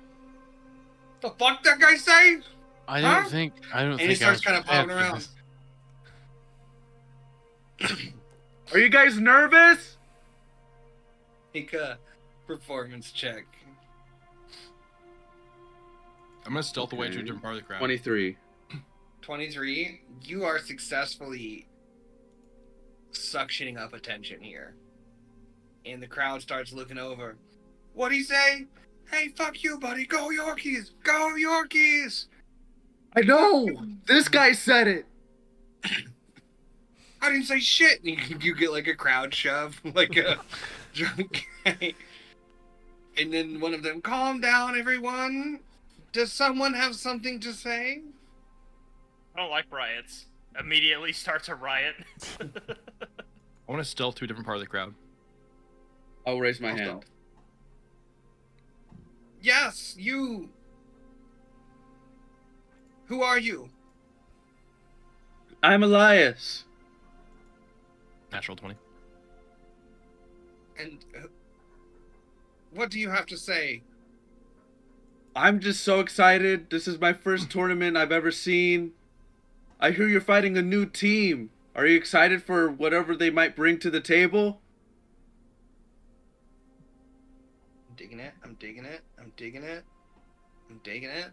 The fuck that guy say? I Huh? don't think. I don't And he think. starts I kind was of popping prepared around. for this. Are you guys nervous? Make a performance check. I'm gonna stealth away to a Okay. different part of the crowd. 23. 23. You are successfully suctioning up attention here. And the crowd starts looking over. What'd he say? Hey, fuck you, buddy. Go Yorkies! Go Yorkies! I know! This guy said it! I didn't say shit! And you get like a crowd shove, like a drunk guy. And then one of them, calm down, everyone. Does someone have something to say? I don't like riots. Immediately starts a riot. I want to stealth to a different part of the crowd. I'll raise my I'll hand. stealth. Yes, you. Who are you? I'm Elias. Natural 20. And what do you have to say? I'm just so excited. This is my first tournament I've ever seen. I hear you're fighting a new team. Are you excited for whatever they might bring to the table? I'm digging it. I'm digging it. I'm digging it. I'm digging it.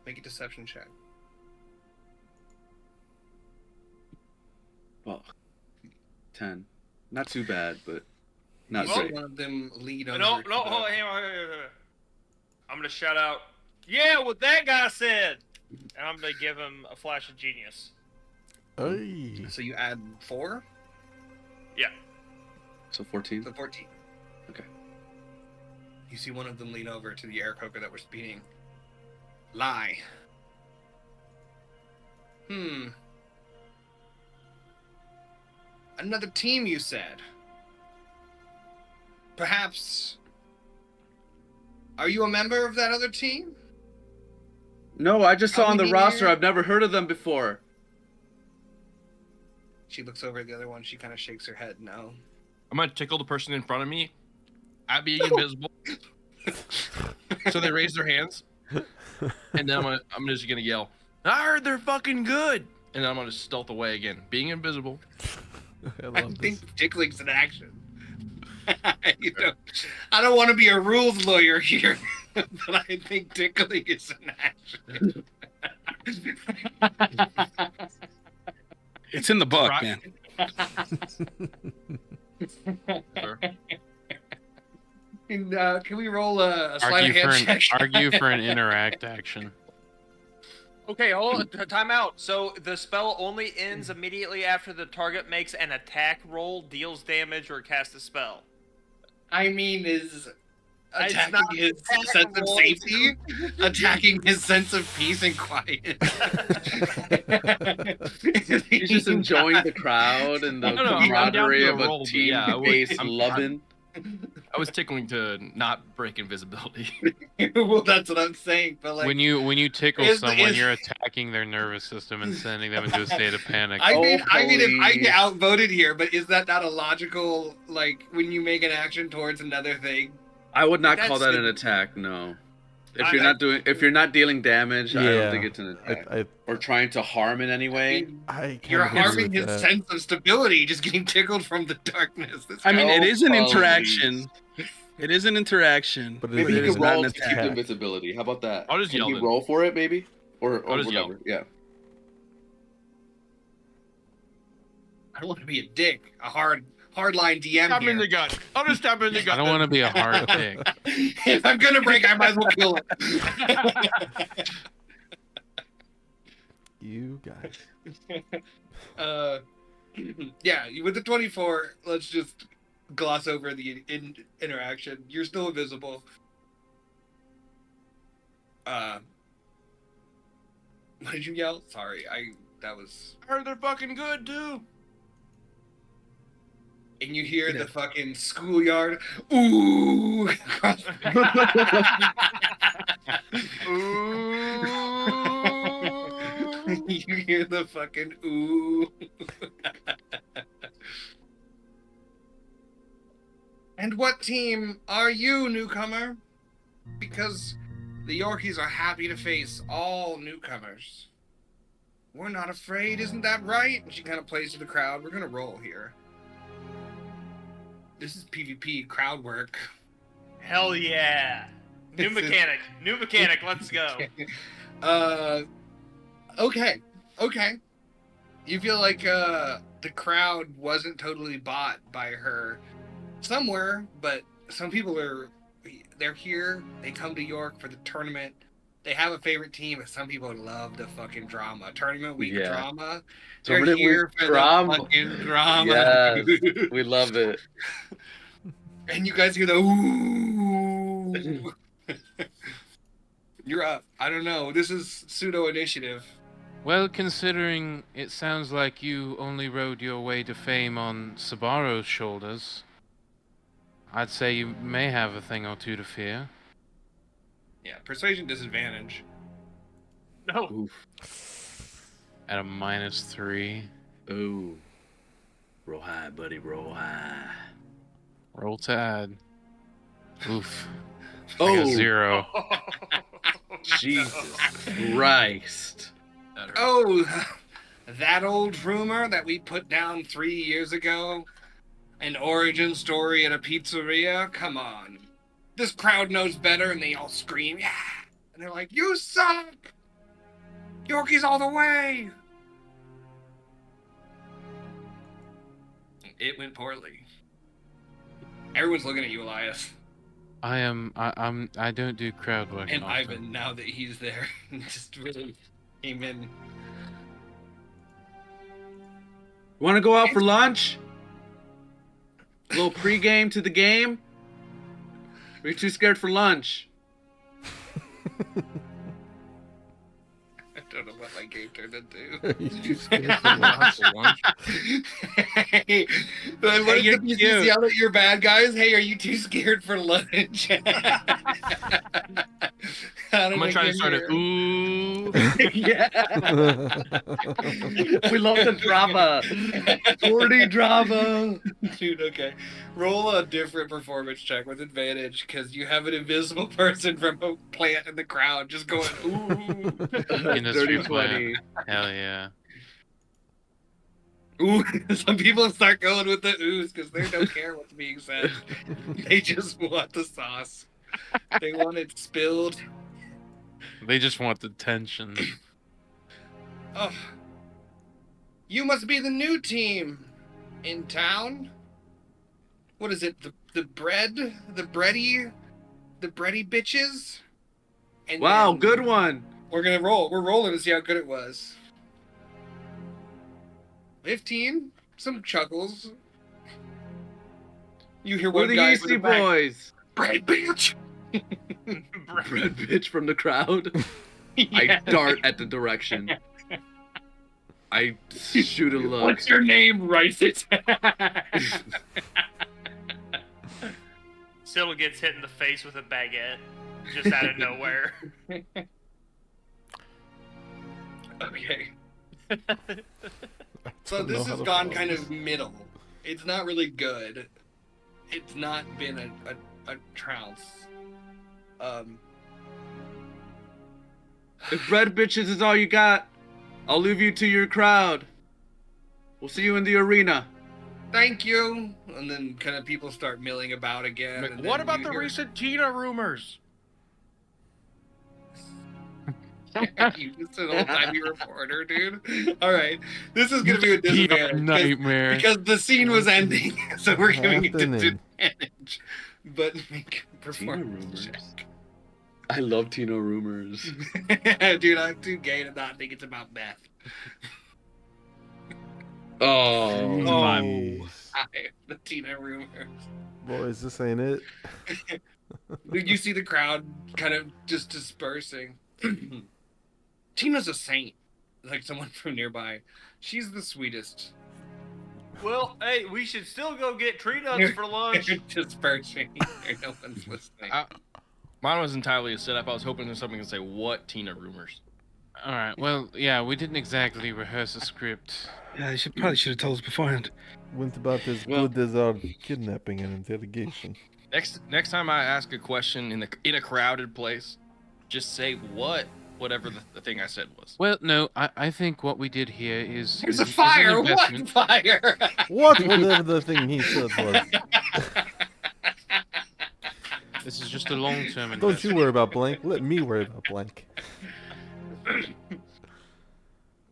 Make a deception check. Well, 10. Not too bad, but not Well, great. One of them lead over. No, to no, the- hold on, hang on, hang on. I'm gonna shout out, yeah, what that guy said! And I'm gonna give him a flash of genius. Hey. So you add 4, Yeah. So 14? so 14. Okay. You see one of them lean over to the air coker that we're speeding. Lie. Another team, you said. Perhaps. Are you a member of that other team? No, I just saw How on the many roster. here? I've never heard of them before. She looks over at the other one. She kind of shakes her head. No. I'm gonna tickle the person in front of me at being invisible. So they raise their hands, and then I'm just gonna yell, "I heard they're fucking good!" And then I'm gonna stealth away again, being invisible. I I love think this. tickling's an action. I don't want to be a rules lawyer here, but I think tickling is an action. It's in the book, Right. man. Sure. Can we roll a sleight of Argue for hand an check? argue for an interact action. Okay, hold on, time out. So the spell only ends immediately after the target makes an attack roll, deals damage, or casts a spell. I mean, is It's attacking not his attack sense of roll. safety, attacking his sense of peace and quiet. He's just enjoying the crowd and the No, I'm down camaraderie to of a a roll, but yeah, I would- team-based I'm- loving. I was tickling to not break invisibility. Well, that's what I'm saying. But like, when you tickle is- someone, is- you're attacking their nervous system and sending them into a state of panic. I mean, Oh, if I please. get outvoted here, but is that not a logical, like, when you make an action towards another thing? I would not call That's that an the- attack. No. I- If you're not dealing damage, I don't Yeah, think it's an attack. I Or trying to harm in any way. You're kinda agree harming with his that. sense of stability, just getting tickled from the darkness. This I mean, guy- it is an please. interaction. It is an interaction. But it Maybe is you an can roll to attack. keep the invisibility. How about that? I'll just Can yell you then. roll for it, maybe? Or I'll just yell. whatever. Yeah. I don't want to be a dick, a hardline DM Stab him in here. the gut. I'll just stab him in the gut. I don't want to be a hard dick. If I'm gonna break, I might as well kill it. You guys. Yeah, with the 24, let's just gloss over the interaction. You're still invisible. What did you yell? Sorry, that was. I heard they're fucking good too. And you hear the fucking schoolyard. Ooh! You hear the fucking ooh. And what team are you, newcomer? Because the Yorkies are happy to face all newcomers. We're not afraid, isn't that right? And she kind of plays to the crowd. We're gonna roll here. This is PvP crowd work. Hell yeah. New mechanic. New mechanic. Let's go. Okay. You feel like the crowd wasn't totally bought by her somewhere, but some people they're here. They come to York for the tournament. They have a favorite team, but some people love the fucking drama. Tournament week Yeah. drama. They're Tournament here week for drama. the fucking drama. Yes, we love it. And you guys hear the ooh. You're up. I don't know. This is pseudo initiative. Well, considering it sounds like you only rode your way to fame on Sabaro's shoulders, I'd say you may have a thing or two to fear. Yeah, persuasion disadvantage. No. At a -3. Ooh. Roll high, buddy. Roll high. Roll to add. Oof. I Oh, got 0. Jesus Christ. Oh, that old rumor that we put down 3 years ago? An origin story at a pizzeria? Come on. This crowd knows better, and they all scream, yeah! And they're like, you suck! Yorkies all the way! It went poorly. Everyone's looking at you, Elias. I don't do crowd work. And often. Ivan, now that he's there, just really came in. Want to go out for lunch? A little pregame to the game? Or are you too scared for lunch? I don't know what my game turned into. You scared for lunch? Hey, what Hey, if you're the PCs cute. yell at your bad guys? Hey, are you too scared for lunch? I'm gonna try to start it. Ooh. Yeah. We love the drama. 40 drama. Dude, okay. Roll a different performance check with advantage because you have an invisible person from a plant in the crowd just going, ooh. Industry Dirty plant. 20. Hell yeah. Ooh, some people start going with the oohs because they don't care what's being said. They just want the sauce. They want it spilled. They just want the tension. Oh, you must be the new team in town. What is it? The bready bitches. And Wow, then good one. We're gonna roll. We're rolling to see how good it was. 15. Some chuckles. You hear We're one the guy Yeasty with the back, Boys. bread bitch. Red bitch from the crowd. I dart at the direction. I shoot a look. What's your name? Rice it. Sybil gets hit in the face with a baguette. Just out of nowhere. Okay. So don't know this how has to gone follow kind this. of middle. It's not really good. It's not been a trounce. If red bitches is all you got, I'll leave you to your crowd. We'll see you in the arena. Thank you. And then kind of people start milling about again. And What then about you the hear- recent Tina rumors? You just an old-timey reporter, dude. All right, this is gonna be a disadvantage Nightmare. because the scene was ending, so we're giving it Happening. disadvantage. But make a Tina performance rumors. I love Tino rumors. check. Dude, I'm too gay to not think it's about Beth. Oh. Jeez. The Tina rumors. Boys, this ain't it. You see the crowd kind of just dispersing. Tina's a saint, like someone from nearby. She's the sweetest. Well, hey, we should still go get tree nuts for lunch. Dispersing. No one's listening. Mine was entirely a setup. I was hoping there's something to say, what Tina rumors? All right. Well, yeah, we didn't exactly rehearse a script. Yeah, you probably should have told us beforehand. Went about as good as our kidnapping and interrogation. Next time I ask a question in a crowded place, just say whatever the thing I said was. Well, no, I think what we did here is There's is- a is an fire! What investment. fire? What whatever the thing he said was. This is just a long-term investment. Don't you worry about blank. Let me worry about blank.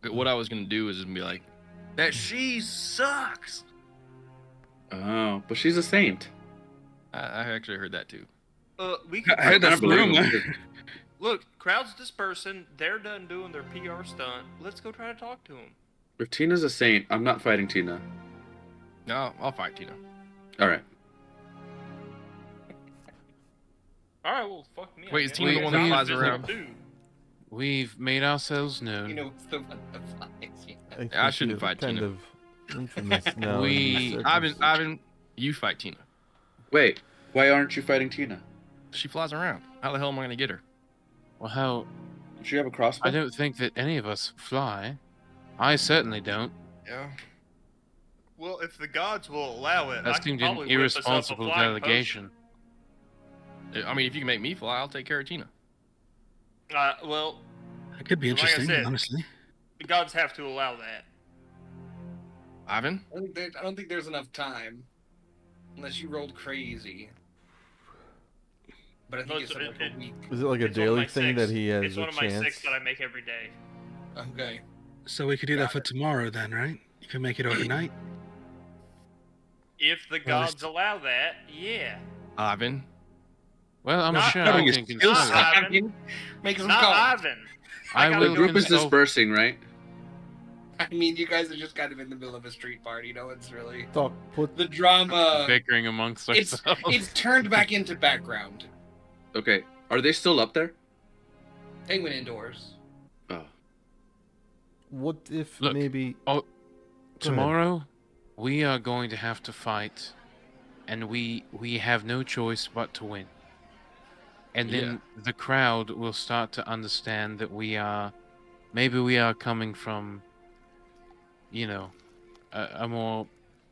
What I was gonna do is be like, that she sucks. Oh, but she's a saint. I actually heard that too. We could I heard that from rumor. look. Crowd's dispersing. They're done doing their PR stunt. Let's go try to talk to them. If Tina's a saint, I'm not fighting Tina. No, I'll fight Tina. All right. All right, well, fuck me. I Wait, is guess. Tina the one that I'm flies visible around? too. We've made ourselves known. You know, it's the one that flies. I shouldn't feel fight kind Tina. of infamous now. in We- these Ivan, circumstances. you fight Tina. Wait, why aren't you fighting Tina? She flies around. How the hell am I gonna get her? Well, how? Does she have a crossbow? I don't think that any of us fly. I certainly don't. Yeah. Well, if the gods will allow it, I That can seemed an probably whip us up a irresponsible flying delegation. I mean, if you can make me fly, I'll take care of Tina. potion. Well, It could be Like I interesting, said- honestly. the gods have to allow that. Ivan? I don't think there's enough time, unless you rolled crazy. But I think No, it's it's- like a week. Is it like a It's one of my daily thing six. that he has It's one a of my chance? 6 that I make every day. Okay. So we could do that for tomorrow then, right? You can make it overnight. If the gods allow that, yeah. Ivan? Well, I'm Not- sure not I your can skill consult. set. Ivan, make some Not calls. Ivan. I gotta The will go group is consult. dispersing, right? I mean, you guys are just kind of in the middle of a street party. No one's really Talk. Put. the drama. bickering amongst It's ourselves. it's turned back into background. Okay. Are they still up there? They went indoors. Oh. What if Look, maybe? Tomorrow, we are going to have to fight, and we have no choice but to win. And then the crowd will start to understand that we are coming from, you know, a more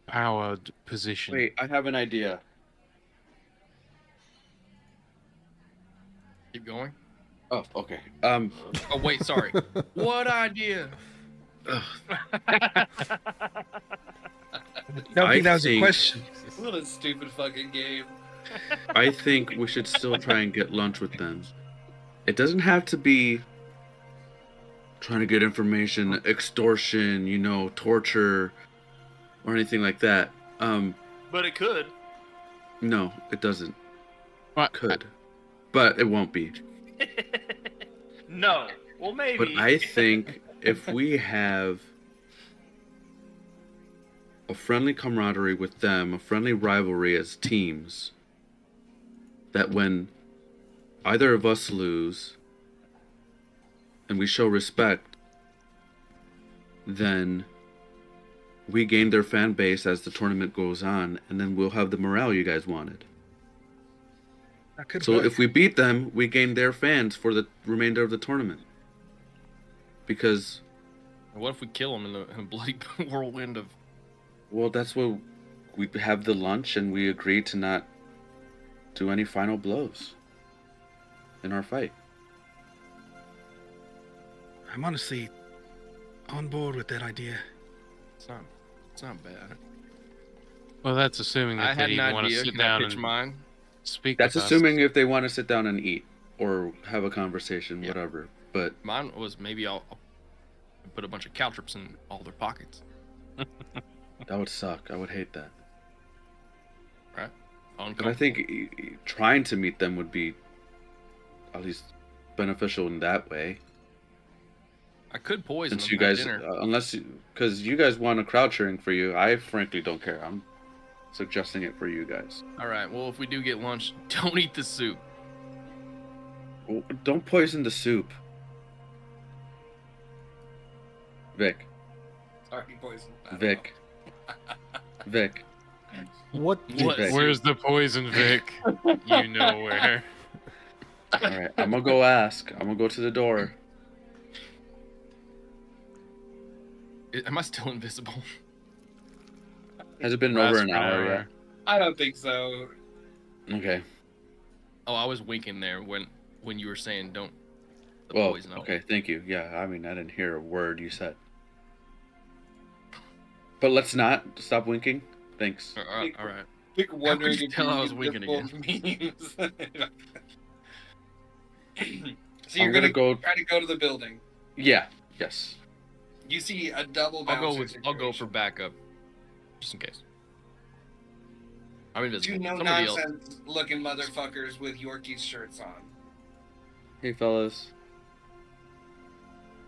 powered position. Wait, I have an idea. Keep going. Oh, okay. Oh, wait, sorry. What idea? I don't think that was a question. What a stupid fucking game. I think we should still try and get lunch with them. It doesn't have to be trying to get information, extortion, you know, torture, or anything like that. But it could. No, it doesn't. What? Could. But it won't be. No. Well, maybe. But I think if we have a friendly camaraderie with them, a friendly rivalry as teams, that when either of us lose and we show respect, then we gain their fan base as the tournament goes on, and then we'll have the morale you guys wanted. That could So work. if we beat them, we gain their fans for the remainder of the tournament. Because, What if we kill him in a bloody whirlwind of... well, that's what we have the lunch and we agree to not do any final blows in our fight. I'm honestly on board with that idea. It's not bad. Well, that's assuming I that had they an even want to idea. sit Can I down pitch and mine? speak That's with assuming us. if they want to sit down and eat or have a conversation, whatever. But Mine was maybe I'll put a bunch of caltrops in all their pockets. that would suck. I would hate that. Right? But I think trying to meet them would be at least beneficial in that way. I could poison Since them you guys, at dinner. because you guys want a crowd cheering for you, I frankly don't care. I'm suggesting it for you guys. All right. Well, if we do get lunch, don't eat the soup. Well, don't poison the soup. Vic. Sorry, poison. Vic. Vic. What? What? Vic. Where's the poison, Vic? You know where. Alright, I'm gonna go ask. I'm gonna go to the door. Am I still invisible? Has it been over an Last hour yet? I don't think so. Okay. Oh, I was winking there when you were saying don't. The Well, poison. okay, thank you. Yeah, I mean, I didn't hear a word you said. But let's not stop winking. Thanks. All right. Vic wondering you if tell you I was winking memes. So I'm you're gonna gonna go. try to go to the building. Yeah. Yes. You see a double I'll go bouncer I'll go for situation. backup, just in case. I'm invisible. Two no Somebody else. nonsense looking motherfuckers with Yorkie's shirts on. Hey, fellas.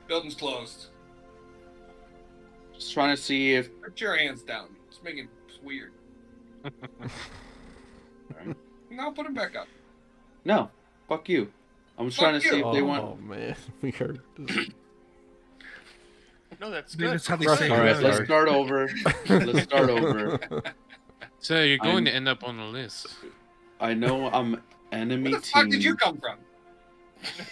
Building's closed. Just trying to see if. Put your hands down. It's making it weird. No, put them back up. No. Fuck you. I'm just Fuck trying to see you. if they Oh want. man, we heard. No, that's Maybe good. that's how they Right, say all it. right, Let's sorry. start over. Let's start over. So you're going I'm- to end up on the list. I know I'm enemy Where the team. fuck did you come from?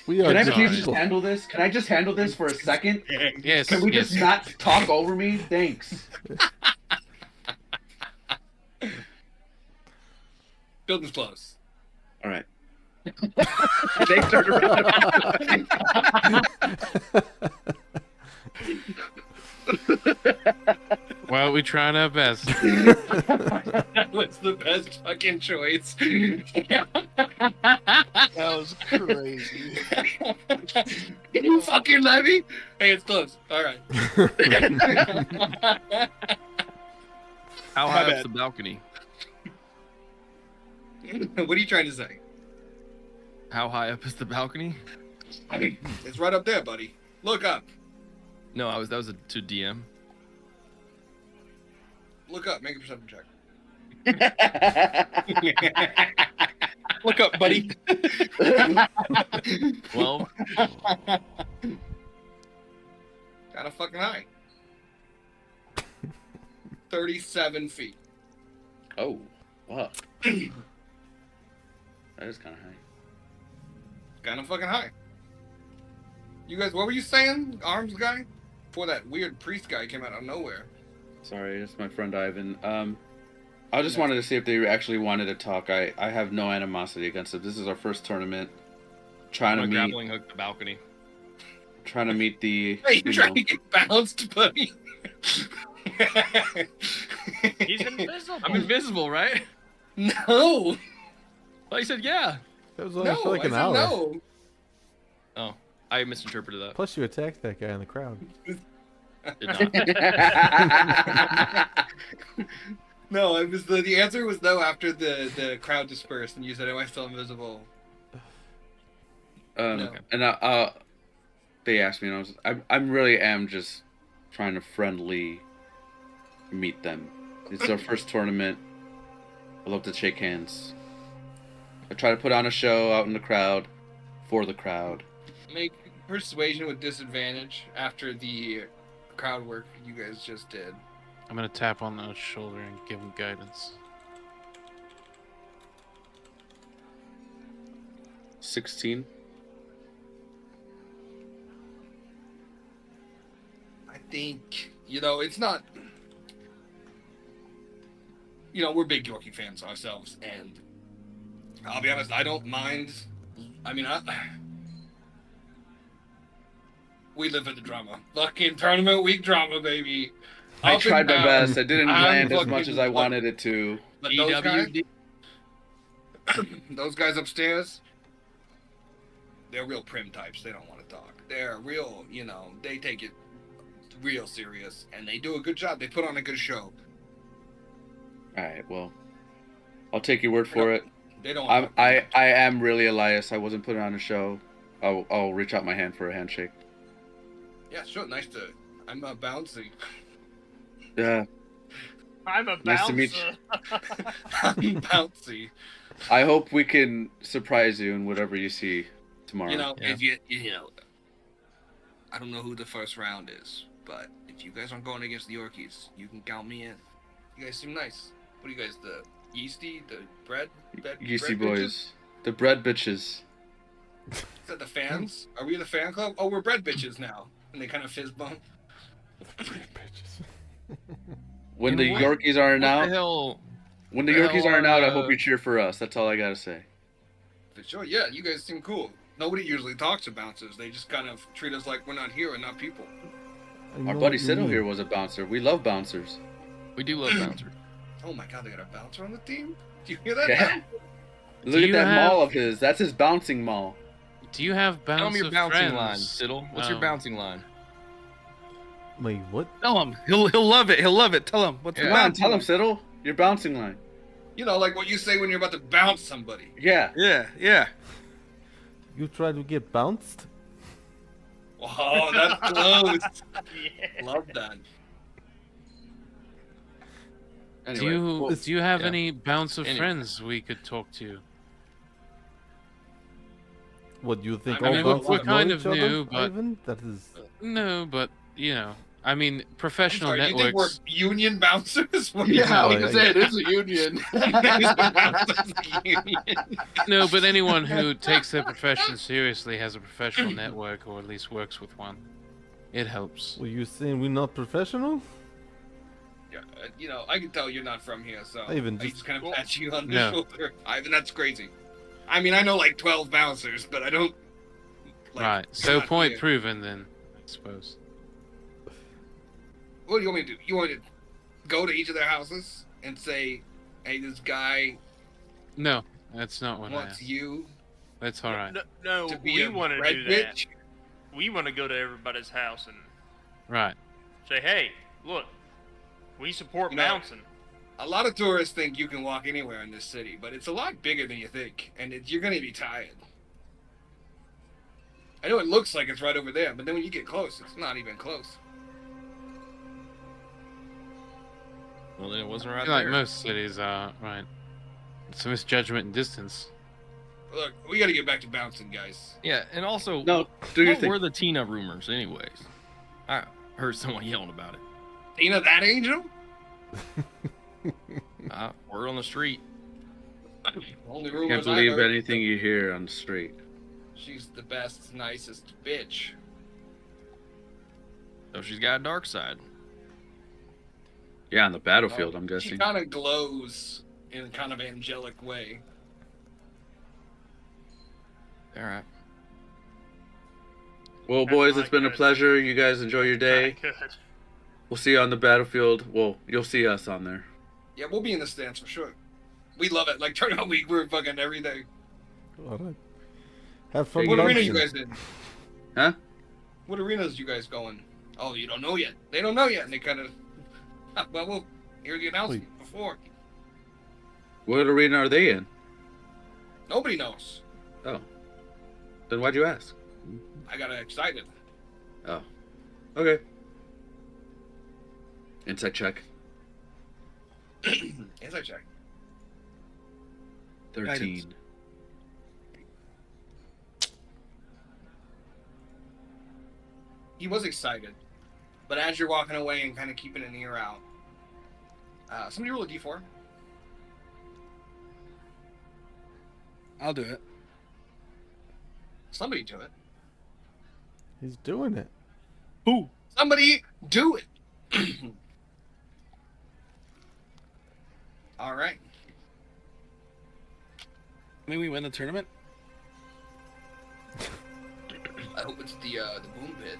We are Can I just please Sorry. just handle this? Can I just handle this for a second? Yes. Can we yes. just not talk over me? Thanks. Building's closed. All right. They turned around. Well, we tried our best. That was the best fucking choice. That was crazy. Can you fucking let me? Hey, it's closed. All right. How My high bad. up's the balcony? What are you trying to say? How high up is the balcony? It's right up there, buddy. Look up. No, that was to DM. Look up. Make a perception check. Look up, buddy. 12. Kind of fucking high. 37 feet. Oh, wow. That is kind of high. Kind of fucking high. You guys, what were you saying, arms guy? Before that weird priest guy came out of nowhere. Sorry, it's my friend Ivan. I just wanted to see if they actually wanted to talk. I have no animosity against it. This is our first tournament. I'm gonna grappling hook the balcony. Trying to meet the. Hey, you're you trying know, to get bounced, buddy. He's invisible. I'm invisible, right? No. Oh, you said yeah. That was only No, for like I an said hour. no. Oh, I misinterpreted that. Plus, you attacked that guy in the crowd. Did not. No, it was the answer was no after the crowd dispersed and you said, "Am I still invisible?" No. And they asked me, and I'm really am just trying to friendly meet them. It's our first tournament. I love to shake hands. I try to put on a show out in the crowd, for the crowd. Make persuasion with disadvantage after the crowd work you guys just did. I'm gonna tap on the shoulder and give him guidance. 16. I think, it's not. We're big Yorkie fans ourselves, and I'll be honest, I don't mind. I mean, we live in the drama. Fucking tournament week drama, baby. I Up tried and my down. best. I didn't I'm land as much fucking as I like- wanted it to. But those guys, EWD. those guys upstairs, they're real prim types. They don't want to talk. They're real, they take it real serious, and they do a good job. They put on a good show. All right, well, I'll take your word for it. They don't. I am really Elias. I wasn't putting on a show. I'll reach out my hand for a handshake. Yeah, sure. Nice to. I'm bouncy. Yeah. I'm a bouncer. Nice to meet you. I'm bouncy. I hope we can surprise you in whatever you see tomorrow. If you I don't know who the first round is, but if you guys aren't going against the Yorkies, you can count me in. You guys seem nice. What are you guys, the yeasty, the bread Yeasty bread boys. bitches? The bread bitches. Is that the fans? Are we the fan club? Oh, we're bread bitches now. And they kind of fizz bump. When the what- Yorkies aren't What out, the hell? when the the Yorkies hell aren't out, I are, hope you cheer for us. That's all I gotta say. For sure, yeah, you guys seem cool. Nobody usually talks to bouncers. They just kind of treat us like we're not here and not people. Our buddy Siddle here was a bouncer. We love bouncers. We do love bouncers. Oh my god, they got a bouncer on the team? Do you hear that? Yeah. Look at you that have- mall of his. That's his bouncing mall. Do you have Tell bounce me your of bouncing friends? line, Siddle. What's your Oh. bouncing line? Wait, what? Tell him. He'll love it. He'll love it. Tell him. What's Yeah. Come on, tell him, Siddle. Your bouncing line. Like what you say when you're about to bounce somebody. Yeah. Yeah. You try to get bounced? Oh, that's close. Yeah. Love that. Anyway, Do you have yeah. any bounce of Anyway. friends we could talk to? What do you think? I all mean, we're bouncers know kind each of other, new, but- Ivan? That is. No, but I mean, professional You think we're networks. union bouncers? What yeah, I was Yeah. gonna say it is a union. No, but anyone who takes their profession seriously has a professional network, or at least works with one. It helps. Were you saying we're not professional? Yeah, I can tell you're not from here, so Ivan, I just- just kind of pat you on the No. shoulder. Ivan, that's crazy. I mean, I know like 12 bouncers, but I don't. Right. So not point here. proven then, I suppose. What do you want me to do? You want to go to each of their houses and say, "Hey, this guy No, that's not what I wants asked. you That's all right. No, to be we a want to bread do that. bitch"? We want to go to everybody's house and Right. say, "Hey, look, we support You know- bouncing." A lot of tourists think you can walk anywhere in this city, but it's a lot bigger than you think, and you're going to be tired. I know it looks like it's right over there, but then when you get close, it's not even close. Well, then it wasn't I right feel like there. most cities are, right. It's a misjudgment in distance. Look, we got to get back to bouncing, guys. Yeah, and also, No, do your what thing. were the Tina rumors, anyways? I heard someone yelling about it. Tina, that angel? Word on the street. Only Can't rumors I believe heard. anything you hear on the street. She's the best, nicest bitch. So she's got a dark side. Yeah, on the battlefield, I'm She guessing. kind of glows in a kind of angelic way. All right. Well, That's boys, not it's been a good. pleasure. You guys enjoy your day. Good. We'll see you on the battlefield. Well, you'll see us on there. Yeah, we'll be in the stands for sure. We love it. Like tournament week, we're fucking every day. All right. Have fun. What arena bouncing. you guys in? Huh? What arenas you guys going? Oh, you don't know yet. They don't know yet, and they kind of. Well, we'll hear the announcement before. What arena are they in? Nobody knows. Oh. Then why'd you ask? I got excited. Oh. Okay. Insight check. Inside check. 13. He was excited, but as you're walking away and kind of keeping an ear out, somebody roll a d4. I'll do it. Somebody do it. He's doing it. Somebody do it. All right. I mean, we win the tournament. I hope it's the boom pit.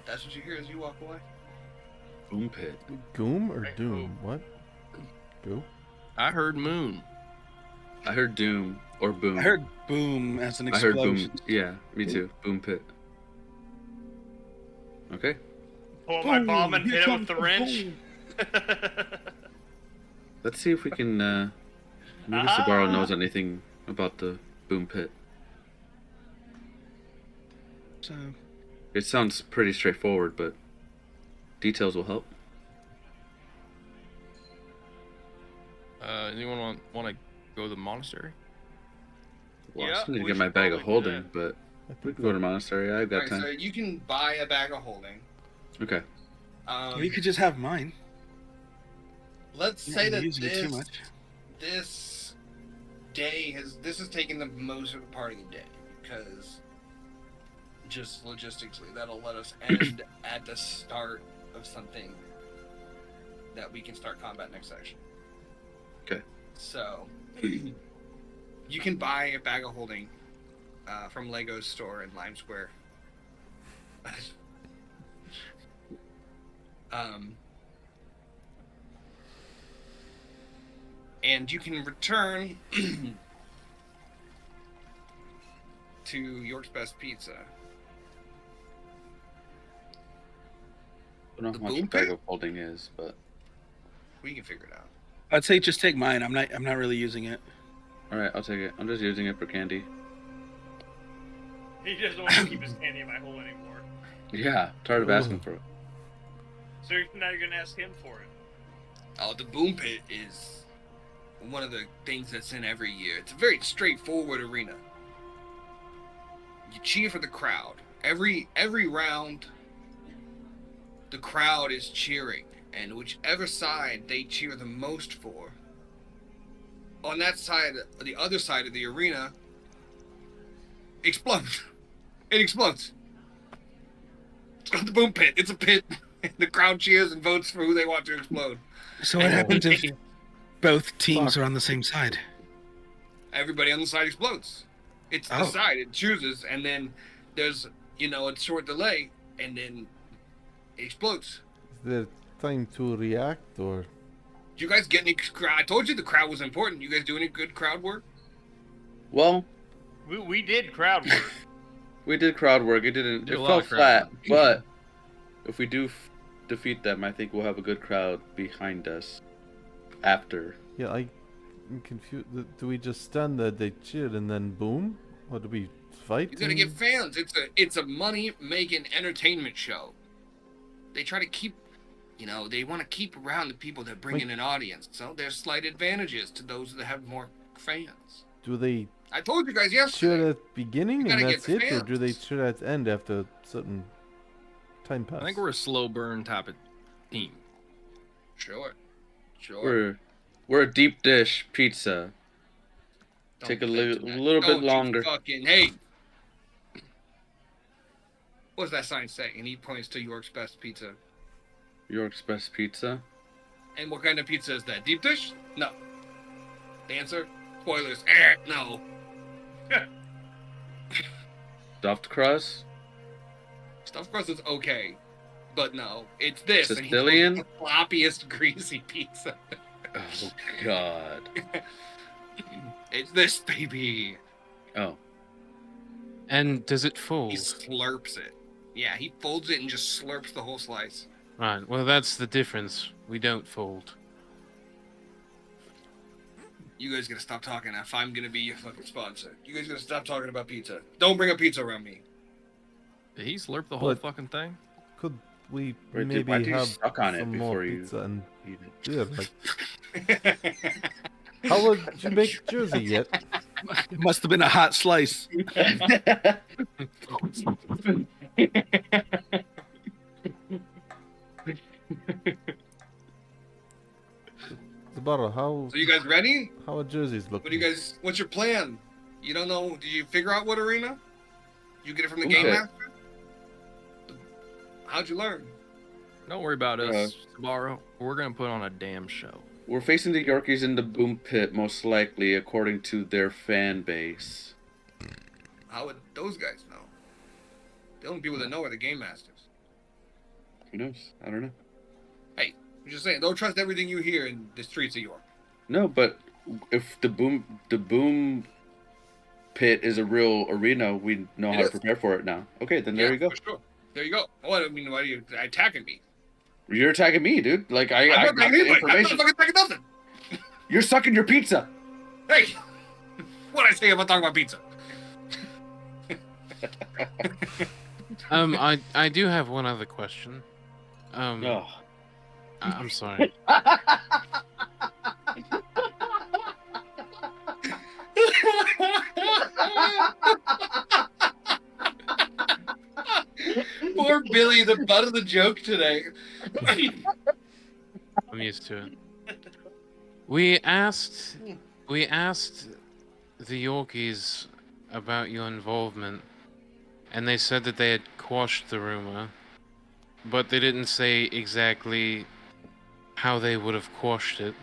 That's what you hear as you walk away. Boom pit. Goom or doom? What? Go? I heard moon. I heard doom or boom. I heard boom as an I heard explosion. boom. Yeah, me too. Boom pit. Okay. Pull my bomb and hit it with the wrench. Let's see if we can. Maybe Sabaro knows anything about the boom pit. So, It sounds pretty straightforward, but details will help. Anyone want to go to the monastery? Well, Yeah, I still need to we get my should bag of probably do holding, that. but we can go to the monastery. I've got Alright, time. so you can buy a bag of holding. Okay. you could just have mine. Let's You're say not that using it too much. this day has taken the most of the part of the day because just logistically that'll let us end at the start of something that we can start combat next session. Okay. So you can buy a bag of holding from Lego's store in Lime Square. And you can return to York's Best Pizza. I don't know The how much boom a bag pit? of holding is, but We can figure it out. I'd say just take mine. I'm not really using it. all right, I'll take it. I'm just using it for candy. He doesn't want to keep his candy in my hole anymore. Yeah, tired of asking for it. So now you're gonna ask him for it. Oh, the boom pit is one of the things that's in every year. It's a very straightforward arena. You cheer for the crowd. Every round, the crowd is cheering, and whichever side they cheer the most for, on that side, the other side of the arena, explodes. It explodes. It's called the boom pit. It's a pit. The crowd cheers and votes for who they want to explode. So what happens if both teams Fuck. are on the same side? Everybody on the side explodes. It's the Oh. side it chooses, and then there's a short delay, and then it explodes. Is there time to react or? Do you guys get any crowd? I told you the crowd was important. You guys do any good crowd work? Well, We did crowd work. we did crowd work. It didn't. Did It a lot fell of crowd flat, work. but if we do defeat them, I think we'll have a good crowd behind us. After. Yeah, I'm confused. Do we just stand there, they cheer, and then boom? Or do we fight? You're gonna get fans. It's a money making entertainment show. They try to keep, they want to keep around the people that bring in an audience. So there's slight advantages to those that have more fans. Do they I told you guys yesterday. cheer at beginning You and gotta that's get it, or do they fans. cheer at end after a certain time pass? I think we're a slow burn type of team. Sure. We're a deep dish pizza. Don't Take a think li- that. little bit Don't you longer. Hey. What's that sign say? And he points to York's Best Pizza. York's Best Pizza. And what kind of pizza is that? Deep dish? No. The answer? Spoilers. No. Stuffed crust. Stuffed crust is okay. But no. It's this. and he Sicilian? calls it the floppiest greasy pizza. Oh God. It's this, baby. Oh. And does it fold? He slurps it. Yeah, he folds it and just slurps the whole slice. Right, well, that's the difference. We don't fold. You guys gotta stop talking if I'm gonna be your fucking sponsor. You guys gotta stop talking about pizza. Don't bring up pizza around me. Did he slurp the whole But- fucking thing? Could we Wait, maybe why do you have suck on it some more before you pizza and eat it? yeah, like how would you make Jersey yet? It must have been a hot slice. Zabara, how So you guys ready? how are jerseys looking? What do you guys? What's your plan? You don't know? Did you figure out what arena? You get it from the game Okay. master? How'd you learn? Don't worry about us, Sabaro. We're gonna put on a damn show. We're facing the Yorkies in the boom pit, most likely, according to their fan base. How would those guys know? The only people that know are the game masters. Who knows? I don't know. Hey, I'm just saying, don't trust everything you hear in the streets of York. No, but if the boom pit is a real arena, we know how to prepare for it now. Okay, then there you go. For sure. There you go. What I mean, why are you attacking me? You're attacking me, dude. Like I'm I not got attacking the anybody. I'm information. not fucking attacking nothing. You're sucking your pizza. Hey, what I say about talking about pizza? I do have one other question. Oh. I'm sorry. Poor Billy, the butt of the joke today. I'm used to it. We asked the Yorkies about your involvement, and they said that they had quashed the rumor, but they didn't say exactly how they would have quashed it,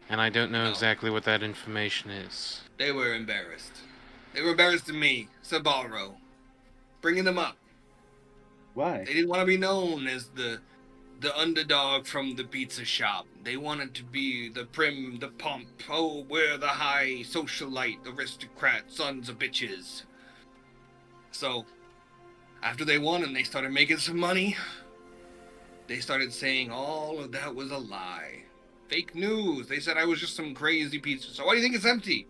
and I don't know exactly what that information is. They were embarrassed. They were embarrassed to me, Sabaro, bringing them up. Why? They didn't want to be known as the underdog from the pizza shop. They wanted to be the prim, the pomp. Oh, we're the high socialite, aristocrat, sons of bitches. So, after they won and they started making some money, they started saying all of that was a lie. Fake news. They said I was just some crazy pizza. So why do you think it's empty?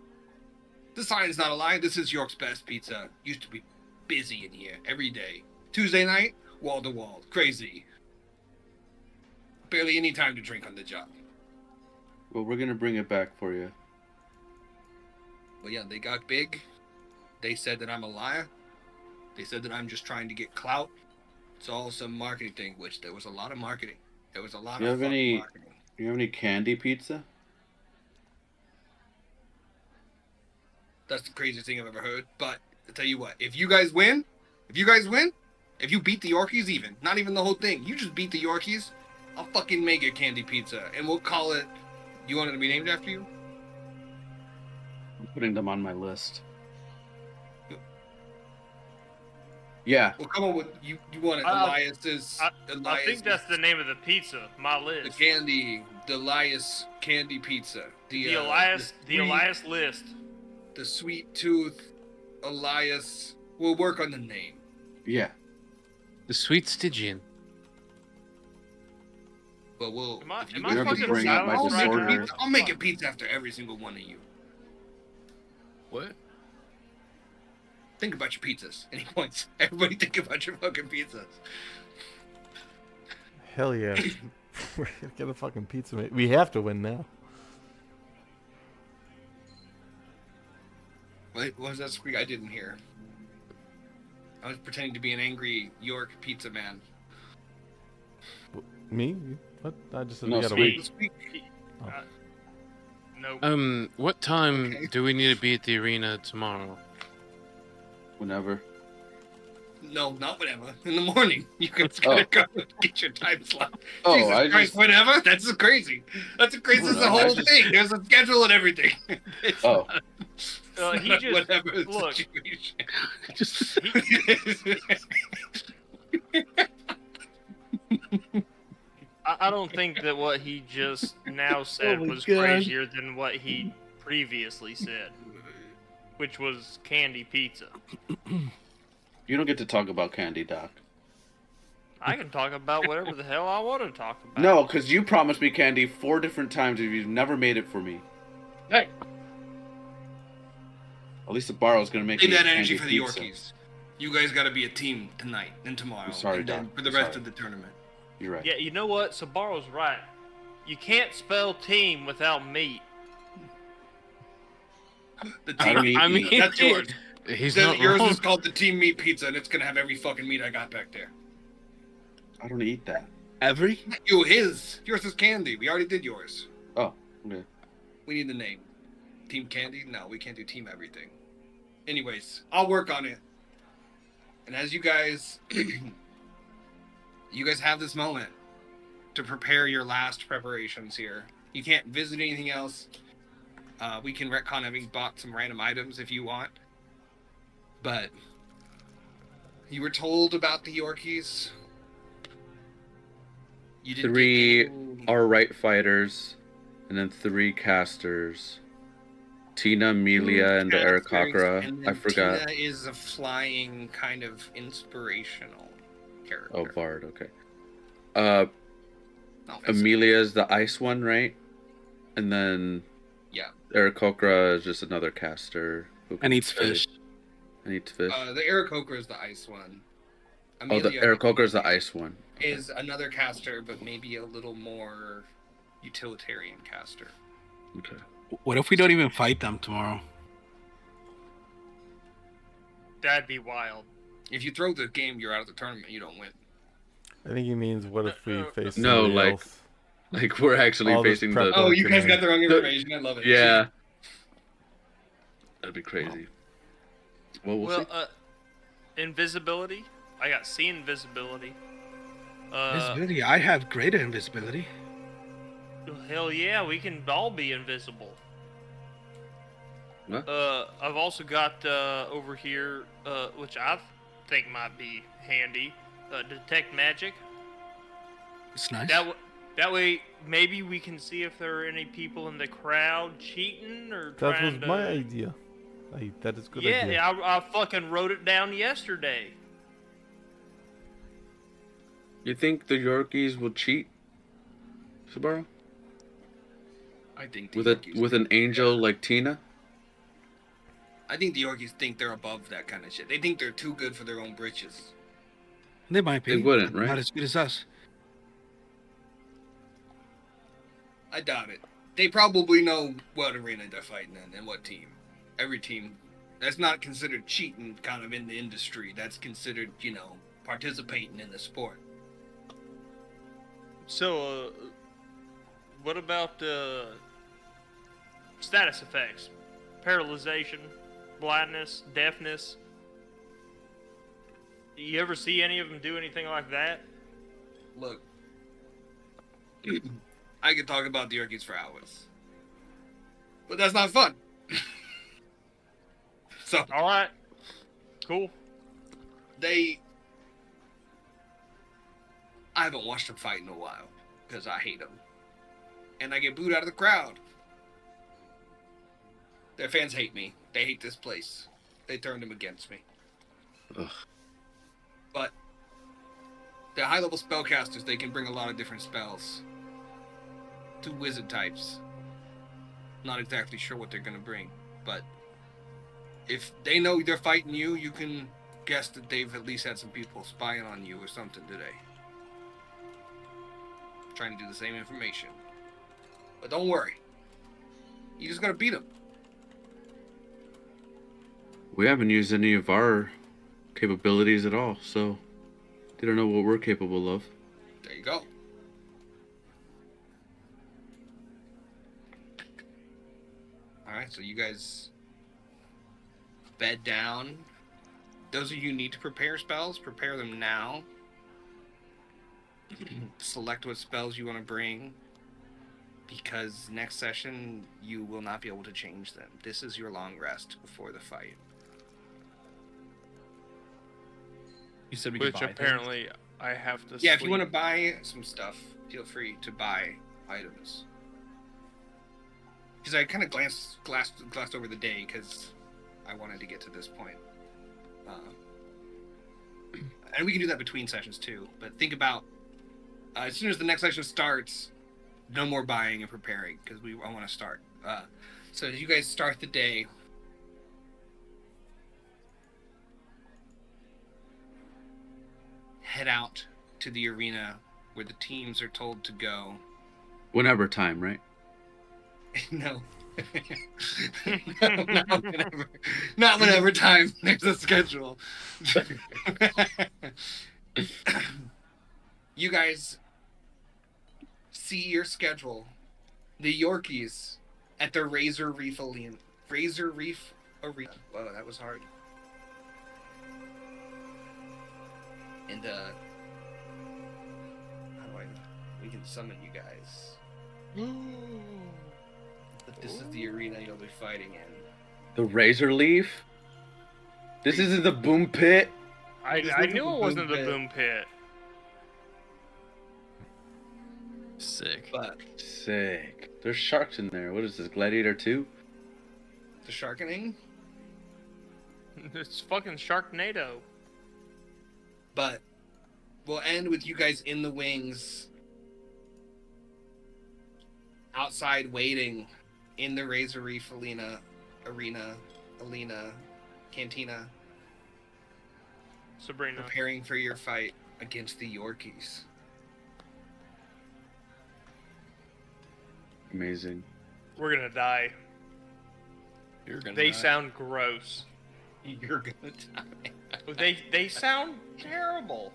The sign's not a lie. This is York's best pizza. Used to be busy in here every day. Tuesday night, wall to wall. Crazy. Barely any time to drink on the job. Well, we're gonna bring it back for you. But yeah, they got big. They said that I'm a liar. They said that I'm just trying to get clout. It's all some marketing thing, which there was a lot of marketing. There was a lot of fucking marketing. Do you have any candy pizza? That's the craziest thing I've ever heard. But I'll tell you what, if you guys win, if you beat the Yorkies even, not even the whole thing, you just beat the Yorkies, I'll fucking make a candy pizza. And we'll call it, you want it to be named after you? I'm putting them on my list. Yeah. We'll come up with, you want it, Elias's. I think that's the name of the pizza, my list. The Elias candy pizza. The Elias list. The Sweet Tooth Elias. We'll work on the name. Yeah. The Sweet Stygian. But we'll. Am I have to fucking bring up my silent right disorder. now? I'll make a pizza after every single one of you. What? Think about your pizzas. Any points? Everybody think about your fucking pizzas. Hell yeah. We're gonna get a fucking pizza, mate. We have to win now. What was that squeak? I didn't hear. I was pretending to be an angry York pizza man. Me? What? I just said No, we gotta speak. wait. No. What time Okay. do we need to be at the arena tomorrow? Whenever. No, not whatever. In the morning. You guys Oh. gotta go and get your time slot. Oh, Jesus I Christ, just. whatever? That's crazy. That's crazy. This is the No, I whole just- thing. There's a schedule and everything. It's Oh. not He just whatever look. situation. I don't think that what he just now said my was God. crazier than what he previously said, which was candy pizza. You don't get to talk about candy, Doc. I can talk about whatever the hell I want to talk about. No, because you promised me candy 4 different times and you've never made it for me. Hey, At least the borrow's gonna make leave me that a energy candy for the pizza. Yorkies. You guys gotta be a team tonight and tomorrow. I'm sorry, and then Doc. for the I'm rest sorry. of the tournament. You're right. Yeah, you know what? Sabaro's right. You can't spell team without meat. The I team don't meat. eat I meat. mean, That's yours. He's Then not yours wrong. is called the team meat pizza, and it's gonna have every fucking meat I got back there. I don't eat that. Every? Yours is candy. We already did yours. Oh, okay. We need the name. Team Candy? No, we can't do team everything. Anyways, I'll work on it. And as you guys you guys have this moment to prepare your last preparations here. You can't visit anything else. We can retcon having bought some random items if you want. But you were told about the Yorkies. You didn't 3 get any... Alright fighters, and then 3 casters. Tina, Amelia, and the Aarakocra. And then I forgot. Tina is a flying kind of inspirational character. Oh, Bard, okay. No, that's Amelia's the ice one, right? And then Yeah. Aarakocra is just another caster. And eats fish. And eats fish. The Aarakocra is the ice one. Oh, the Aarakocra is the ice one. Is another caster, but maybe a little more utilitarian caster. Okay. What if we don't even fight them tomorrow? That'd be wild. If you throw the game, you're out of the tournament. You don't win. I think he means what if we face No, somebody like- else? Like, we're actually All this facing prep the... work Oh, you and guys then- got the wrong information. I love it. Yeah. That'd be crazy. Well, we'll see. Invisibility. I got see invisibility. Invisibility. I have greater invisibility. Hell yeah, we can all be invisible. What? I've also got over here, which I think might be handy. Detect magic. It's nice. That way, maybe we can see if there are any people in the crowd cheating or That trying was to. my idea. That is a good Yeah, idea. I fucking wrote it down yesterday. You think the Yorkies will cheat, Subaru? I think With an angel like Tina? I think the Yorkies think they're above that kind of shit. They think they're too good for their own britches. They might be. They wouldn't, but right? Not as good as us. I doubt it. They probably know what arena they're fighting in and what team. Every team. That's not considered cheating kind of in the industry. That's considered, participating in the sport. So, what about status effects? Paralyzation, blindness, deafness. You ever see any of them do anything like that? Look, I could talk about the Yorkies for hours. But that's not fun. So, Alright. Cool. I haven't watched them fight in a while because I hate them. And I get booed out of the crowd. Their fans hate me. They hate this place. They turned them against me. Ugh. But they're high-level spellcasters. They can bring a lot of different spells. 2 wizard types. Not exactly sure what they're going to bring. But if they know they're fighting you, you can guess that they've at least had some people spying on you or something today. Trying to do the same information. But don't worry. You just gotta beat them. We haven't used any of our capabilities at all, so they don't know what we're capable of. There you go. Alright, so you guys bed down. Those of you who need to prepare spells, prepare them now. Select what spells you want to bring, because next session you will not be able to change them. This is your long rest before the fight. You said we could Which buy apparently I have to. Yeah, if you sleep. want to buy some stuff, feel free to buy items. Because I kind of glanced over the day because I wanted to get to this point. And we can do that between sessions too. But think about as soon as the next session starts, no more buying and preparing because I want to start. So as you guys start the day, head out to the arena where the teams are told to go. Whenever time, right? No. Not whenever time. There's a schedule. You guys see your schedule. The Yorkies at the Razor Reef Arena. Whoa, that was hard. And we can summon you guys. But this is the arena you'll be fighting in. The Razor Leaf? This isn't the Boom Pit? I knew it wasn't the boom pit. Sick. But Sick. There's sharks in there. What is this, Gladiator 2? the Sharkening. It's fucking Sharknado. But we'll end with you guys in the wings, outside waiting in the Razor Reef arena, cantina, Sabrina. preparing for your fight against the Yorkies. Amazing. We're gonna die. You're gonna They die. sound gross. You're gonna die. They sound terrible.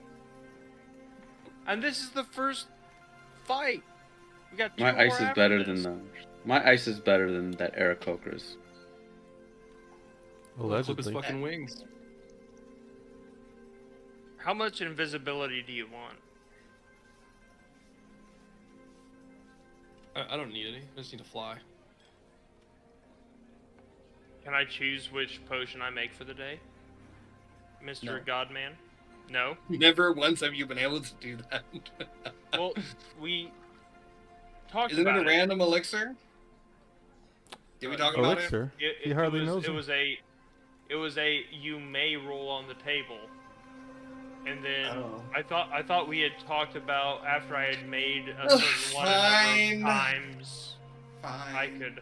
And this is the first fight. We got two My more ice is after better this. my ice is better than that Aarakocra's. Flip his Allegedly. fucking wings. How much invisibility do you want? I don't need any. I just need to fly. Can I choose which potion I make for the day? Mr. No. Godman? No? Never once have you been able to do that. Well, we talked Isn't it about a random elixir? Did we talk about it? Elixir? He hardly knows It him. was a you may roll on the table. And then Oh. I thought we had talked about after I had made a certain one number Fine. of times Fine. I could.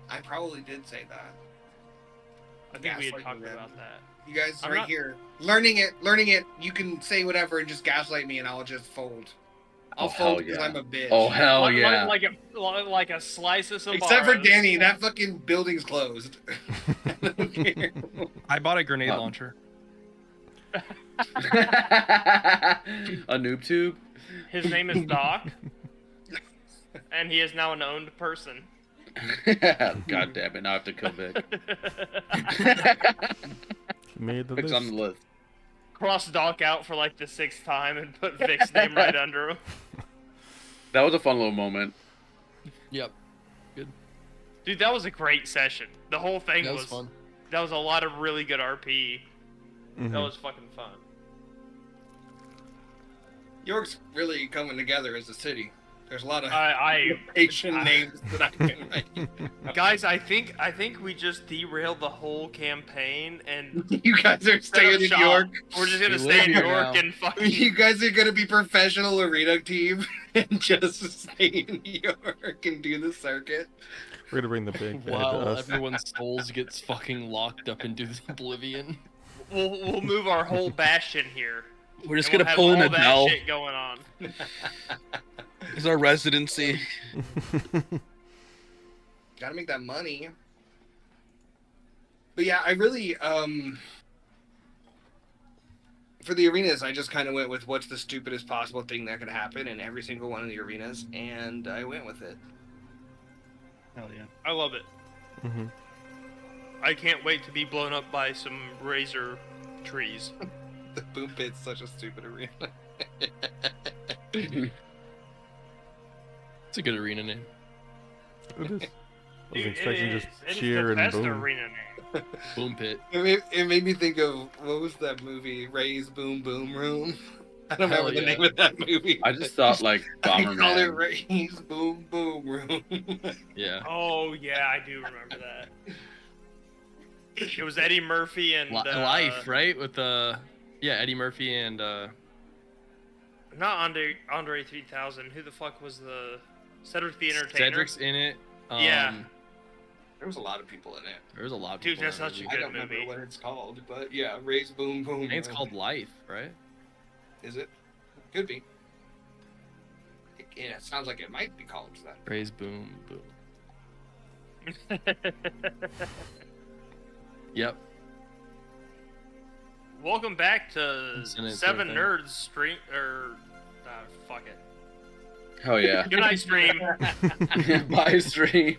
I probably did say that. I think we had Gaslighting talked them. about that. You guys I'm right not- here, learning it. You can say whatever and just gaslight me, and I'll just fold. I'll Oh, fold hell because yeah. I'm a bitch. Oh, hell Like- yeah. like a slice of some. Except for Danny, that fucking building's closed. I don't care. I bought a grenade Oh. launcher. A noob tube? His name is Doc, and he is now an owned person. God damn it, now I have to kill Vic. Made the Vic's list. on the list. Cross Doc out for like the 6th time and put Vic's name right under him. That was a fun little moment. Yep. Dude, that was a great session. The whole thing That was fun. That was a lot of really good RP. Mhm. That was fucking fun. York's really coming together as a city. There's a lot of I Asian names that I can write. guys, I think we just derailed the whole campaign and You guys are set up staying in shop. York. We're just gonna We stay live in here York now. and fucking. You guys are gonna be professional arena team and just stay in York and do the circuit. We're gonna bring the big bad to While us. everyone's souls gets fucking locked up into oblivion. We'll move our whole bastion here. We're just and gonna we'll pull have in all that Adele. shit going on. It's our residency. Gotta make that money. But yeah, I really for the arenas, I just kind of went with what's the stupidest possible thing that could happen in every single one of the arenas, and I went with it. Hell yeah. I love it. hmm I can't wait to be blown up by some razor trees. The Boom Pit's such a stupid arena. It's a good arena name. It is. I was Dude, expecting just it's cheer the and best boom. arena name. Boom pit. It made me think of what was that movie, Ray's Boom Boom Room. I don't Hell remember the yeah. name of that movie. I just thought like I call it Bomberman. Ray's Boom Boom Room. Yeah. Oh yeah, I do remember that. It was Eddie Murphy and Life, right? With yeah, Eddie Murphy and not Andre 3000. Who the fuck was the Cedric the Entertainer? Cedric's in it. Yeah. There was a lot of people in it. There was a lot of Dude, people. that's in that such a movie. I good don't remember movie. what it's called, but yeah, Ray's Boom Boom. I think it's Room. called Life, right? Is it? Could be. Yeah, it sounds like it might be called that. Praise boom boom. Yep. Welcome back to It's in it, Seven sort of Nerds stream fuck it. Hell yeah. Good night stream. Bye stream.